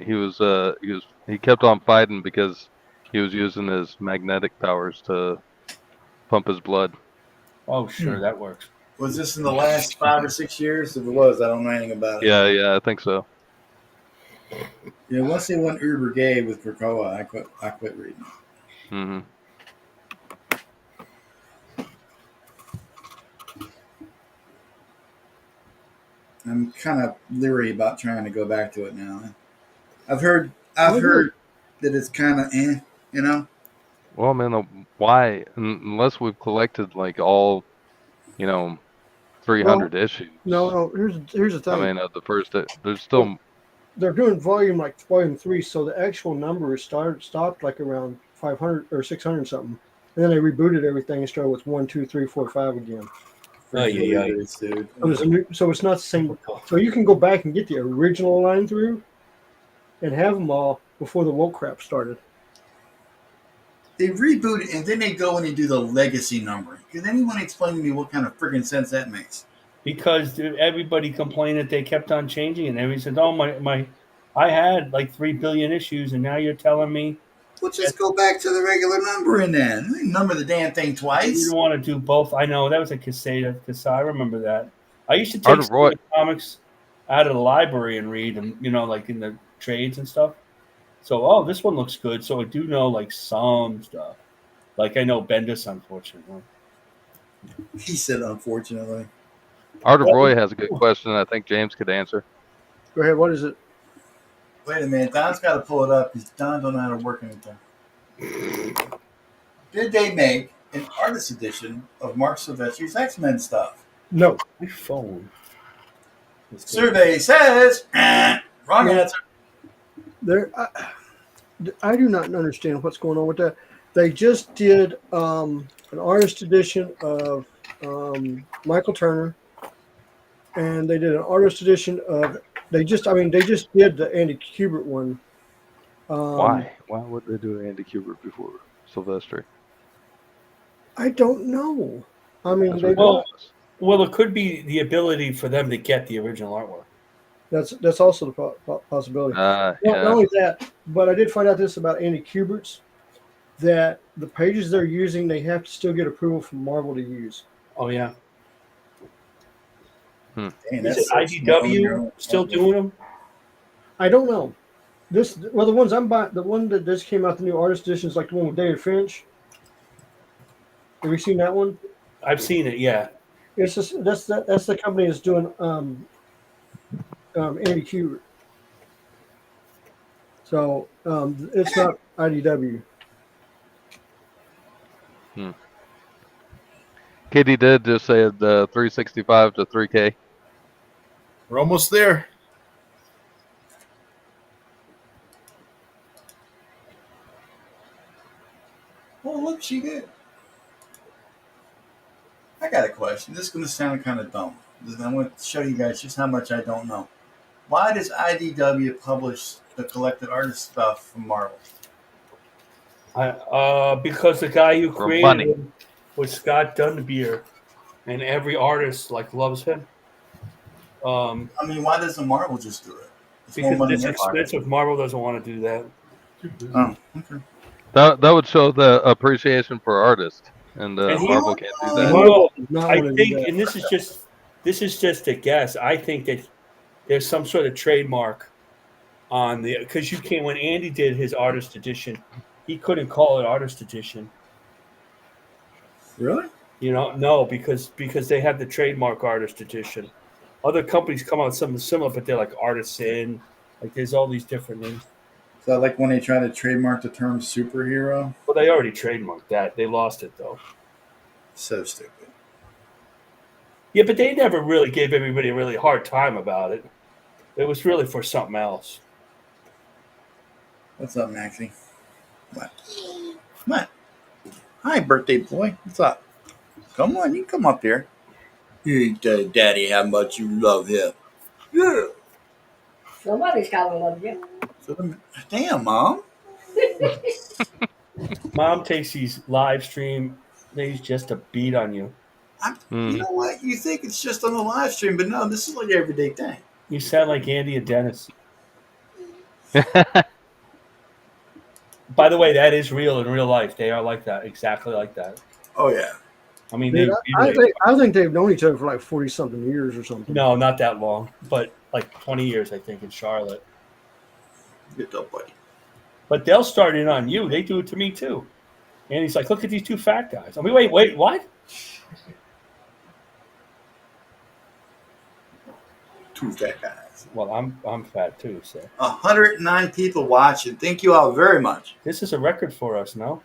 he kept on fighting because he was using his magnetic powers to pump his blood. Oh, sure, that works. Was this in the last 5 or 6 years? If it was, I don't know anything about it. Yeah, I think so. Yeah, once they went uber gay with Krakoa, I quit reading. hmm I'm kind of leery about trying to go back to it now. I've heard that it's kind of you know. Well, man, why? Unless we've collected like all, 300 issues. No. Here's the thing. I mean, the first, there's still. They're doing volume 3, so the actual number is stopped like around 500 or 600 something, and then they rebooted everything and started with 1, 2, 3, 4, 5 again. Dude. So it's not the same. So you can go back and get the original line through, and have them all before the woke crap started. They reboot it and then they go in and do the legacy numbering. Can anyone explain to me what kind of friggin' sense that makes? Because everybody complained that they kept on changing, and everybody said, "Oh my, I had like 3 billion issues, and now you're telling me." Well, just go back to the regular numbering then. They number the damn thing You twice. didn't want to do both. I know that was a Caseta. I remember that. I used to take some of the comics out of the library and read them, like in the trades and stuff. So, this one looks good. So I do know like some stuff. Like I know Bendis, unfortunately. He said, unfortunately. Art of Roy has a good question I think James could answer. Go ahead. What is it? Wait a minute. Don's got to pull it up because Don don't know how to work anything. Did they make an artist edition of Mark Silvestri's X-Men stuff? No. My phone. Survey says, wrong No. answer. I do not understand what's going on with that. They just did an artist edition of Michael Turner, and they did an artist edition of. They just did the Andy Kubert one. Why? Why would they do Andy Kubert before Silvestri? I don't know. I mean, That's they, ridiculous. Well, it could be the ability for them to get the original artwork. that's also the possibility. Not Yeah. only that, but I did find out this about Andy Kubert's, that the pages they're using, they have to still get approval from Marvel to use. Oh yeah. Dang, Is it such IDW still doing them? I don't know. The ones I'm buying, the one that just came out, the new artist edition is like the one with David Finch. Have you seen that one? I've seen it. Yeah. It's just that's the company that's doing Andy Kubert. So it's not IDW. Katie did just say the 365 to 3K. We're almost there. Well, look, she did. I got a question. This is going to sound kind of dumb. I want to show you guys just how much I don't know. Why does IDW publish the collected artist stuff from Marvel? Because the guy who For created money. him was Scott Dunbier, and every artist loves him. I mean, why doesn't Marvel just do it? It's more Because money it's in their pocket. expensive. Marvel doesn't want to do that. Oh, okay. That would show the appreciation for artists, and And he- Marvel can't do that. Marvel does not I want to do think, that. and this is just a guess. I think that there's some sort of trademark on the because you can't. When Andy did his artist edition, he couldn't call it artist edition. Really? No, because they have the trademark artist edition. Other companies come out with something similar, but they're like artisan. Like there's all these different names. Is that like when they try to trademark the term superhero? Well, they already trademarked that. They lost it though. So stupid. Yeah, but they never really gave everybody a really hard time about it. It was really for something else. What's up, Maxie? What? What? Hi, birthday boy. What's up? Come on, you come up here. You tell Daddy how much you love him. Yeah. Somebody's gotta love you. Damn, Mom. Mom takes these live stream things just to beat on you. You know what? You think it's just on the live stream, but no, this is like everyday thing. You sound like Andy and Dennis. By the way, that is real in real life. They are like that, exactly like that. Oh yeah. I mean, Dude, I think they've known each other for like 40-something years or something. no, not that long, but like 20 years, I think, in Charlotte. Get up, buddy. But they'll start in on you. They do it to me too. And he's like, "Look at these two fat guys." I mean, wait, what? Two fat guys. Well, I'm fat too, so 109 people watching. Thank you all very much. this is a record for us, no?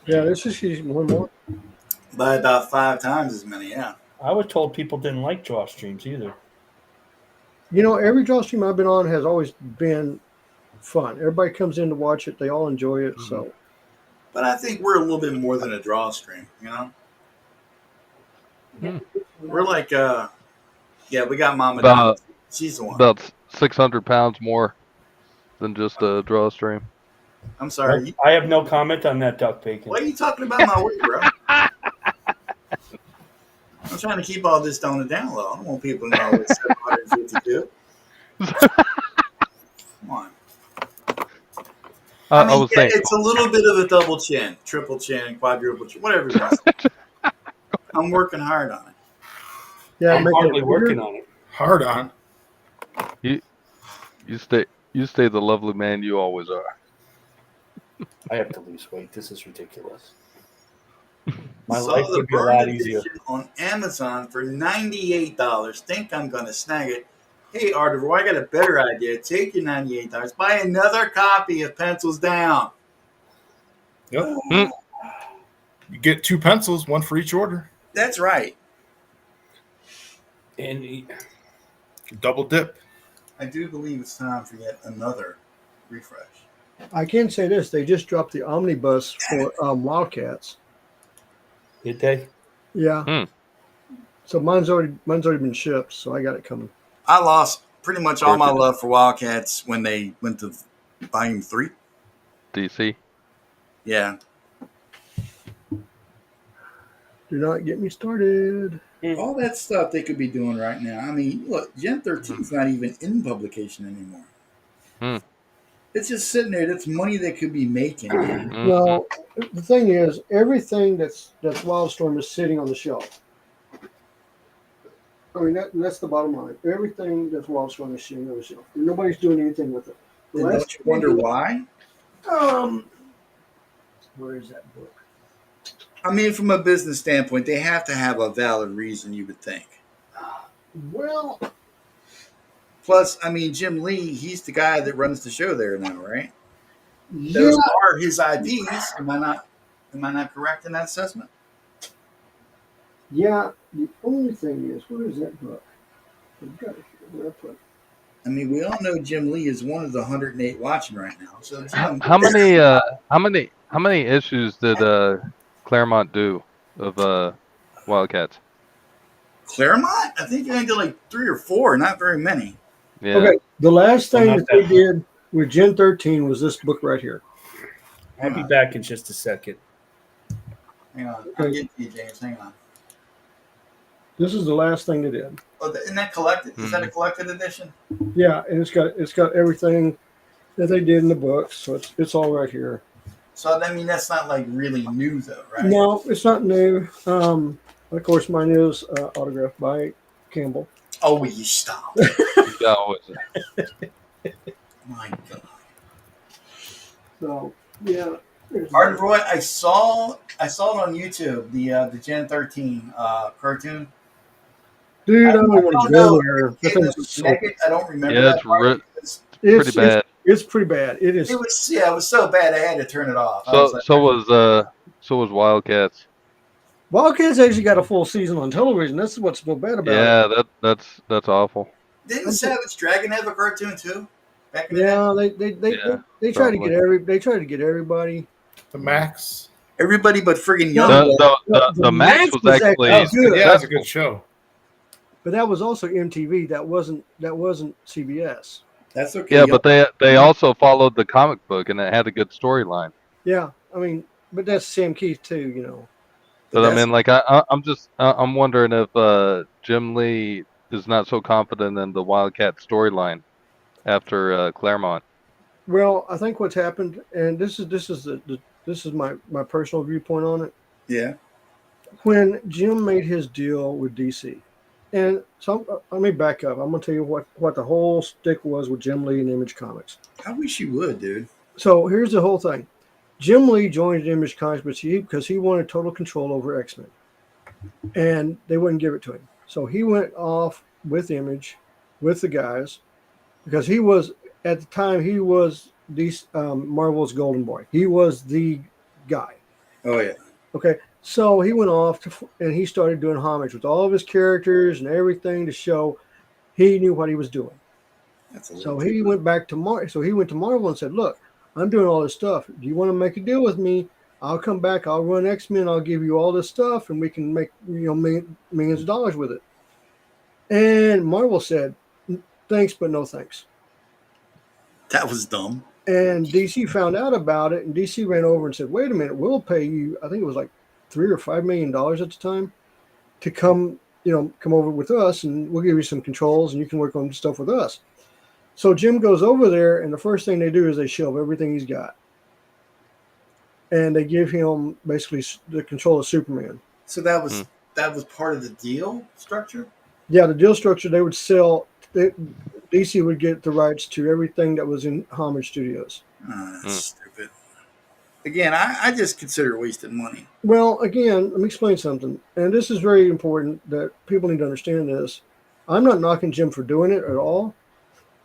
Yeah, this is usually one more. By about 5 times as many, yeah. I was told people didn't like draw streams either. You know, every draw stream I've been on has always been fun. Everybody comes in to watch it. They all enjoy it. So But I think we're a little bit more than a draw stream, you know? We're like, yeah, we got Mama About- Donna. She's the one. About 600 pounds more than just a draw stream. I'm sorry. I have no comment on that duck bacon. Why are you talking about my weight, bro? I'm trying to keep all this down the down low. I don't want people to know it's 752. Come on. I was saying, it's a little bit of a double chin, triple chin, quadruple chin, whatever you want. I'm working hard on it. yeah, I'm making hardly it working bigger. on it. Hard on. you stay the lovely man you always are. I have to lose weight. This is ridiculous. My Saw life the would be a Burn lot easier. edition on Amazon for $98. Think I'm gonna snag it. Hey, Artiver, I got a better idea. Take your $98. Buy another copy of Pencils Down. Yep. You get 2 pencils, 1 for each order. That's right. And Double dip. I do believe it's time for yet another refresh. I can say this: they just dropped the omnibus for Wildcats. did they? Yeah. So mine's already been shipped, so I got it coming. I lost pretty much all my love for Wildcats when they went to Volume 3. DC. Yeah. Do not get me started. All that stuff they could be doing right now. I mean, look, Gen 13's not even in publication anymore. It's just sitting there. That's money they could be making. Well, the thing is, everything that's Wildstorm is sitting on the shelf. I mean, that's the bottom line. Everything that's lost on the shelf, on the shelf. Nobody's doing anything with it. The And last don't you wonder why? Where is that book? I mean, from a business standpoint, they have to have a valid reason, you would think. Well, Plus, I mean, Jim Lee, he's the guy that runs the show there now, right? yeah, Those are his IPs. Am I not correct in that assessment? yeah. The only thing is, where is that book? I've got it here. Where I put it? I mean, we all know Jim Lee is one of the 108 watching right now. So Jim, How many issues did Claremont do of Wildcats? Claremont, I think you only did like 3 or 4, not very many. Yeah. Okay, the last thing not that they that- did with Gen 13 was this book right here. I'll be back in just a second. Hang on, I'll get to you, James. Hang on. This is the last thing they did. Oh, isn't that collected? Is that a collected edition? Yeah, and it's got everything that they did in the books, so it's all right here. So I mean, that's not like really new though, right? No, it's not new. Of course, mine is autographed by Campbell. Oh, will you stop? Yeah, always. My God. So yeah. Arden Roy, I saw it on YouTube, the Gen 13 cartoon. Dude, I don't I want don't to know. go there. The thing's so- I don't remember Yeah, that it's part. pretty bad. It's pretty bad. It is. It was so bad I had to turn it off. I was So was Wildcats. Wildcats actually got a full season on television. That's what's so bad about it. Yeah, that's awful. Didn't Savage Dragon have a cartoon too? Back in the day? Yeah, they try to probably. get everybody. The Max. Everybody but friggin' Young. The Max was actually That was good. Yeah, that's a good show. But that was also MTV. That wasn't CBS. That's okay. Yeah, but they also followed the comic book and it had a good storyline. Yeah, I mean, but that's Sam Keith too. You know. But I mean, like I'm wondering if Jim Lee is not so confident in the Wildcat storyline after Claremont. Well, I think what's happened, and this is my personal viewpoint on it. Yeah. When Jim made his deal with DC, and so let me back up. I'm gonna tell you what the whole stick was with Jim Lee and Image Comics. I wish you would, dude. So here's the whole thing. Jim Lee joined Image Comics because he wanted total control over X-Men, and they wouldn't give it to him. So he went off with Image, with the guys, because he was at the time he was Marvel's golden boy. He was the guy. Oh yeah. Okay, so he went off and he started doing homage with all of his characters and everything to show he knew what he was doing. That's a So little he too went back to So he went to Marvel and said, "Look, I'm doing all this stuff. Do you want to make a deal with me? I'll come back. I'll run X-Men. I'll give you all this stuff, and we can make millions of dollars with it." And Marvel said, "Thanks, but no thanks." That was dumb. And DC found out about it, and DC ran over and said, "Wait a minute, we'll pay you." I think it was like $3 or $5 million at the time to come over with us, and we'll give you some controls, and you can work on stuff with us. So Jim goes over there, and the first thing they do is they shelve everything he's got, and they give him basically the control of Superman. So that was part of the deal structure. Yeah, the deal structure, they would sell. DC would get the rights to everything that was in Homage Studios. That's stupid. Again, I just consider it wasted money. Well, again, let me explain something, and this is very important that people need to understand this. I'm not knocking Jim for doing it at all.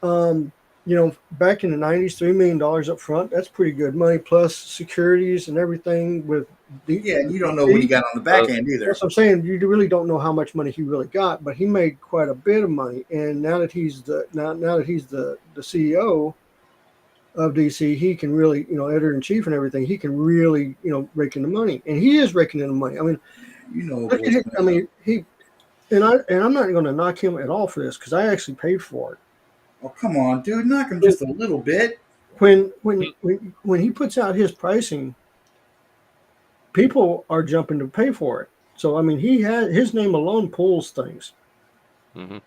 Back in the 90s, $3 million up front, that's pretty good money, plus securities and everything with Yeah, and you don't know what he got on the back end either. That's what I'm saying. You really don't know how much money he really got, but he made quite a bit of money. And now that he's the CEO of DC, he can really, editor in chief and everything. He can really, rake in the money, and he is raking in the money. I mean, You know. look at it. I mean, I'm not going to knock him at all for this because I actually paid for it. Oh, come on, dude. Knock him just a little bit. When he puts out his pricing, people are jumping to pay for it. So I mean, his name alone pulls things, Mm-hmm.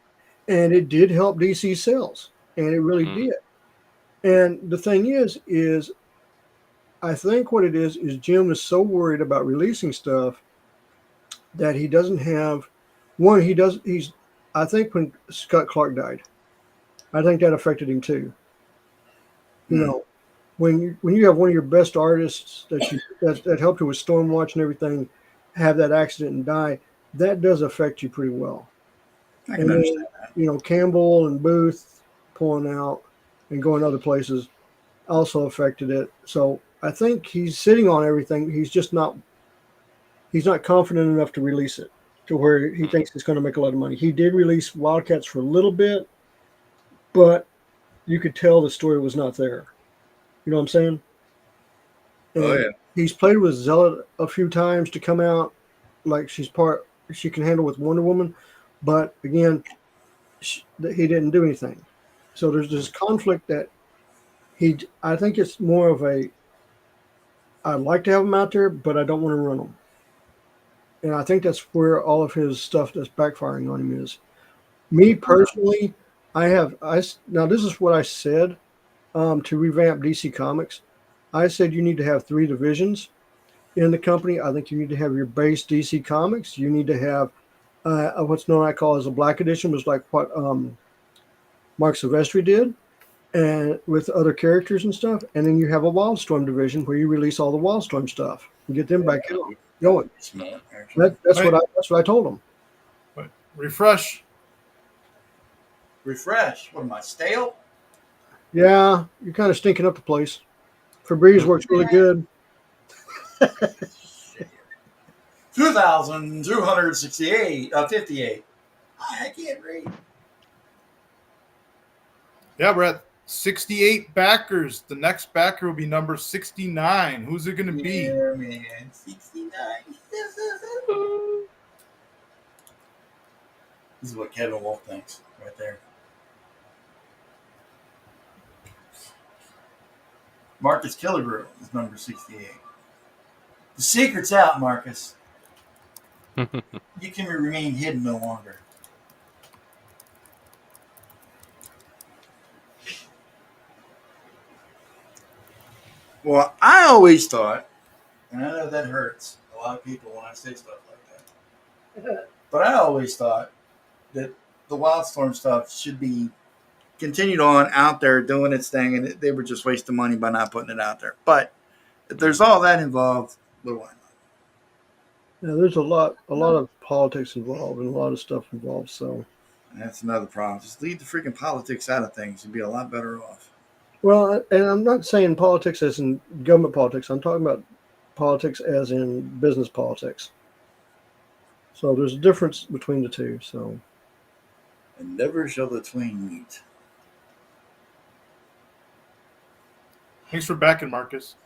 and it did help DC sales, and it really did. And the thing is I think what it is Jim is so worried about releasing stuff that he doesn't have. One, he's I think when Scott Clark died, I think that affected him too. You know, when you have one of your best artists that helped you with Stormwatch and everything, have that accident and die, that does affect you pretty well. I can And then, understand that. you know, Campbell and Booth pulling out and going other places also affected it. So I think he's sitting on everything. He's just not confident enough to release it to where he thinks it's going to make a lot of money. He did release Wildcats for a little bit, but you could tell the story was not there. You know what I'm saying? Oh, And yeah. he's played with Zealot a few times to come out like she can handle with Wonder Woman, but again, he didn't do anything. So there's this conflict that I think it's more of a, I'd like to have him out there, but I don't want to run him. And I think that's where all of his stuff that's backfiring on him is. Me personally, now this is what I said to revamp DC Comics. I said you need to have 3 divisions in the company. I think you need to have your base DC Comics. You need to have what's known I call as a Black Edition, was like what Mark Silvestri did, and with other characters and stuff. And then you have a Wildstorm division where you release all the Wildstorm stuff and get them back going. Smart, actually. That's what I told them. Refresh. Refresh. What am I, stale? Yeah, you're kind of stinking up the place. Febreze works really good. 2,268, 58. I can't read. Yeah, we're at 68 backers. The next backer will be number 69. Who's it going to be? Yeah, man. 69. This is what Kevin Wolf thinks right there. Marcus Killebrew is number 68. The secret's out, Marcus. You can remain hidden no longer. Well, I always thought, and I know that hurts a lot of people when I say stuff like that, but I always thought that the Wildstorm stuff should be continued on out there doing its thing, and they were just wasting money by not putting it out there. But if there's all that involved, why not? Yeah, there's a lot of politics involved and a lot of stuff involved. So That's another problem. Just leave the freaking politics out of things. You'd be a lot better off. well, and I'm not saying politics as in government politics. I'm talking about politics as in business politics. So there's a difference between the two. So And never shall the twain meet. Thanks for backing, Marcus.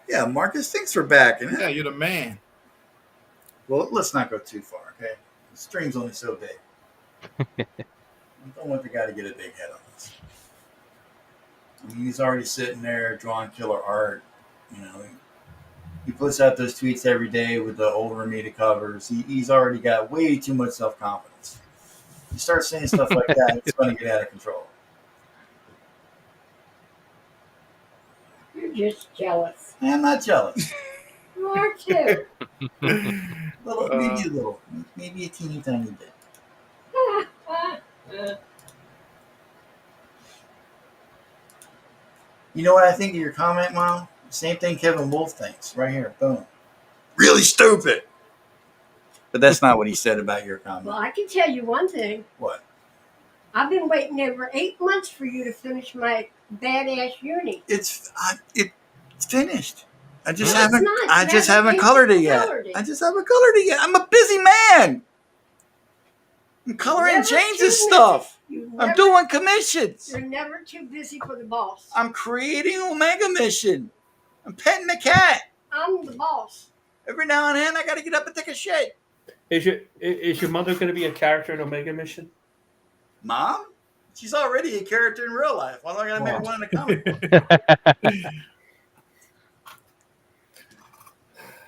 Yeah, Marcus, thanks for backing it. Yeah, you're the man. Well, let's not go too far, okay? The stream's only so big. I don't want the guy to get a big head on us. I mean, he's already sitting there drawing killer art. You know, he puts out those tweets every day with the old Ramita covers. He's already got way too much self-confidence. You start saying stuff like that, it's going to get out of control. You're just jealous. I'm not jealous. You are too. Maybe a teeny tiny bit. You know what I think of your comment, Mom? Same thing Kevin Wolf thinks. Right here. Boom. Really stupid. But that's not what he said about your comment. Well, I can tell you one thing. What? I've been waiting over 8 months for you to finish my badass uni. It's finished. I just No, it's haven't. not. I You just haven't haven't colored it yet. colored it. I just haven't colored it yet. I'm a busy man. I'm coloring Never James's too stuff. busy. I'm doing commissions. You're never too busy for the boss. I'm creating Omega Mission. I'm petting the cat. I'm the boss. Every now and then, I got to get up and take a shit. Is your mother going to be a character in Omega Mission? Mom? She's already a character in real life. Why am I going to make one in a comic book?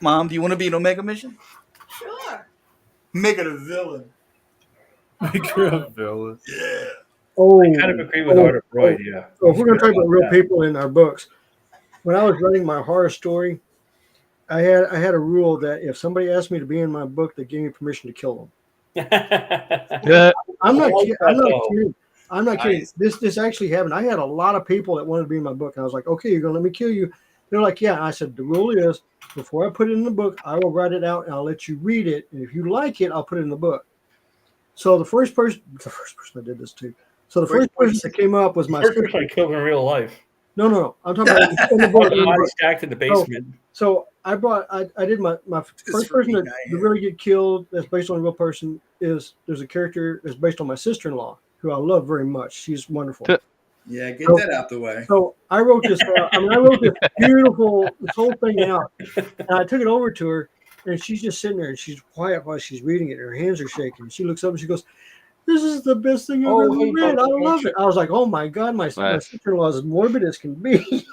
Mom, do you want to be an Omega Mission? Sure. Make it a villain. Make her a villain. Yeah. oh, I kind of agree with Art of Royd, yeah. So if we're going to talk about real Yeah. people in our books, when I was writing my horror story, I had a rule that if somebody asked me to be in my book, they gave me permission to kill them. Yeah. I'm not I like kidding. that, I'm not though. kidding. I'm not kidding. Nice. This actually happened. I had a lot of people that wanted to be in my book. And I was like, okay, you're gonna let me kill you. They're like, yeah. And I said, the rule is before I put it in the book, I will write it out and I'll let you read it. And if you like it, I'll put it in the book. So the first person I did this to. So the first person that came up was my First sister. person I killed in real life. No. I'm talking about in the book. The body stacked in the basement. So I did my first person freaking that guy to really get killed that's based on a real person is there's a character that's based on my sister-in-law who I love very much. She's wonderful. Yeah, get that out the way. So I wrote this. I wrote this this whole thing out, and I took it over to her, and she's just sitting there and she's quiet while she's reading it. Her hands are shaking. She looks up and she goes, "This is the best thing I've ever hey, read. I Dr. love it." I was like, "Oh my god, my Nice. sister-in-law is as morbid as can be."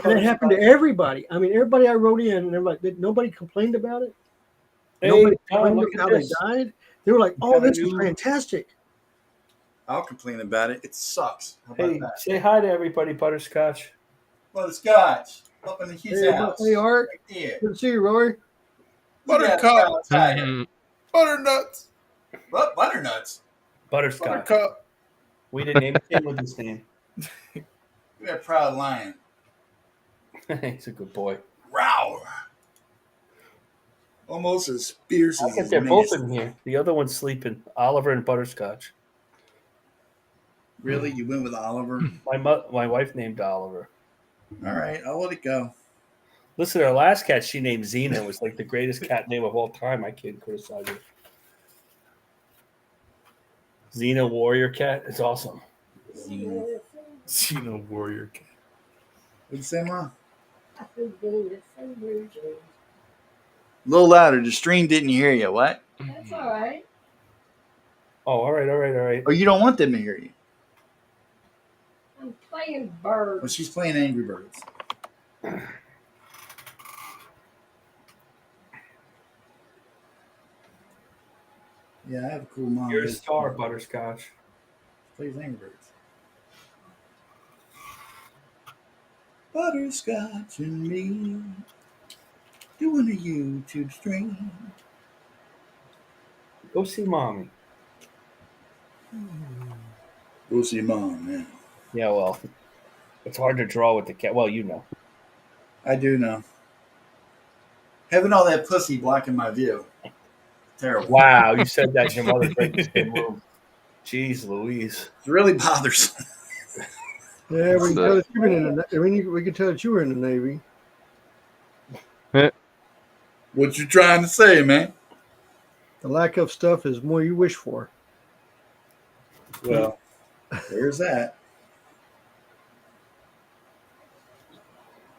And it happened to everybody. I mean, everybody I wrote in, and they're like, nobody complained about it. Hey, Nobody Tom, complained look about at how this. they died. They were like, "Oh, Got a this is new- fantastic." I'll complain about it. It sucks. How about Hey, that? say hi to everybody, Butterscotch. Butterscotch. Up in his Hey, house. hey, Art. Right there. Good to see you, Rory. Look at that Buttercup. proud tiger. Mhm. Butternuts. What? Butternuts. Butterscotch. Buttercup. We didn't name him with his name. Look at that proud lion. He's a good boy. Row. Almost as fierce I as think his they're both master. in here. The other one's sleeping. Oliver and Butterscotch. Really? You went with Oliver? My wife named Oliver. All right, I'll let it go. Listen, our last cat she named Xena was like the greatest cat name of all time. I can't criticize her. Xena Warrior Cat. It's awesome. Xena. Xena Warrior. What'd you say, Ma? I think the same blue jeans. A little louder. The stream didn't hear you. What? That's all right. Oh, all right. Oh, you don't want them to hear you. I'm playing Well, birds. she's playing Angry Birds. Yeah, I have a cool mom. You're a that star, Butterscotch. plays Angry Birds. Butterscotch and me doing a YouTube stream. Go see mommy. Go see mom, man. Yeah, well, it's hard to draw with the cat. Well, you know. I do know. Having all that pussy blocking my view. Terrible. Wow, you said that in your mother's right in the same room. Jeez Louise. It's really bothersome. Yeah, we can So- tell that you've been in the. We can tell that you were in the Navy. What you trying to say, man? The lack of stuff is more you wish for. Well, there's that.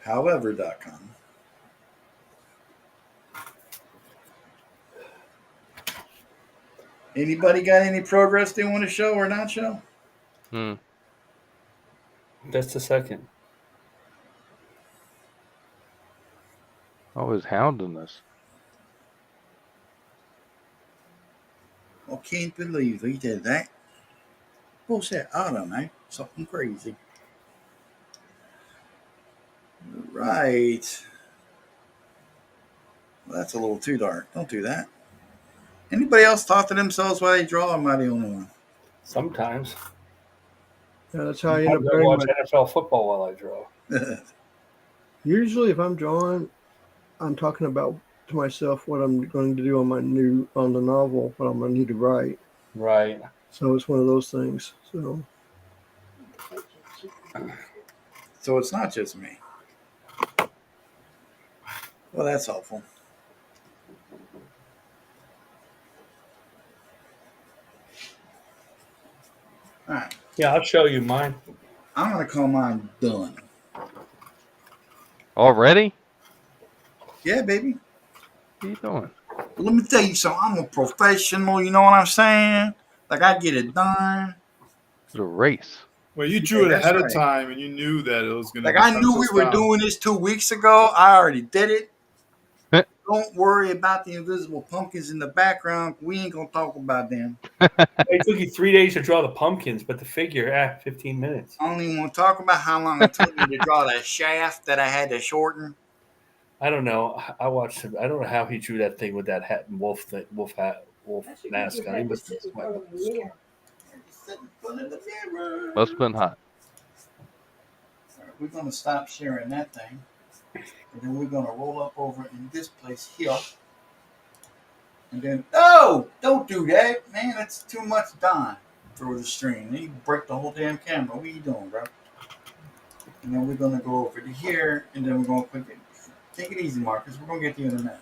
However.com. Anybody got any progress they want to show or not show? Hmm. Just a second. Always hounding us. I can't believe he did that. What's that? I don't know. Something crazy. Right. Well, that's a little too dark. Don't do that. Anybody else talk to themselves while they draw? Am I the only one? Sometimes. Yeah, that's how I end up Sometimes I drawing watch my. NFL football while I draw. Usually, if I'm drawing, I'm talking about to myself what I'm going to do on the novel, what I'm going to need to write. Right. So it's one of those things. So So it's not just me. Well, that's helpful. All right. Yeah, I'll show you mine. I'm going to call mine done. Already? Yeah, baby. What are you doing? But let me tell you something. I'm a professional. You know what I'm saying? Like, I get it done. It's a race. Well, you drew it That's ahead right. of time, and you knew that it was going to. Like, I knew we were doing this 2 weeks ago. I already did it. Don't worry about the invisible pumpkins in the background. We ain't going to talk about them. It took you 3 days to draw the pumpkins, but the figure, 15 minutes. I don't even want to talk about how long it took me to draw that shaft that I had to shorten. I don't know. I watched him. I don't know how he drew that thing with that hat and wolf hat, wolf That's a mask good on. He to must sit be in front of the mirror. Sit in front of the mirror. Must have been hot. All right, we're gonna stop sharing that thing, and then we're gonna roll up over in this place here, and then don't do that, man. That's too much Don for the stream. You break the whole damn camera. What are you doing, bro? And then we're gonna go over to here, and then we're gonna quick it. Take it easy, Marcus. We're gonna get to you in a minute.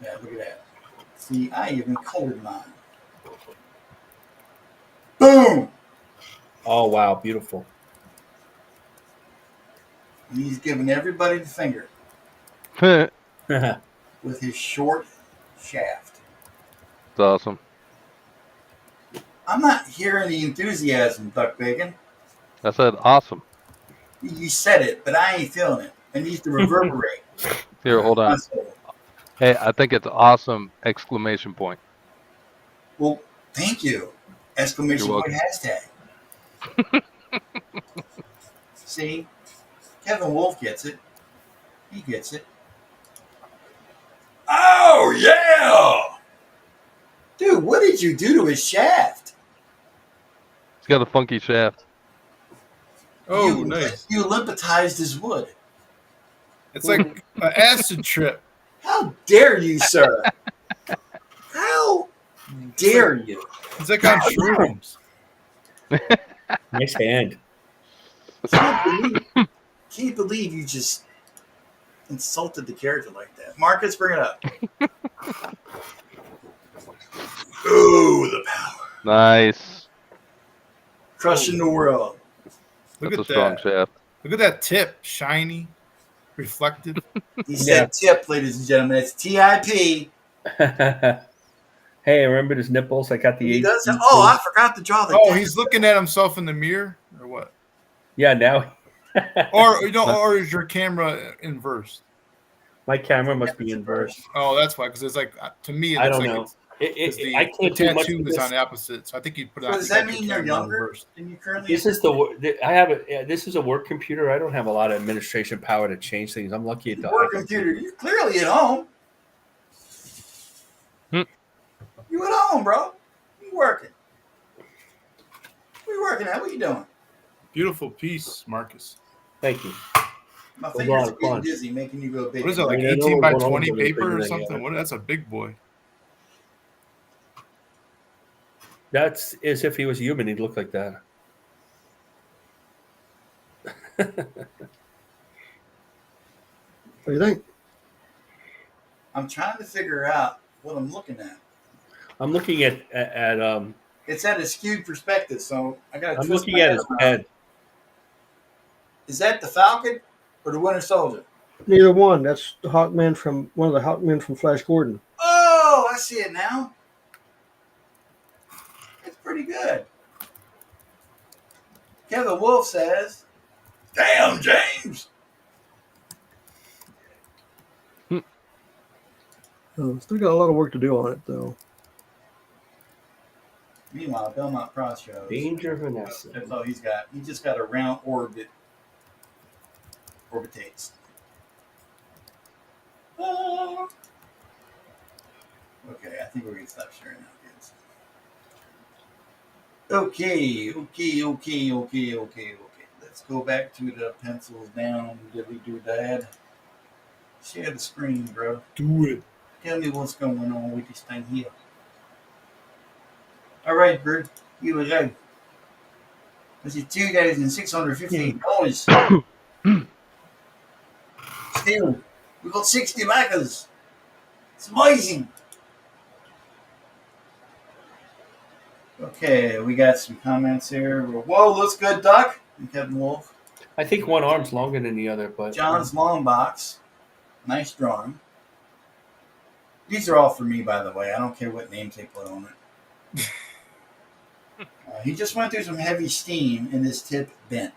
Yeah, look at that. See, I even colored mine. Boom! Oh wow, beautiful. And he's giving everybody the finger It's with his short shaft. awesome. I'm not hearing the enthusiasm, Duck Bacon. I said awesome. You said it, but I ain't feeling it. It needs to reverberate. Here, hold on. Hey, I think it's awesome! Exclamation point. Well, thank you! Exclamation You're point hashtag. See, Kevin Wolf gets it. He gets it. Oh yeah, dude! What did you do to his shaft? It's got a funky shaft. Oh, nice. You limpetized his wood. It's like an acid trip. How dare you, sir? How dare you? It's like on shrooms. Nice hand. Can't believe you just insulted the character like that. Marcus, bring it up. Ooh, the power. Nice. Crushing the world. Look That's a at strong that. shaft. Look at that tip. Shiny, reflective. He said tip, ladies and gentlemen. It's TIP. Hey, remember his nipples? I got the He eight. does have, oh, I forgot to draw the Oh, he's looking at himself in the mirror, or what? Yeah, now. Or is your camera inversed? My camera must be inverse. Oh, that's why. Because it's like to me, it I looks don't like know. it's, I the can't do much tattoo with is this. on the opposite. So I think you put it So on. does you that got your mean you're camera younger reversed. than you currently This is this is a work computer. I don't have a lot of administration power to change things. I'm lucky at work computer? You're clearly at home. You at home, bro. You working. What you working at? What you doing? Beautiful piece, Marcus. Thank you. My Hold fingers on, are getting fun. dizzy, making you go big. What is that, like I know 18 by one of 20 them is paper bigger or than the something? other. That's a big boy. That's as if he was human. He'd look like that. What do you think? I'm trying to figure out what I'm looking at. I'm looking at It's at a skewed perspective, so I got to I'm twist looking my at head his around. head. Is that the Falcon or the Winter Soldier? Neither one. That's the Hawkman from one of the Hawkmen from Flash Gordon. Oh, I see it now. It's pretty good. Kevin Wolf says, "Damn, James." Still got a lot of work to do on it, though. Meanwhile, Belmont Cross shows. Danger Vanessa. That's all he's got. He just got a round orb that orbitates. Oh. Okay, I think we're going to stop sharing now, kids. Okay. Let's go back to the pencils down, diddly-doo-dad. Share the screen, bro. Do it. Tell me what's going on with this thing here. All right, Bird. You were right. This is $2,658. Still, we got 60 backers. It's amazing. Okay, we got some comments here. Whoa, looks good, Duck. And Kevin Wolf. I think one arm's longer than the other, but John's long box. Nice drawing. These are all for me, by the way. I don't care what names they put on it. He just went through some heavy steam and his tip bent.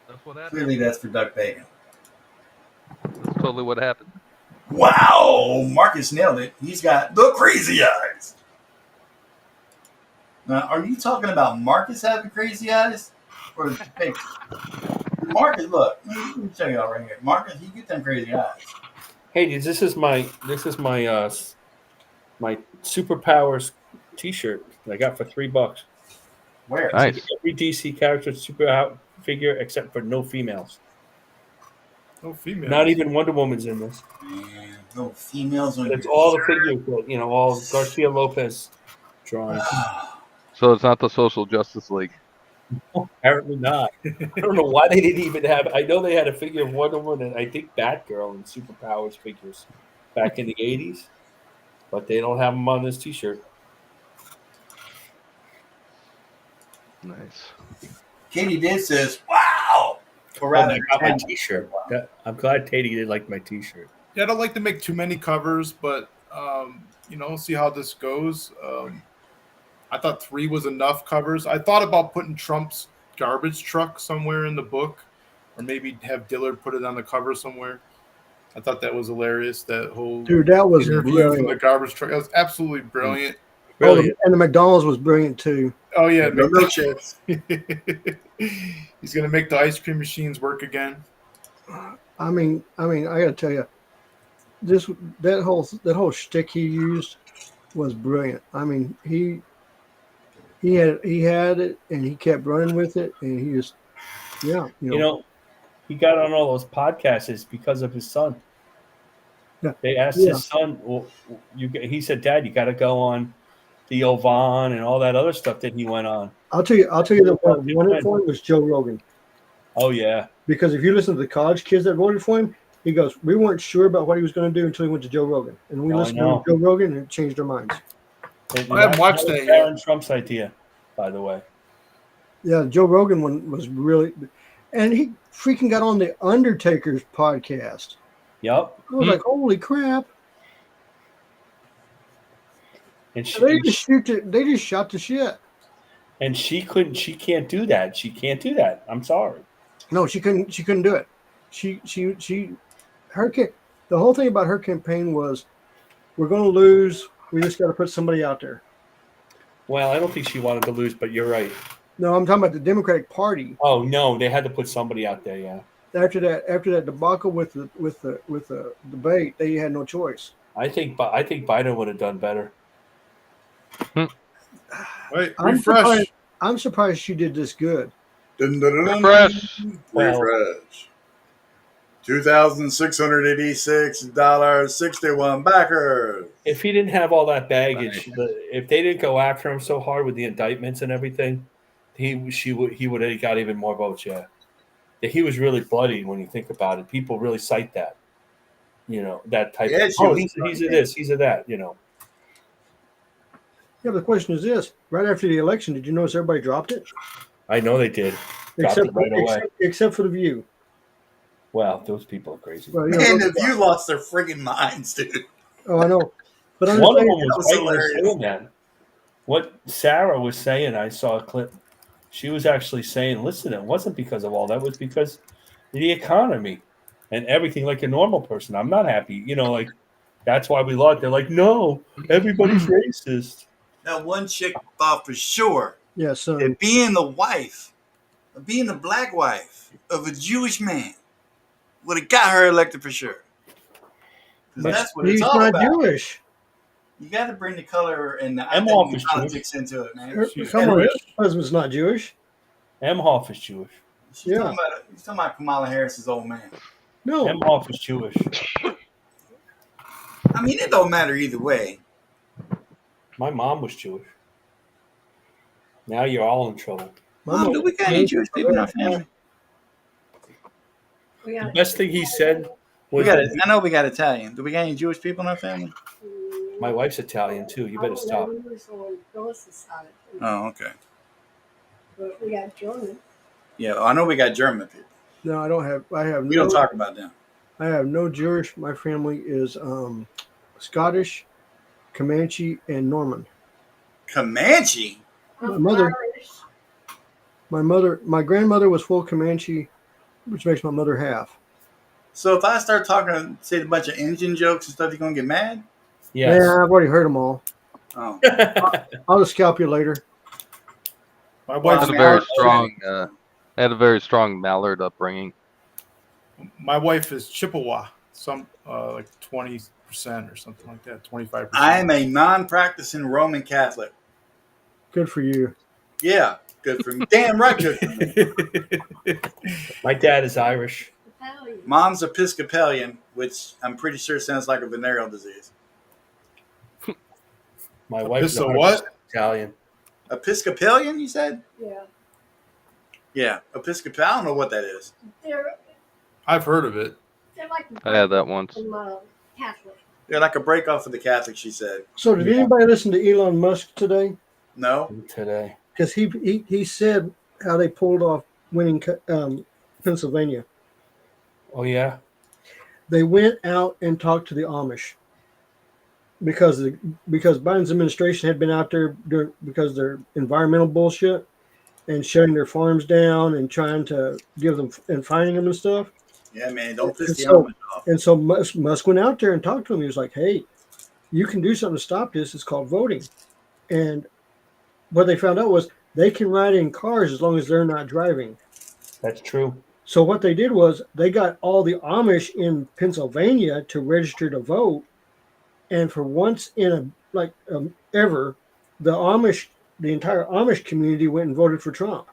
That's what happened. Clearly, that's for Duck Bacon. That's totally what happened. Wow! Marcus nailed it. He's got the crazy eyes. Now, are you talking about Marcus having crazy eyes? Or the picture? Marcus, look. Let me check it out right here. Marcus, you get them crazy eyes. hey, this is my my superpowers T-shirt that I got for $3. Where? Nice. Every DC character super figure except for no females. No females. Not even Wonder Woman's in this. Man, no females on It's your all the shirt. figures, that, all Garcia Lopez drawings. So it's not the Social Justice League. Apparently not. I don't know why they didn't even have. I know they had a figure of Wonder Woman and I think Batgirl and superpowers figures back in the '80s, but they don't have them on this T-shirt. Nice. Katie did says, "Wow." Or Well, rather, they got my 10. T-shirt. I'm glad Katie did like my T-shirt. Yeah, I don't like to make too many covers, but see how this goes. I thought 3 was enough covers. I thought about putting Trump's garbage truck somewhere in the book, or maybe have Dillard put it on the cover somewhere. I thought that was hilarious. That whole Dude, that was interview from brilliant. the garbage truck. That was absolutely brilliant. Brilliant. And the McDonald's was brilliant too. Oh yeah, No milkshakes. he's gonna make the ice cream machines work again. I mean, I gotta tell you, that whole shtick he used was brilliant. I mean, he had it, and he kept running with it, and he just, He got on all those podcasts because of his son. Yeah. They asked Yeah. his son, well, he said, "Dad, you got to go on the Ovan and all that other stuff that he went on." I'll tell you the one that voted for him was Joe Rogan. Oh yeah, Because if you listen to the college kids that voted for him, he goes, "We weren't sure about what he was going to do until he went to Joe Rogan, and we Oh, I listened know. to Joe Rogan and it changed our minds." And I haven't watched was that yet. Aaron Trump's idea, by the way. Yeah, Joe Rogan one was really, and he freaking got on the Undertaker's podcast. Yep. I was like, "Holy crap!" And They just shot the shit. she couldn't. She can't do that. She can't do that. I'm sorry. No, she couldn't do it. The whole thing about her campaign was, we're going to lose. We just got to put somebody out there. Well, I don't think she wanted to lose, but you're right. No, I'm talking about the Democratic Party. Oh no, they had to put somebody out there. Yeah. After that debacle with the debate, they had no choice. I think Biden would have done better. Wait, I'm refresh. surprised- I'm surprised she did this good. Dun, dun, dun, dun. Refresh. Refresh. $2,686.61 backers. If he didn't have all that baggage, if they didn't go after him so hard with the indictments and everything, he would have got even more votes. Yeah, he was really bloody when you think about it. People really cite that, that type. Yeah, Of, she was he's a this, he's a that. Yeah, but the question is this: right after the election, did you notice everybody dropped it? I know they did. Dropped it right away. Except for the View. Wow, those people are crazy. Well, Man, those- if you lost their friggin' minds, dude. Oh, I know. But I'm One of saying- them was was right hilarious. in saying that. What Sarah was saying, I saw a clip. She was actually saying, "Listen, it wasn't because of all that. It was because of the economy and everything. Like a normal person, I'm not happy. Like that's why we lost." They're like, "No, everybody's racist." That one chick thought for sure yeah, so that being the black wife of a Jewish man would have got her elected for sure. 'Cause But that's what he's it's all not about. Jewish. You got to bring the color and the I'm identity office politics into it, man. She's Come on, Jewish. her husband's not Jewish. Emhoff is Jewish. She's Yeah. talking about Kamala Harris's old man. No, Emhoff is Jewish. I mean, it don't matter either way. My mom was Jewish. Now you're all in trouble. Mom, do we got any Jewish people in our family? We The got, best thing he said was, I know we got Italian. Do we got any Jewish people in our family? "My wife's Italian too. You better stop." We was on Phyllis's side, Oh, okay. but we got German. Yeah, I know we got German people. no, I don't have. I have We no. don't talk about them. I have no Jewish. My family is Scottish, Comanche, and Norman. Comanche? My mother- Irish. My grandmother was full Comanche, which makes my mother half. So if I start talking, say a bunch of Indian jokes and stuff, you going to get mad? Yes. Yeah, I've already heard them all. Oh. I'll just scalp you later. My I wife's had a very strong Mallard upbringing. My wife is Chippewa, some like 20 or something like that. 25%. I'm a non-practicing Roman Catholic. Good for you. Yeah, good for me. Damn right, good for me. My dad is Irish. Italian. Mom's Episcopalian, which I'm pretty sure sounds like a venereal disease. My wife is So what? Italian. Episcopalian, you said? Yeah. Yeah, Episcopal. I don't know what that is. They're I've heard of it. like I had that once. Catholic. They're like a break off of the Catholic, she said. So did anybody listen to Elon Musk today? No? Today. Because he said how they pulled off winning Pennsylvania. Oh yeah. They went out and talked to the Amish because Biden's administration had been out there because of their environmental bullshit and shutting their farms down and trying to give them and finding them and stuff. Yeah, man, don't piss the So- Amish off. And so Musk went out there and talked to him. He was like, "Hey, you can do something to stop this. It's called voting." And what they found out was they can ride in cars as long as they're not driving. That's true. So what they did was they got all the Amish in Pennsylvania to register to vote, and for once in ever, the entire Amish community went and voted for Trump.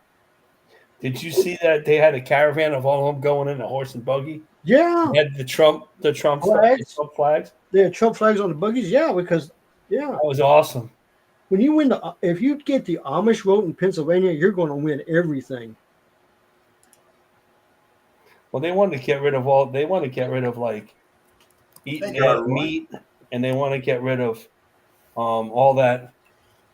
Did you see that they had a caravan of all of them going in a horse and buggy? Yeah, They had the Trump stuff, Flags. the Trump flags. they had Trump flags on the buggies. Yeah, because That was awesome. when you win if you get the Amish vote in Pennsylvania, you're going to win everything. Well, they wanted to get rid of all. They want to get rid of like eating They got it right. meat, and they want to get rid of all that,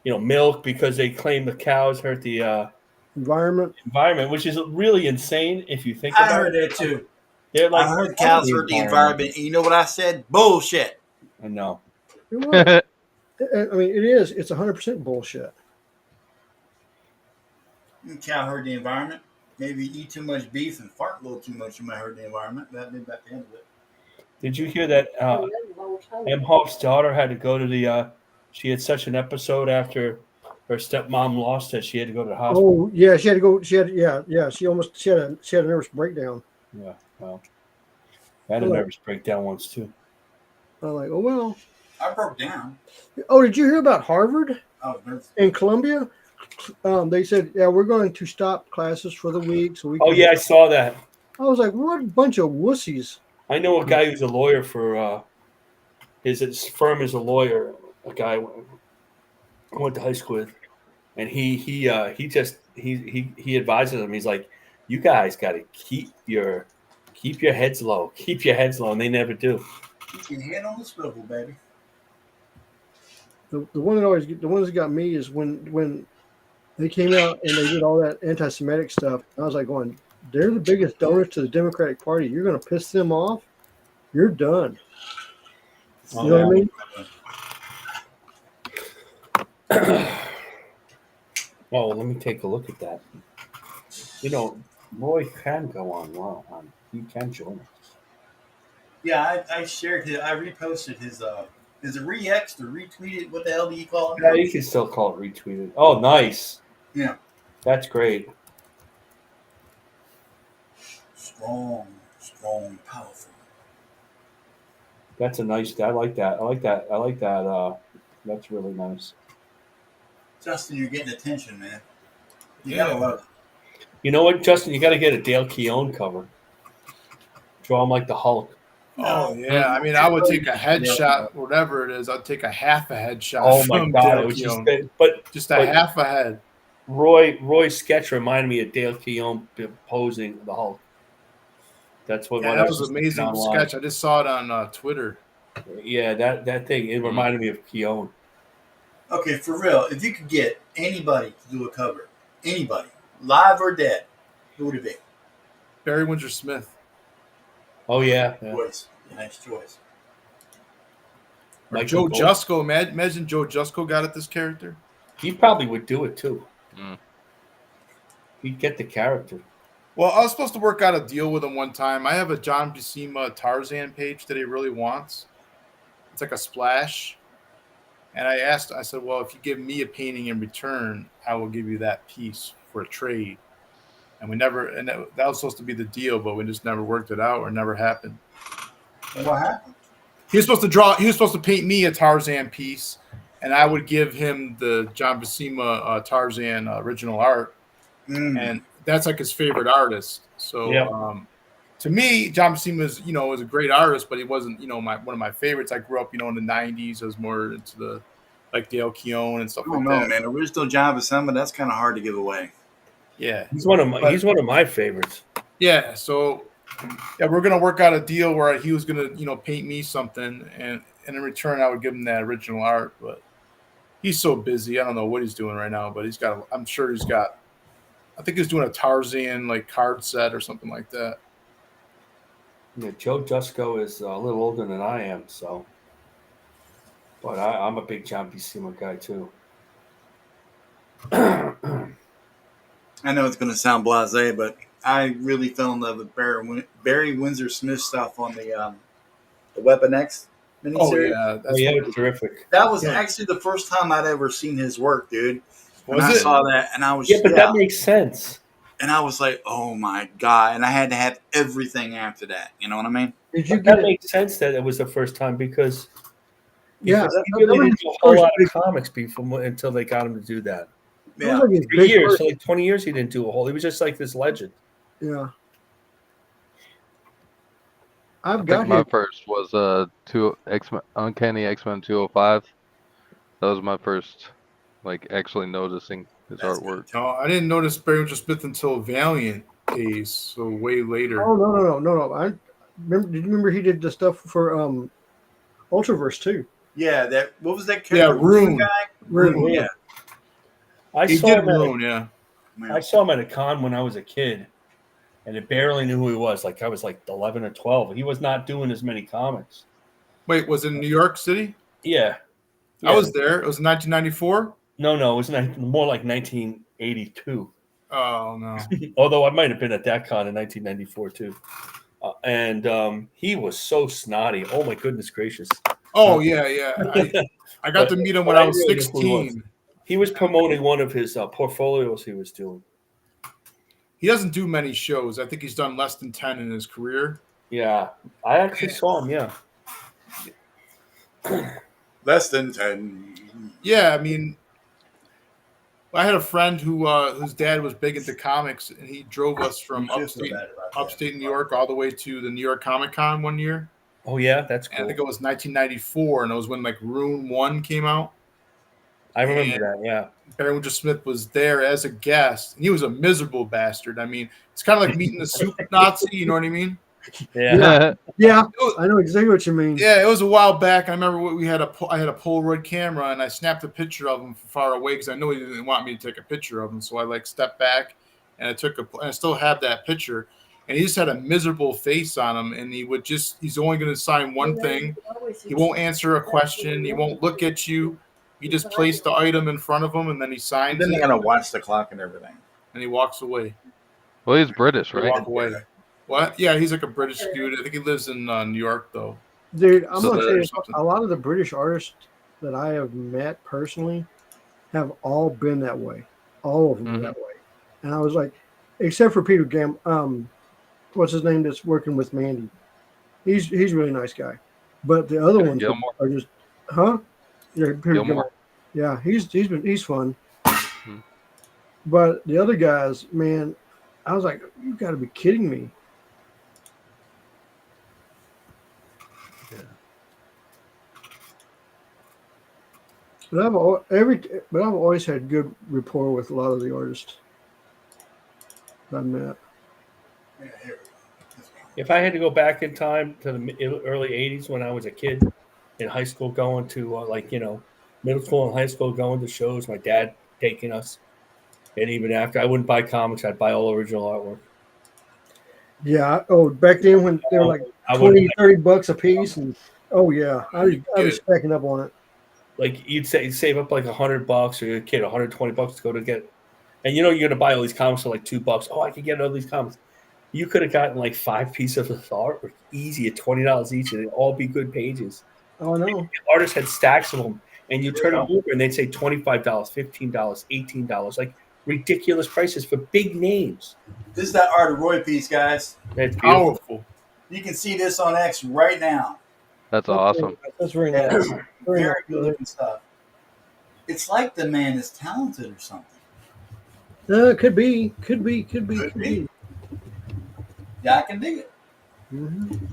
milk, because they claim the cows hurt the Environment. environment, which is really insane if you think I about heard it. that too. They're like, I heard cows hurt the environment. And you know what I said? Bullshit. I know. It was. I mean, it is. It's 100% bullshit. Cow hurt the environment. Maybe eat too much beef and fart a little too much, you might hurt the environment. That'd be about the end of it. Did you hear that M. Hope's daughter had to go to the she had such an episode after her stepmom lost that she had to go to the hospital. Oh yeah, she had to go. She had She had a nervous breakdown. Yeah, well, I had a nervous breakdown once too. I'm like, oh well. I broke down. Oh, did you hear about Harvard I was nervous. and Columbia? They said, yeah, we're going to stop classes for the week. So we. Oh can-" yeah, I saw that. I was like, what a bunch of wussies. I know a guy who's a lawyer for his firm is a lawyer. A guy I went to high school with, and he advises them. He's like, you guys got to keep your heads low, and they never do. Keep your head on the swivel, baby. The ones that got me is when they came out and they did all that anti-Semitic stuff. I was like, going, they're the biggest donors to the Democratic Party. You're going to piss them off. You're done. You know what I mean? Oh, let me take a look at that. Roy can go on. Wow, he can join us. Yeah, I shared his. I reposted his. Is it re-exed or retweeted? What the hell do you call it? Yeah, you can still call it retweeted. Oh, nice. Yeah. That's great. Strong, powerful. That's a nice. I like that. That's really nice. Justin, you're getting attention, man. You Yeah. gotta love it. You know what, Justin? You got to get a Dale Keown cover. Draw him like the Hulk. Oh yeah, I mean, I would take a headshot, whatever it is. I'd take a half a headshot. Oh my from God! Dale It was Keown. just a half a head. Roy's sketch reminded me of Dale Keown posing the Hulk. That's what. Yeah, when that I was an looking amazing online. sketch. I just saw it on Twitter. Yeah, that thing. It reminded me of Keown. Okay, for real. If you could get anybody to do a cover, anybody, live or dead, who would it be? Barry Windsor Smith. Oh yeah. Choice. Nice choice. Or Michael Joe Gold. Jusko. Imagine Joe Jusko got at this character. He probably would do it too. Mm. He'd get the character. Well, I was supposed to work out a deal with him one time. I have a John Buscema Tarzan page that he really wants. It's like a splash. And I said, well, if you give me a painting in return, I will give you that piece for a trade. And that was supposed to be the deal, but we just never worked it out or never happened. And what happened? he was supposed to draw. He was supposed to paint me a Tarzan piece, and I would give him the John Buscema Tarzan original art, and that's like his favorite artist. So Yeah. to me, John Buscema is a great artist, but he wasn't one of my favorites. I grew up in the '90s. I was more into the like Dale Keown and stuff I don't like know, that. man. Original John Buscema, that's kind of hard to give away. Yeah, He's one of my favorites. yeah. So yeah, we're gonna work out a deal where he was gonna paint me something, and in return I would give him that original art. But he's so busy. I don't know what he's doing right now, but I'm sure he's got. I think he's doing a Tarzan like card set or something like that. Yeah, Joe Dusko is a little older than I am, so. But I'm a big John Buscema guy too. I know it's going to sound blasé, but I really fell in love with Barry Windsor Smith stuff on the Weapon X miniseries. Oh yeah, that's It was terrific. That was actually the first time I'd ever seen his work, dude. Was And I it? saw that, and I was That makes sense. and I was like, oh my god! And I had to have everything after that. You know what I mean? Did you get That it? makes sense that it was the first time because Yeah, he really didn't do a whole lot of comics before until they got him to do that. That Yeah. was like his For big years, first- so like 20 years, he didn't do a whole. He was just like this legend. Yeah. I I've think got my him. first was Uncanny X-Men 205. That was my first, like, actually noticing his That's artwork. Oh, I didn't notice Barry Windsor Smith until Valiant days, so way later. Oh no! I remember. Did you remember he did the stuff for Ultraverse too? Yeah. That. What was that Yeah, character? Rune. guy. Rune. Yeah. I He saw did him at ruin, yeah. I saw him at a con when I was a kid, and I barely knew who he was. Like I was like 11 or 12. He was not doing as many comics. Wait, was it in New York City? Yeah, I was there. It was 1994. No, it was more like 1982. Oh no. Although I might have been at that con in 1994 too. And he was so snotty. Oh my goodness gracious! Oh yeah. I got to meet him when I was really knew who he was. 16. He was promoting one of his portfolios he was doing. He doesn't do many shows. I think he's done less than 10 in his career. Yeah, I actually saw him. Yeah, Less than 10. Yeah, I mean, I had a friend who whose dad was big into comics, and he drove us from upstate New York all the way to the New York Comic Con one year. oh yeah, that's And I cool. think it was 1994, and it was when like Rune 1 came out. I remember that. Yeah, Barry Windsor Smith was there as a guest, and he was a miserable bastard. I mean, it's kind of like meeting the soup Nazi. You know what I mean? yeah. Yeah, It was- I know exactly what you mean. Yeah, it was a while back. I remember I had a Polaroid camera, and I snapped a picture of him from far away because I know he didn't want me to take a picture of him. So I like stepped back, and and I still have that picture. And he just had a miserable face on him, and he's only going to sign one thing. He won't answer a question. He won't look at you. You just place the item in front of him, and then he signs Then they it, gotta watch the clock and everything. and he walks away. Well, he's British, They right? walk away. What? Yeah, he's like a British dude. I think he lives in New York, though. Dude, I'm So gonna there's tell you, something. a lot of the British artists that I have met personally have all been that way. All of them Mhm. that way. And I was like, except for Peter what's his name that's working with Mandy? He's a really nice guy. But the other ones Gilmore. are just Yeah, Peter Gilmore. Yeah, he's fun. Hmm. But the other guys, man, I was like, you got to be kidding me. But I've always had good rapport with a lot of the artists I've met. If I had to go back in time to the early 80s when I was a kid in high school, going to middle school and high school, going to shows, my dad taking us, and even after, I wouldn't buy comics, I'd buy all original artwork. Yeah. Oh, back then when they were like I would 20, $30 a piece, and oh yeah, I was stacking up on it. like you'd save up like $100 or your kid $120 to go to get, and you're gonna buy all these comics for like $2. Oh, I could get all these comics. You could have gotten like 5 pieces of artwork easy at $20 each, and it'd all be good pages. Oh no. Artists had stacks of them, and you turn them over and they'd say $25, $15, $18, like ridiculous prices for big names. This is that Art of Roy piece, guys. That's beautiful. Powerful. You can see this on X right now. That's awesome. That's very nice. Very Very nice. good looking stuff. It's like the man is talented or something. Could be. Yeah, I can dig it. Mhm.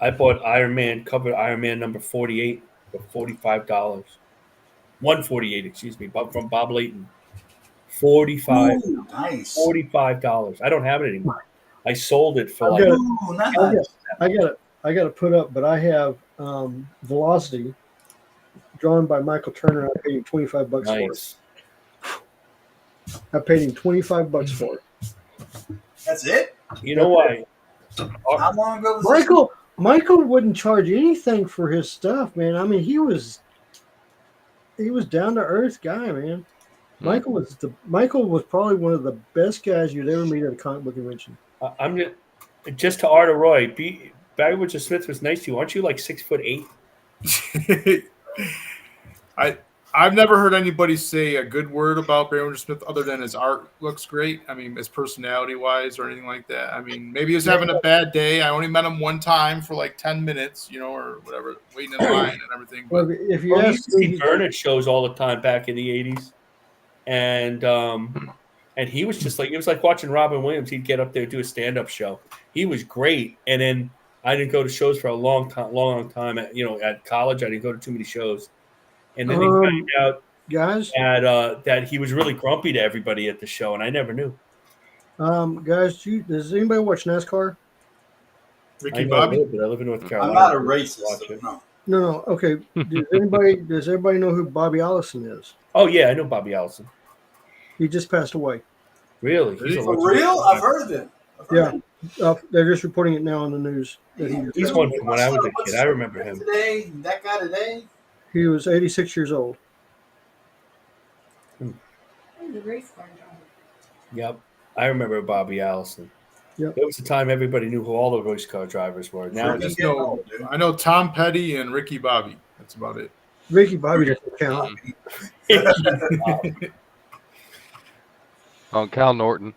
I bought Iron Man covered Iron Man number 48 for $45. 148, excuse me, but from Bob Layton. Ooh, nice. $45. I don't have it anymore. I sold it for I've like got it. Ooh, nice. I got to put up, but I have Velocity, drawn by Michael Turner. I paid him $25 for it. nice. I paid him $25 for it. That's it? You know why? How long ago was this? Michael wouldn't charge anything for his stuff, man. I mean, he was down to earth guy, man. Michael was probably one of the best guys you'd ever meet at a comic book convention. I'm just to Arda Roy. Barry Windsor Smith was nice to you. Aren't you like 6'8"? I've never heard anybody say a good word about Barry Windsor Smith other than his art looks great. I mean, his personality wise or anything like that. I mean, maybe he was having a bad day. I only met him one time for like 10 minutes, or whatever, waiting in line and everything. Well, But if you I ask used to see me, Bernard shows all the time back in the 80s. And he was just like, it was like watching Robin Williams. He'd get up there, do a stand-up show. He was great. And then I didn't go to shows for a long time. At college, I didn't go to too many shows. And then they found out guys, that he was really grumpy to everybody at the show, and I never knew. guys, does anybody watch NASCAR? Ricky I know Bobby, a little bit. I live in North I'm Carolina. not a racist. Watch So it. no. No. Okay. Does everybody know who Bobby Allison is? Oh yeah, I know Bobby Allison. He just passed away. Really? Really? a For legend. real? I've heard of him. They're just reporting it now on the news that He's one from when I was a kid. I remember him. Today, that guy today. he was 86 years old. He's a race car driver. Yep, I remember Bobby Allison. Yep. It was the time everybody knew who all the race car drivers were. Now I just know I know Tom Petty and Ricky Bobby. That's about it. Ricky Bobby doesn't count. Oh, Cal Norton.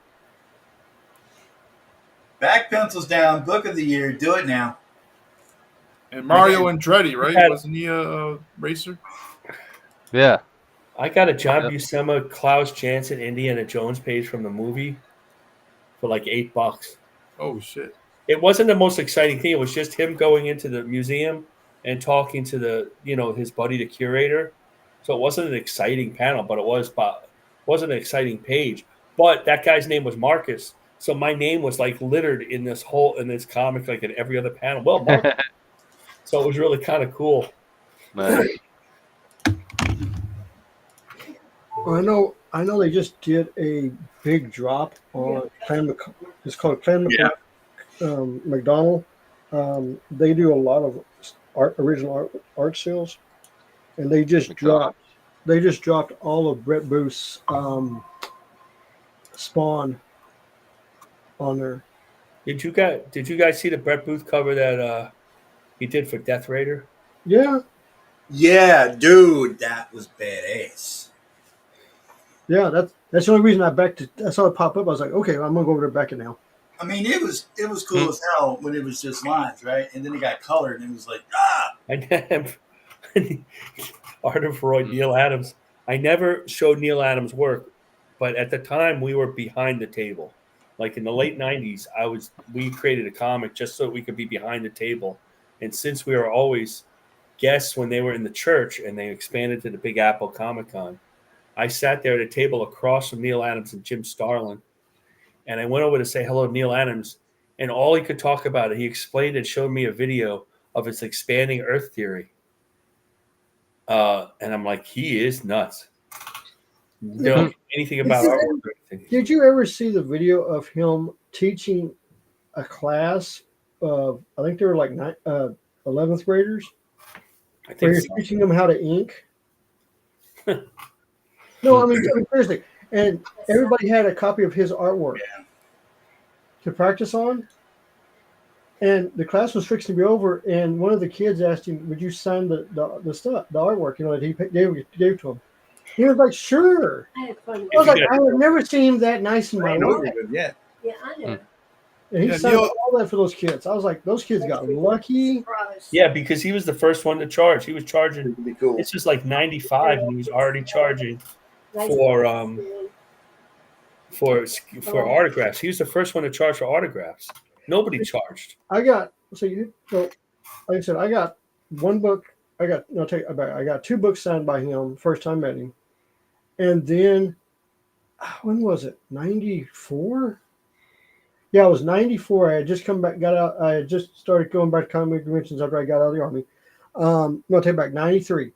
Back pencils down. Book of the year. Do it now. And Mario Andretti, right? had- Wasn't he a racer? Yeah. I got a John Yep. Buscema, Klaus Janson, Indiana Jones page from the movie for like $8. Oh shit! It wasn't the most exciting thing. It was just him going into the museum and talking to his buddy, the curator. So it wasn't an exciting panel, but it wasn't an exciting page. But that guy's name was Marcus, so my name was like littered in this comic, like in every other panel. Well, Marcus. So it was really kind of cool. Nice. Well, I know they just did a big drop on it's called Clan McDonald. They do a lot of original art sales, and they just dropped all of Brett Booth's Spawn on there. Did you guys see the Brett Booth cover that he did for Death Raider? Yeah, Yeah, dude, that was badass. yeah. That's the only reason I saw it pop up. I was like, okay, I'm gonna go over there back it now. I mean, it was cool as hell when it was just lines, right? And then it got colored, and it was like, ah. Art of Roy, Neil Adams. I never showed Neil Adams' work, but at the time we were behind the table. Like in the late '90s, we created a comic just so we could be behind the table. And since we were always guests when they were in the church and they expanded to the Big Apple Comic Con, I sat there at a table across from Neil Adams and Jim Starlin. And I went over to say hello to Neil Adams, and all he could talk about it, he explained and showed me a video of his expanding Earth theory. And I'm like, he is nuts. No, anything about our work or anything. Did you ever see the video of him teaching a class of, I think they were like 11th graders, I where think he's so. teaching them how to ink? No, I mean seriously. And everybody had a copy of his artwork to practice on. And the class was fixing to be over, and one of the kids asked him, "Would you sign the stuff, the artwork, that he gave to him?" He was like, "Sure." I had fun. I was like, I have never seen him that nice in my life. Yeah. Yeah, I know. And he Yeah, signed Neil- all that for those kids. I was like, those kids got lucky. Yeah, because he was the first one to charge. He was charging. It'd be cool. This was like 95, and he was already charging for autographs. He was the first one to charge for autographs. Nobody charged. I got like I said, I got one book. I got 2 books signed by him first time I met him, and then when was it? 94. Yeah, it was 94. I had just come back, got out. I had just started going back to comic conventions after I got out of the army. No, take it back. 93.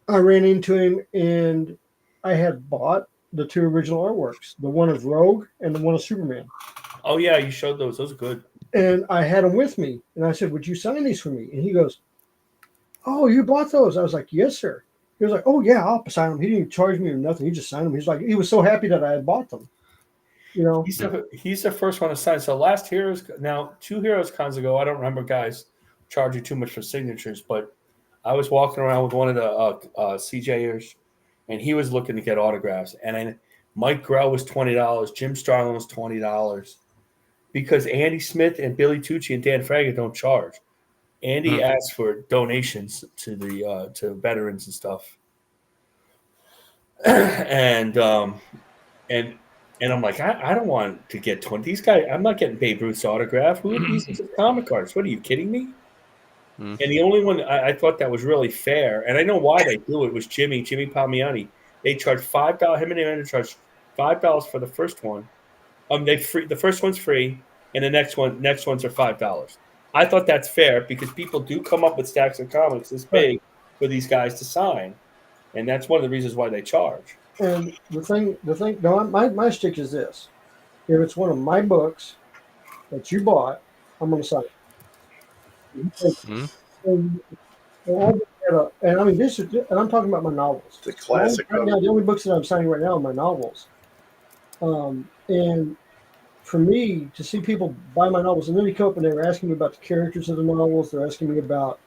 I ran into him, and I had bought the 2 original artworks, the one of Rogue and the one of Superman. Oh yeah, you showed those. Those are good. And I had them with me. And I said, would you sign these for me? And he goes, oh, you bought those? I was like, yes, sir. He was like, oh, yeah, I'll sign them. He didn't charge me or nothing. He just signed them. He's like, he was so happy that I had bought them. You know, He's the first one to sign. So last now 2 Heroes Cons ago, I don't remember guys charging too much for signatures, but I was walking around with one of the CJers, and he was looking to get autographs. And Mike Grell was $20. Jim Starlin was $20. Because Andy Smith and Billy Tucci and Dan Fraga don't charge. Andy asked for donations to the to veterans and stuff, and I'm like, I don't want to get 20. These guys, I'm not getting Babe Ruth's autograph. Who are these comic cards? What are you kidding me? And the only one I thought that was really fair, and I know why they do it, was Jimmy Palmiani. They charged $5. Him and Amanda charged $5 for the first one. The first one's free, and the next ones are $5. I thought that's fair because people do come up with stacks of comics this big for these guys to sign, and that's one of the reasons why they charge. and the thing. No, my stick is this: if it's one of my books that you bought, I'm going to sign it. And I mean, and I'm talking about my novels. The classic. Right now, the only books that I'm signing right now are my novels. And for me to see people buy my novels, and then they come up and they were asking me about the characters of the novels. They're asking me about,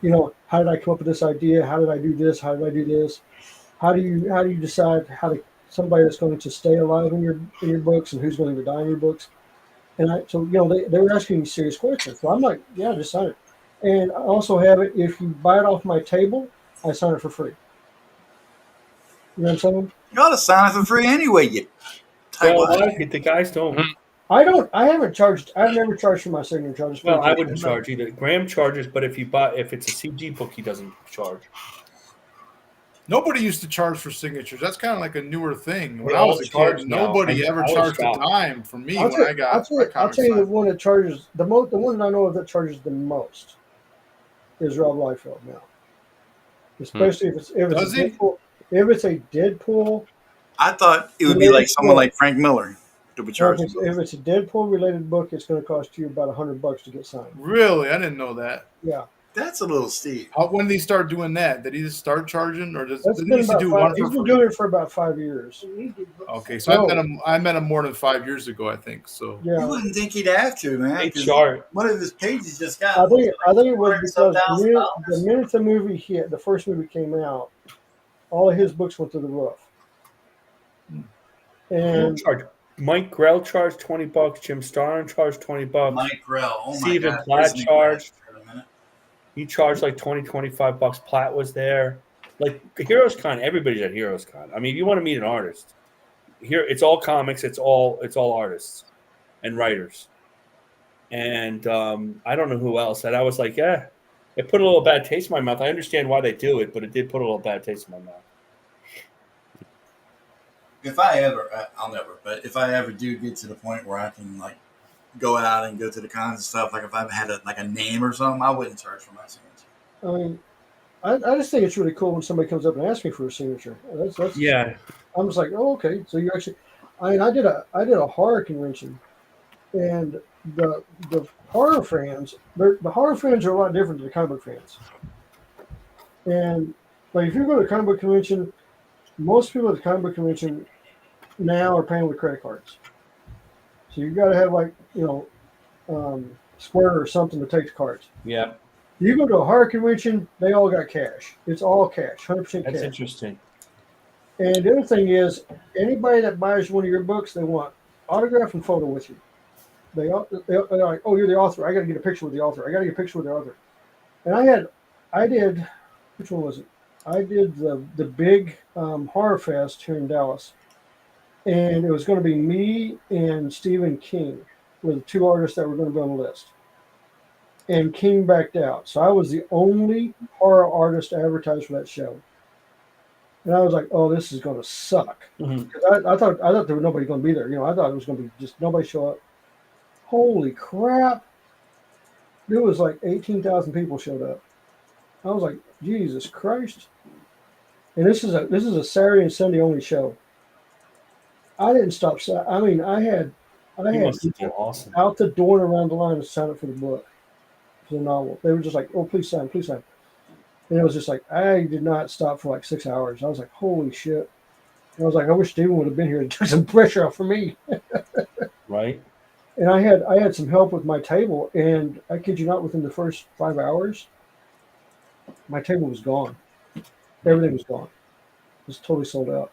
how did I come up with this idea? How did I do this? How did I do this? How do you decide somebody that's going to stay alive in your books and who's going to die in your books? And they were asking me serious questions. So I'm like, yeah, just sign it. And I also have it. If you buy it off my table, I sign it for free. You know what I'm saying? You ought to sign it for free anyway. You Well, the guys don't. I haven't charged. I've never charged for my signature. Well, I wouldn't charge either. Graham charges, but if it's a CG book, he doesn't charge. Nobody used to charge for signatures. That's kind of like a newer thing. When They I was all a charge kid, now. nobody ever I was charged a shocked. dime for me I'll when I got my I'll comics tell you the signed. one that charges the one that I know of that charges the most is Rob Liefeld now. Especially if it's Does he? if it's a Deadpool. I thought it would be like someone like Frank Miller to be charged. If it's a Deadpool related book, it's going to cost you about $100 to get signed. Really? I didn't know that. Yeah, That's a little steep. When did he start doing that? Did he just start charging, or did that's he been used to about do five, one he's for been free? doing it for about 5 years. Okay, so I met him more than 5 years ago, I think. So You Yeah, wouldn't think he'd have to, man. They 'cause charge. one of his pages just got. I think it was because $100,000. the minute the movie hit, the first movie came out, all of his books went to the roof. And Charge. Mike Grell charged $20. Jim Starlin charged $20. Mike Grell. Oh my Stephen God. Platt His name charged. for a minute. He charged like $25. Platt was there. Like Heroes Con, everybody's at Heroes Con. I mean, if you want to meet an artist, here it's all comics, it's all artists and writers. And I don't know who else. And I was like, yeah, it put a little bad taste in my mouth. I understand why they do it, but it did put a little bad taste in my mouth. If I ever, I'll never, but if I ever do get to the point where I can like go out and go to the cons and stuff, like if I've had a name or something, I wouldn't charge for my signature. I mean, I just think it's really cool when somebody comes up and asks me for a signature. That's Yeah. I'm just like, oh, okay. So you actually, I did a horror convention, and the horror fans, the horror fans are a lot different than the comic book fans. And like, if you go to a comic book convention, most people at the comic book convention now are paying with credit cards. So you got to have Square or something to take the cards. Yeah. You go to a horror convention, they all got cash. It's all cash, 100% That's cash. interesting. And the other thing is, anybody that buys one of your books, they want autograph and photo with you. they're like, oh, you're the author. I got to get a picture with the author. I got to get a picture with the author. And I did, which one was it? I did the big horror fest here in Dallas, and it was going to be me and Stephen King were the two artists that were going to be on the list. And King backed out, so I was the only horror artist advertised for that show. And I was like, "Oh, this is going to suck." Mhm. I thought there was nobody going to be there. I thought it was going to be just nobody show up. Holy crap! There was like 18,000 people showed up. I was like, Jesus Christ! And this is a Saturday and Sunday only show. I didn't stop. I mean, I had You must have been awesome. out the door and around the line to sign up for the book, for the novel. They were just like, "Oh, please sign, please sign." And it was just like I did not stop for like 6 hours. I was like, "Holy shit!" And I was like, "I wish Steven would have been here to take some pressure off for me." Right? And I had some help with my table, and I kid you not, within the first 5 hours, my table was gone. Everything was gone. It was totally sold out.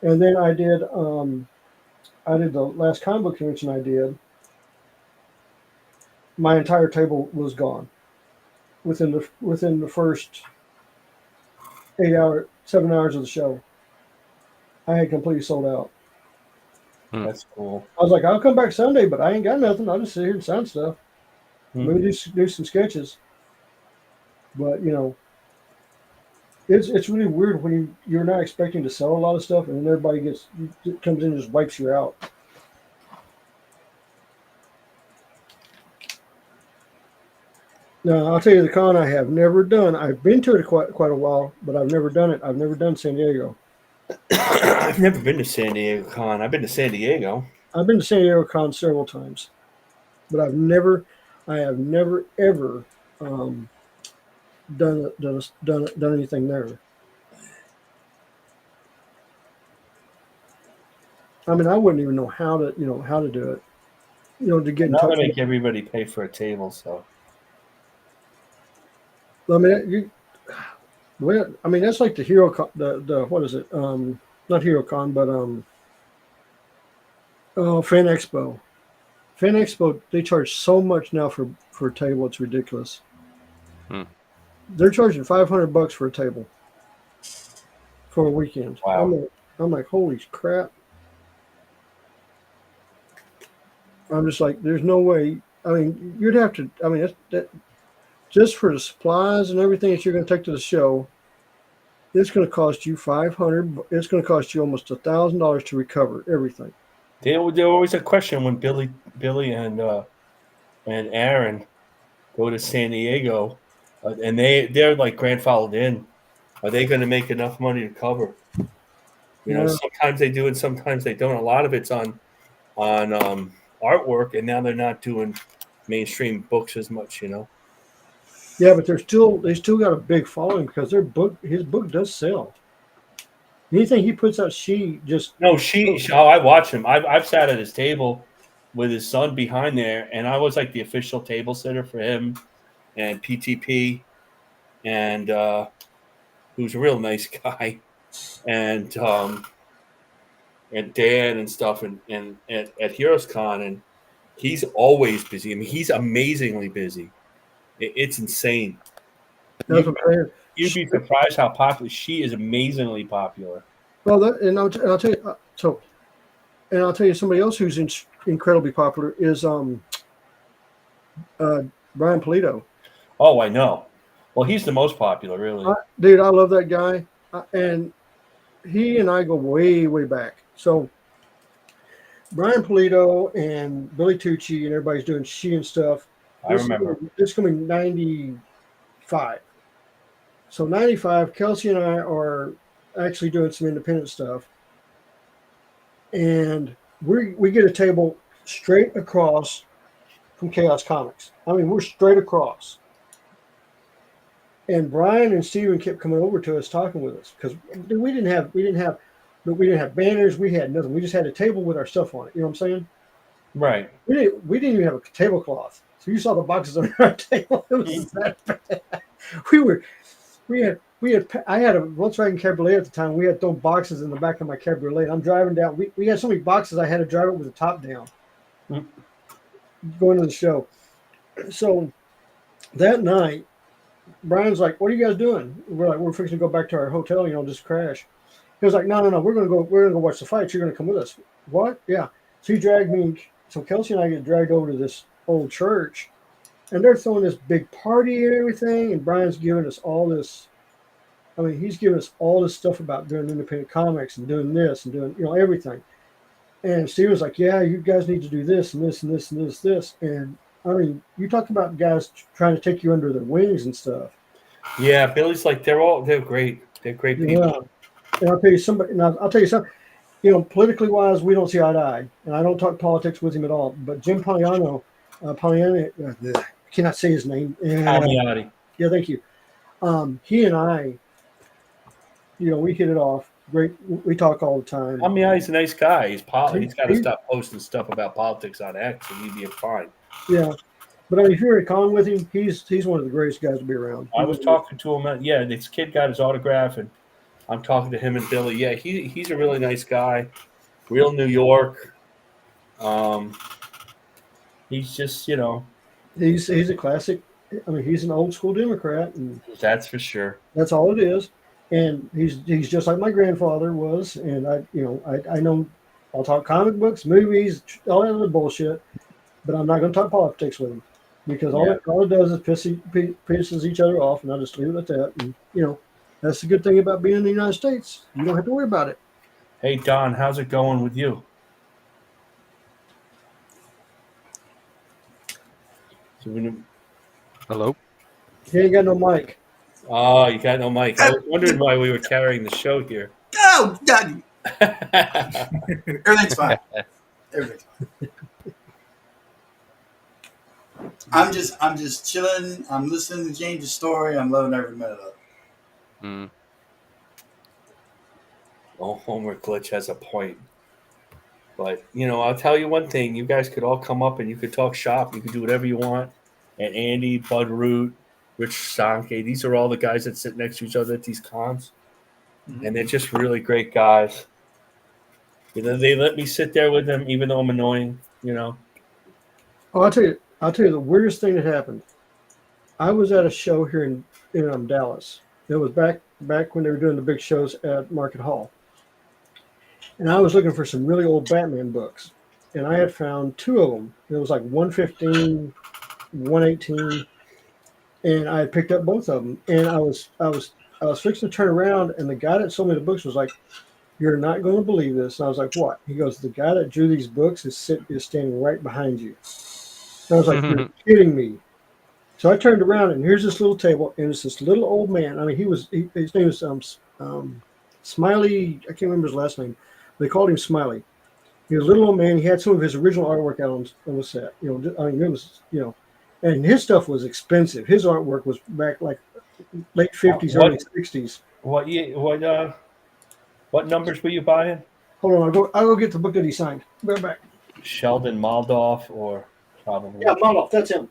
And then I did the last comic book convention I did. My entire table was gone within the first 7 hours of the show. I had completely sold out. That's cool. I was like, I'll come back Sunday, but I ain't got nothing. I'll just sit here and sign stuff. Maybe do some sketches. But it's really weird when you're not expecting to sell a lot of stuff, and then everybody comes in and just wipes you out. Now, I'll tell you the con I have never done. I've been to it quite a while, but I've never done it. I've never done San Diego. I've never been to San Diego Con. I've been to San Diego. I've been to San Diego Con several times, but I have never ever done anything there. I mean, I wouldn't even know how to do it. To get in Now touch. they make everybody pay for a table, so I mean, that's like the Hero Con, the what is it? Not Hero Con, but Fan Expo. Fan Expo, they charge so much now for a table, it's ridiculous. They're charging $500 for a table for a weekend. Wow. I'm like, holy crap! I'm just like, there's no way. I mean, you'd have to. I mean, that just for the supplies and everything that you're going to take to the show, it's going to cost you $500. It's going to cost you almost $1,000 to recover everything. There always a question when Billy and Aaron go to San Diego, and they're like grandfathered in. Are they going to make enough money to cover? Sometimes they do, and sometimes they don't. A lot of it's on artwork, and now they're not doing mainstream books as much. Yeah, but they still got a big following because his book does sell. Anything he puts out, I watch him. I've sat at his table with his son behind there, and I was like the official table sitter for him and PTP, and who's a real nice guy, and Dan and stuff, and at Heroes Con, and he's always busy. I mean, he's amazingly busy. It's insane. You'd be surprised how popular she is. Amazingly popular. Well, I'll tell you. And I'll tell you somebody else who's incredibly popular is Brian Polito. Oh, I know. Well, he's the most popular, really. Dude, I love that guy, and he and I go way, way back. So Brian Polito and Billy Tucci and everybody's doing She and stuff. I remember. It's coming 95. So 95, Kelsey and I are actually doing some independent stuff. And we get a table straight across from Chaos Comics. I mean, we're straight across. And Brian and Steven kept coming over to us talking with us because we didn't have banners, we had nothing. We just had a table with our stuff on it. You know what I'm saying? Right. We didn't even have a tablecloth. So you saw the boxes on our table. It was that bad. I had a Volkswagen Cabriolet at the time. We had thrown boxes in the back of my Cabriolet. I'm driving down. We had so many boxes I had to drive it with the top down. going to the show. So that night, Brian's like, "What are you guys doing?" We're like, "We're fixing to go back to our hotel, just crash." He was like, "No, we're gonna go watch the fights. You're gonna come with us." What? Yeah. So he dragged me. So Kelsey and I get dragged over to this old church, and they're throwing this big party and everything. And Brian's giving us all this. I mean, he's giving us all this stuff about doing independent comics and doing this and doing everything. And Steven's like, "Yeah, you guys need to do this and this and this and this." And I mean, you talk about guys trying to take you under their wings and stuff. Yeah, Billy's like they're great. They're great people. Yeah. And I'll tell you something. Politically wise, we don't see eye to eye, and I don't talk politics with him at all. But Jim Poliano, I cannot say his name. Palmiotti. Yeah, thank you. He and I, we hit it off. Great. We talk all the time. Palmiotti's a nice guy. He's got to stop posting stuff about politics on X, and he'd be fine. Yeah. But I mean, if you're at con with him, he's one of the greatest guys to be around. I was talking to him. Yeah, this kid got his autograph, and I'm talking to him and Billy. Yeah, he's a really nice guy. Real New York. He's just, He's a classic. I mean, he's an old school Democrat, and that's for sure. That's all it is. And he's just like my grandfather was. And I know I'll talk comic books, movies, all that other bullshit, but I'm not going to talk politics with him because all it does is pisses each other off, and I just leave it at that. And that's the good thing about being in the United States. You don't have to worry about it. Hey Don, how's it going with you? Hello. He ain't got no mic. Oh, you got no mic. I was wondering why we were carrying the show here. Oh, God. Everything's fine. Everything's fine. I'm just chilling. I'm listening to James' story. I'm loving every minute of it. Mm. Oh, Homer Glitch has a point. But, I'll tell you one thing. You guys could all come up and you could talk shop. You could do whatever you want. And Andy, Bud Root, Rich Sankey, these are all the guys that sit next to each other at these cons. Mm-hmm. And they're just really great guys. They let me sit there with them even though I'm annoying, Oh, I'll tell you the weirdest thing that happened. I was at a show here in Dallas. It was back when they were doing the big shows at Market Hall. And I was looking for some really old Batman books. And I had found two of them. It was like 115, 118. And I had picked up both of them. And I was fixing to turn around, and the guy that sold me the books was like, "You're not going to believe this." And I was like, "What?" He goes, "The guy that drew these books is standing right behind you." And I was like, "You're kidding me." So I turned around, and here's this little table, and it's this little old man. I mean, his name was Smiley. I can't remember his last name. They called him Smiley. He was a little old man. He had some of his original artwork out on the set. It was, and his stuff was expensive. His artwork was back like late 50s, early 60s. What numbers were you buying? Hold on, I'll go get the book that he signed. Right back. Sheldon Moldoff, or probably. Yeah, Moldoff, that's him.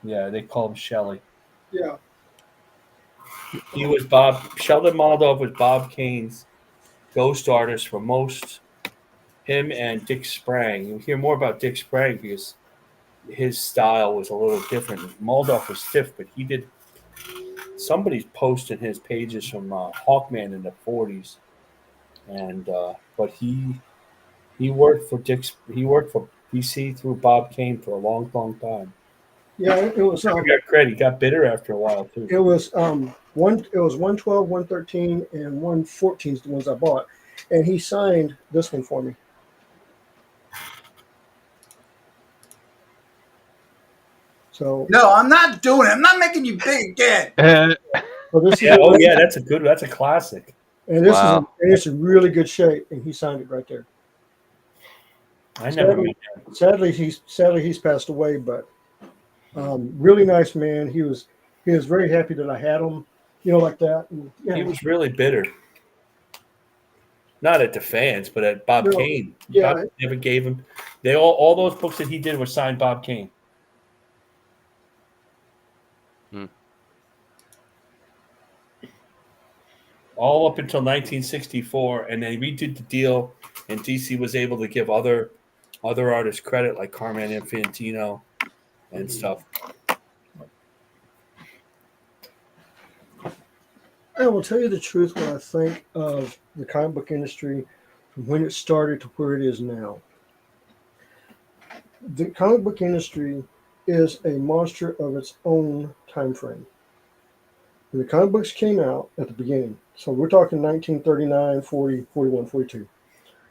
Yeah, they call him Shelley. Yeah. He was Sheldon Moldoff was Bob Kane's ghost artist for most. Him and Dick Sprang. You'll hear more about Dick Sprang because his style was a little different. Moldoff was stiff, but he did. Somebody's posting his pages from Hawkman in the 40s, and but he worked for DC through Bob Kane for a long time. Yeah, it was. He got credit. He got bitter after a while too. It was It was 112, 113, and 114 is the ones I bought, and he signed this one for me. So no, I'm not doing it. I'm not making you big again. So this that's a classic. And this it's in really good shape, and he signed it right there. I never met him. Sadly he's passed away, but really nice man. He was very happy that I had him, like that. And, He was really bitter. Not at the fans, but at Bob Kane. Yeah, Bob never gave him. All those books that he did were signed Bob Kane. All up until 1964, and they redid the deal, and DC was able to give other other artists credit, like Carmen Infantino and stuff. I will tell you the truth when I think of the comic book industry from when it started to where it is now. The comic book industry is a monster of its own time frame. When the comic books came out at the beginning, so we're talking 1939, 40, 41, 42,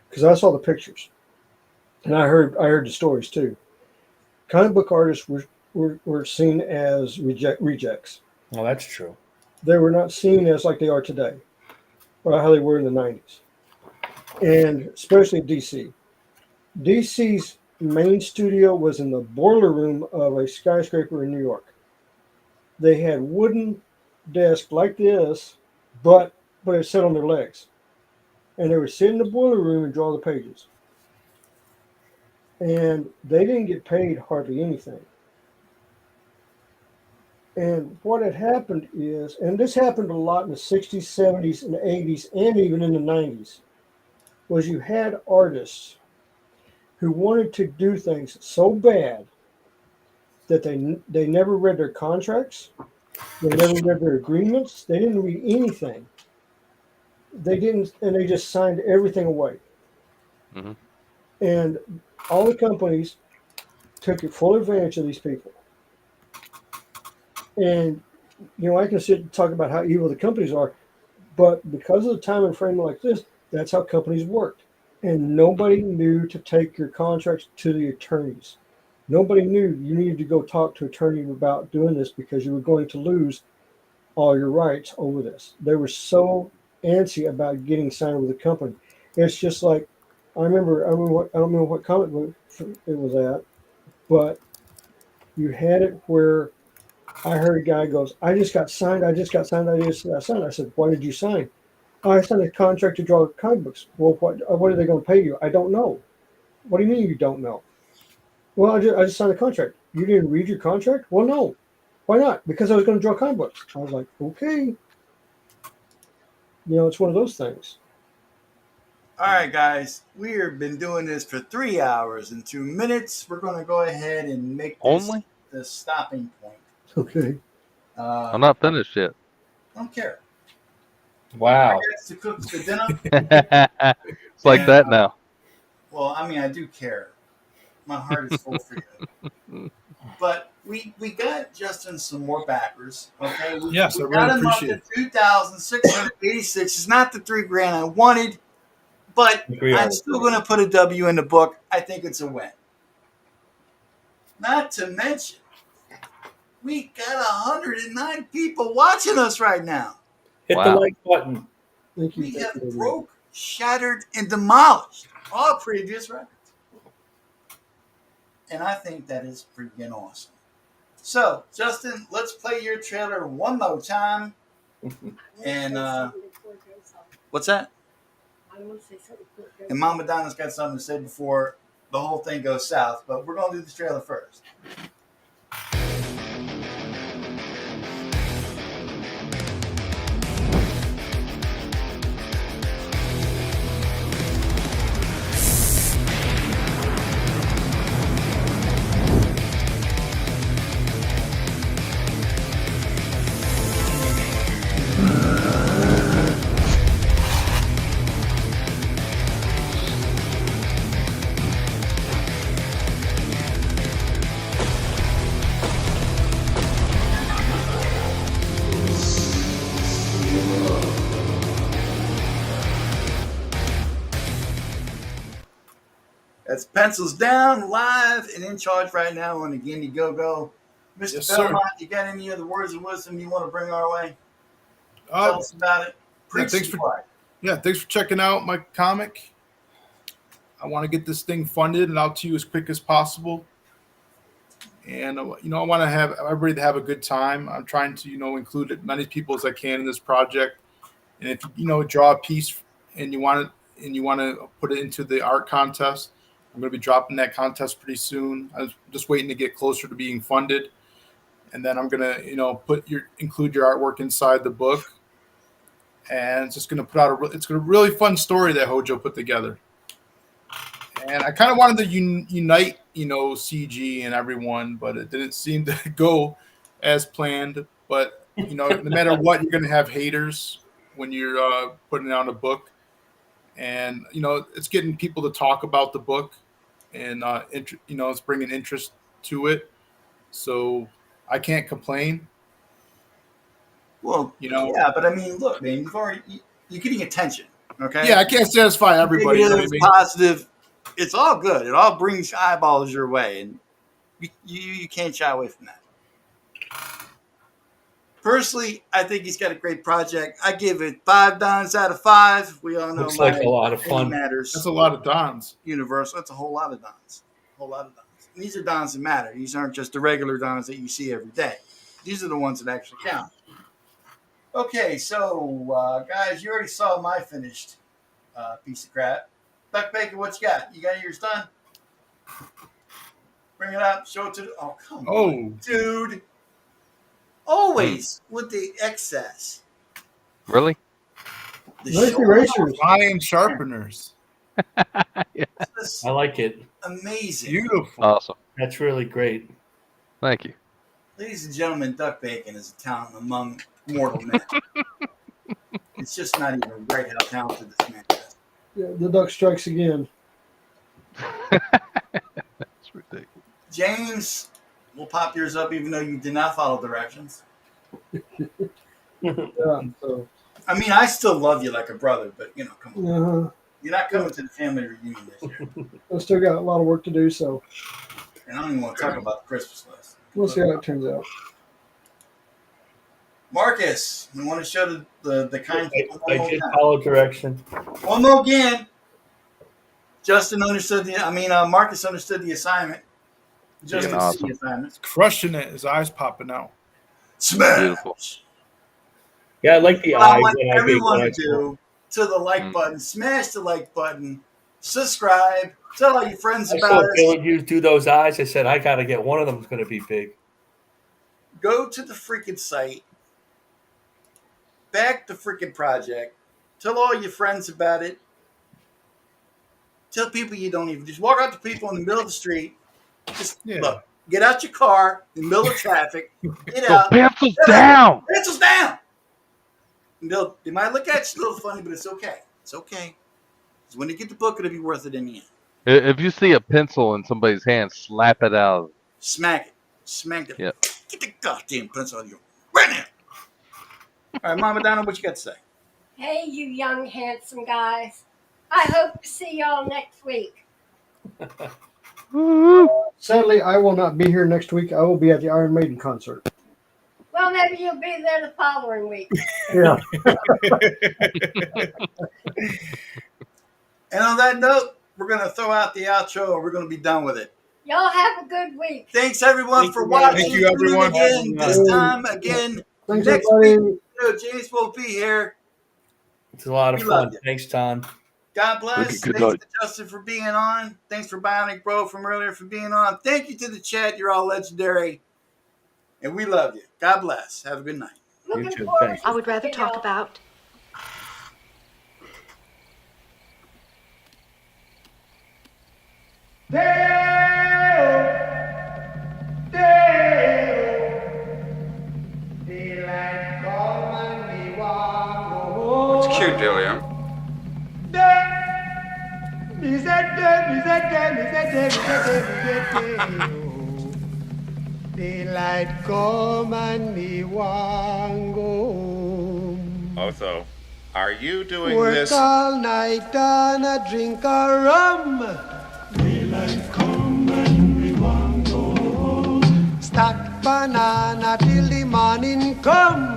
because I saw the pictures and I heard the stories too. Comic book artists were seen as rejects. Well, that's true. They were not seen as like they are today, or how they were in the 90s. And especially DC. DC's main studio was in the boiler room of a skyscraper in New York. They had wooden desks like this, but it sat on their legs. And they would sit in the boiler room and draw the pages. And they didn't get paid hardly anything. And what had happened is, and this happened a lot in the 60s, 70s, and 80s, and even in the 90s, was you had artists who wanted to do things so bad that they never read their contracts, they never read their agreements, they didn't read anything. They didn't, and they just signed everything away. Mm-hmm. And all the companies took full advantage of these people. And, I can sit and talk about how evil the companies are, but because of the time and frame like this, that's how companies worked. And nobody knew to take your contracts to the attorneys. Nobody knew you needed to go talk to an attorney about doing this because you were going to lose all your rights over this. They were so antsy about getting signed with the company. It's just like, I don't remember what comic book it was at, but you had it where I heard a guy goes, I just got signed. I said, why did you sign? Oh, I signed a contract to draw comic books. Well, what are they going to pay you? I don't know. What do you mean you don't know? Well, I just signed a contract. You didn't read your contract? Well, no. Why not? Because I was going to draw comic books. I was like, okay. It's one of those things. All right, guys, we've been doing this for 3 hours and 2 minutes. We're going to go ahead and make this Only? the stopping point. Okay. I'm not finished yet. I don't care. Wow. I got to cook the dinner. It's like that now. Well, I mean, I do care. My heart is full for you. But we got Justin some more backers. Okay. Yes, I we got really him up appreciate to 2,686. It's not the $3,000 I wanted, but I'm still going to put a W in the book. I think it's a win. Not to mention, we got 109 people watching us right now. Hit the Wow. like button. Thank you. We have broke, shattered, and demolished all previous records. And I think that is freaking awesome. So, Justin, let's play your trailer one more time. And what's that? I want to say something quick. And Mama Donna's got something to say before the whole thing goes south. But we're going to do the trailer first. That's Pencils Down, live and in charge right now on the Gimme Go Go. Mr. Yes, Belmont, sir. you got any other words of wisdom you want to bring our way? Tell Uh, us about it. Preach thanks the for- choir. yeah, thanks for checking out my comic. I want to get this thing funded and out to you as quick as possible. And I want to have everybody to have a good time. I'm trying to include as many people as I can in this project. And if you draw a piece and you want to put it into the art contest, I'm going to be dropping that contest pretty soon. I'm just waiting to get closer to being funded, and then I'm going to include your artwork inside the book. And it's just going to put out it's a really fun story that Hojo put together. And I kind of wanted to unite, CG and everyone, but it didn't seem to go as planned. But no matter what, you're going to have haters when you're putting out a book, and it's getting people to talk about the book, and it's bringing interest to it. So I can't complain. Well, yeah, but I mean, look, man, you're getting attention. Okay. Yeah, I can't satisfy everybody. Negative, positive, it's all good. It all brings eyeballs your way, and you can't shy away from that. Personally, I think he's got a great project. I give it 5 Dons out of 5. We all know Looks like a lot of fun. Matters. That's a lot of Dons. Universal. That's a whole lot of Dons. A whole lot of Dons. And these are Dons that matter. These aren't just the regular Dons that you see every day. These are the ones that actually count. Okay, so guys, you already saw my finished piece of crap. Duck Bacon, what you got? You got yours done? Bring it up. Show it to the. Oh, come on, dude. Always with the excess. Really? Nice erasers. Iron sharpeners. I like it. Amazing. Beautiful. Awesome. That's really great. Thank you. Ladies and gentlemen, Duck Bacon is a talent among mortal men. It's just not even right how talented this man is. Yeah, the duck strikes again. That's ridiculous. James, we'll pop yours up even though you did not follow directions. Yeah, so, I mean, I still love you like a brother, but, come on. uh, You're not coming to the family reunion this year. I still got a lot of work to do, so And I don't even want to talk about the Christmas list. we'll see how it turns out. Marcus, you want to show the kind people I did follow direction. one more again. Justin understood Marcus understood the assignment. Justin awesome. the assignment. Crushing it. His eyes popping out. Smash. Beautiful. Yeah, I like the What I eyes. want when I everyone get- to do to the like button, smash the like button, subscribe, tell all your friends I about saw us. Bill you do those eyes. I said I got to get one of them. Is going to be big. Go to the freaking site, back the freaking project, tell all your friends about it. Tell people you don't even just walk out to people in the middle of the street. Just look, get out your car in the middle of traffic, get Go out, pencils down. pencils down. And they might look at you a little funny, but it's okay. It's okay. Because when you get the book, it'll be worth it in the end. If you see a pencil in somebody's hand, slap it out. Smack it. Smack it. Yep. Get the goddamn pencil out of your right now. All right, Mama Donna, what you got to say? Hey, you young, handsome guys. I hope to see y'all next week. Sadly, I will not be here next week. I will be at the Iron Maiden concert. Well, maybe you'll be there the following week. Yeah. And on that note, we're going to throw out the outro and we're going to be done with it. Y'all have a good week. Thanks, everyone, Thank for you, watching. Thank you, everyone. Again, this time, again, Thanks, next everybody. week, James will be here. It's a lot of We love fun. you. Thanks, Tom. God bless. Okay, good Thanks night. to Justin for being on. Thanks for Bionic Bro from earlier for being on. Thank you to the chat. You're all legendary. And we love you. God bless. Have a good night. Looking too. forward Thanks. to I would rather seeing talk y'all. about It's cute, Delia. Daylight come and me want go home. Otho, are you doing Work this? all night and a drink a rum. Daylight come and me want go home. Stack banana till the morning come.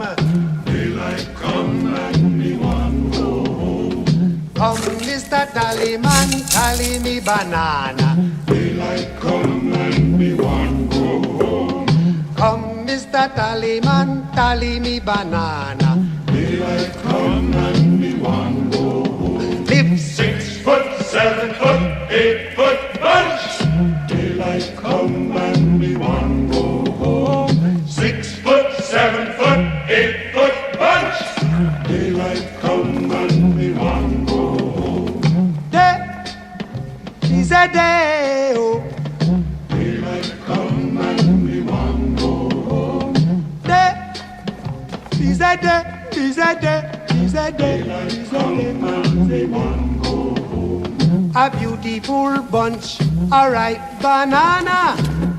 Daylight come and me want go home. Come, Mr. Tallyman, tally me banana. Daylight come and me want go home. Come, Mr. Tallyman, tally me banana. Daylight come and me want go home. Live 6 foot, 7 foot, 8 foot bunch. Daylight come and me want go home. 6 foot, 7 foot, 8 foot bunch. Daylight come and me want go home. Day is a a day, oh. Daylight come and we want go home. Day is a day, is a day, is a day, is a day. And we want go home. A beautiful bunch, a ripe banana.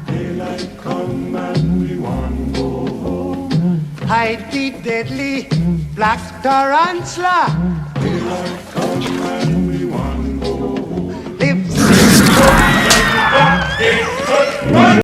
Daylight come and we want go home. Hide the deadly black tarantula. Daylight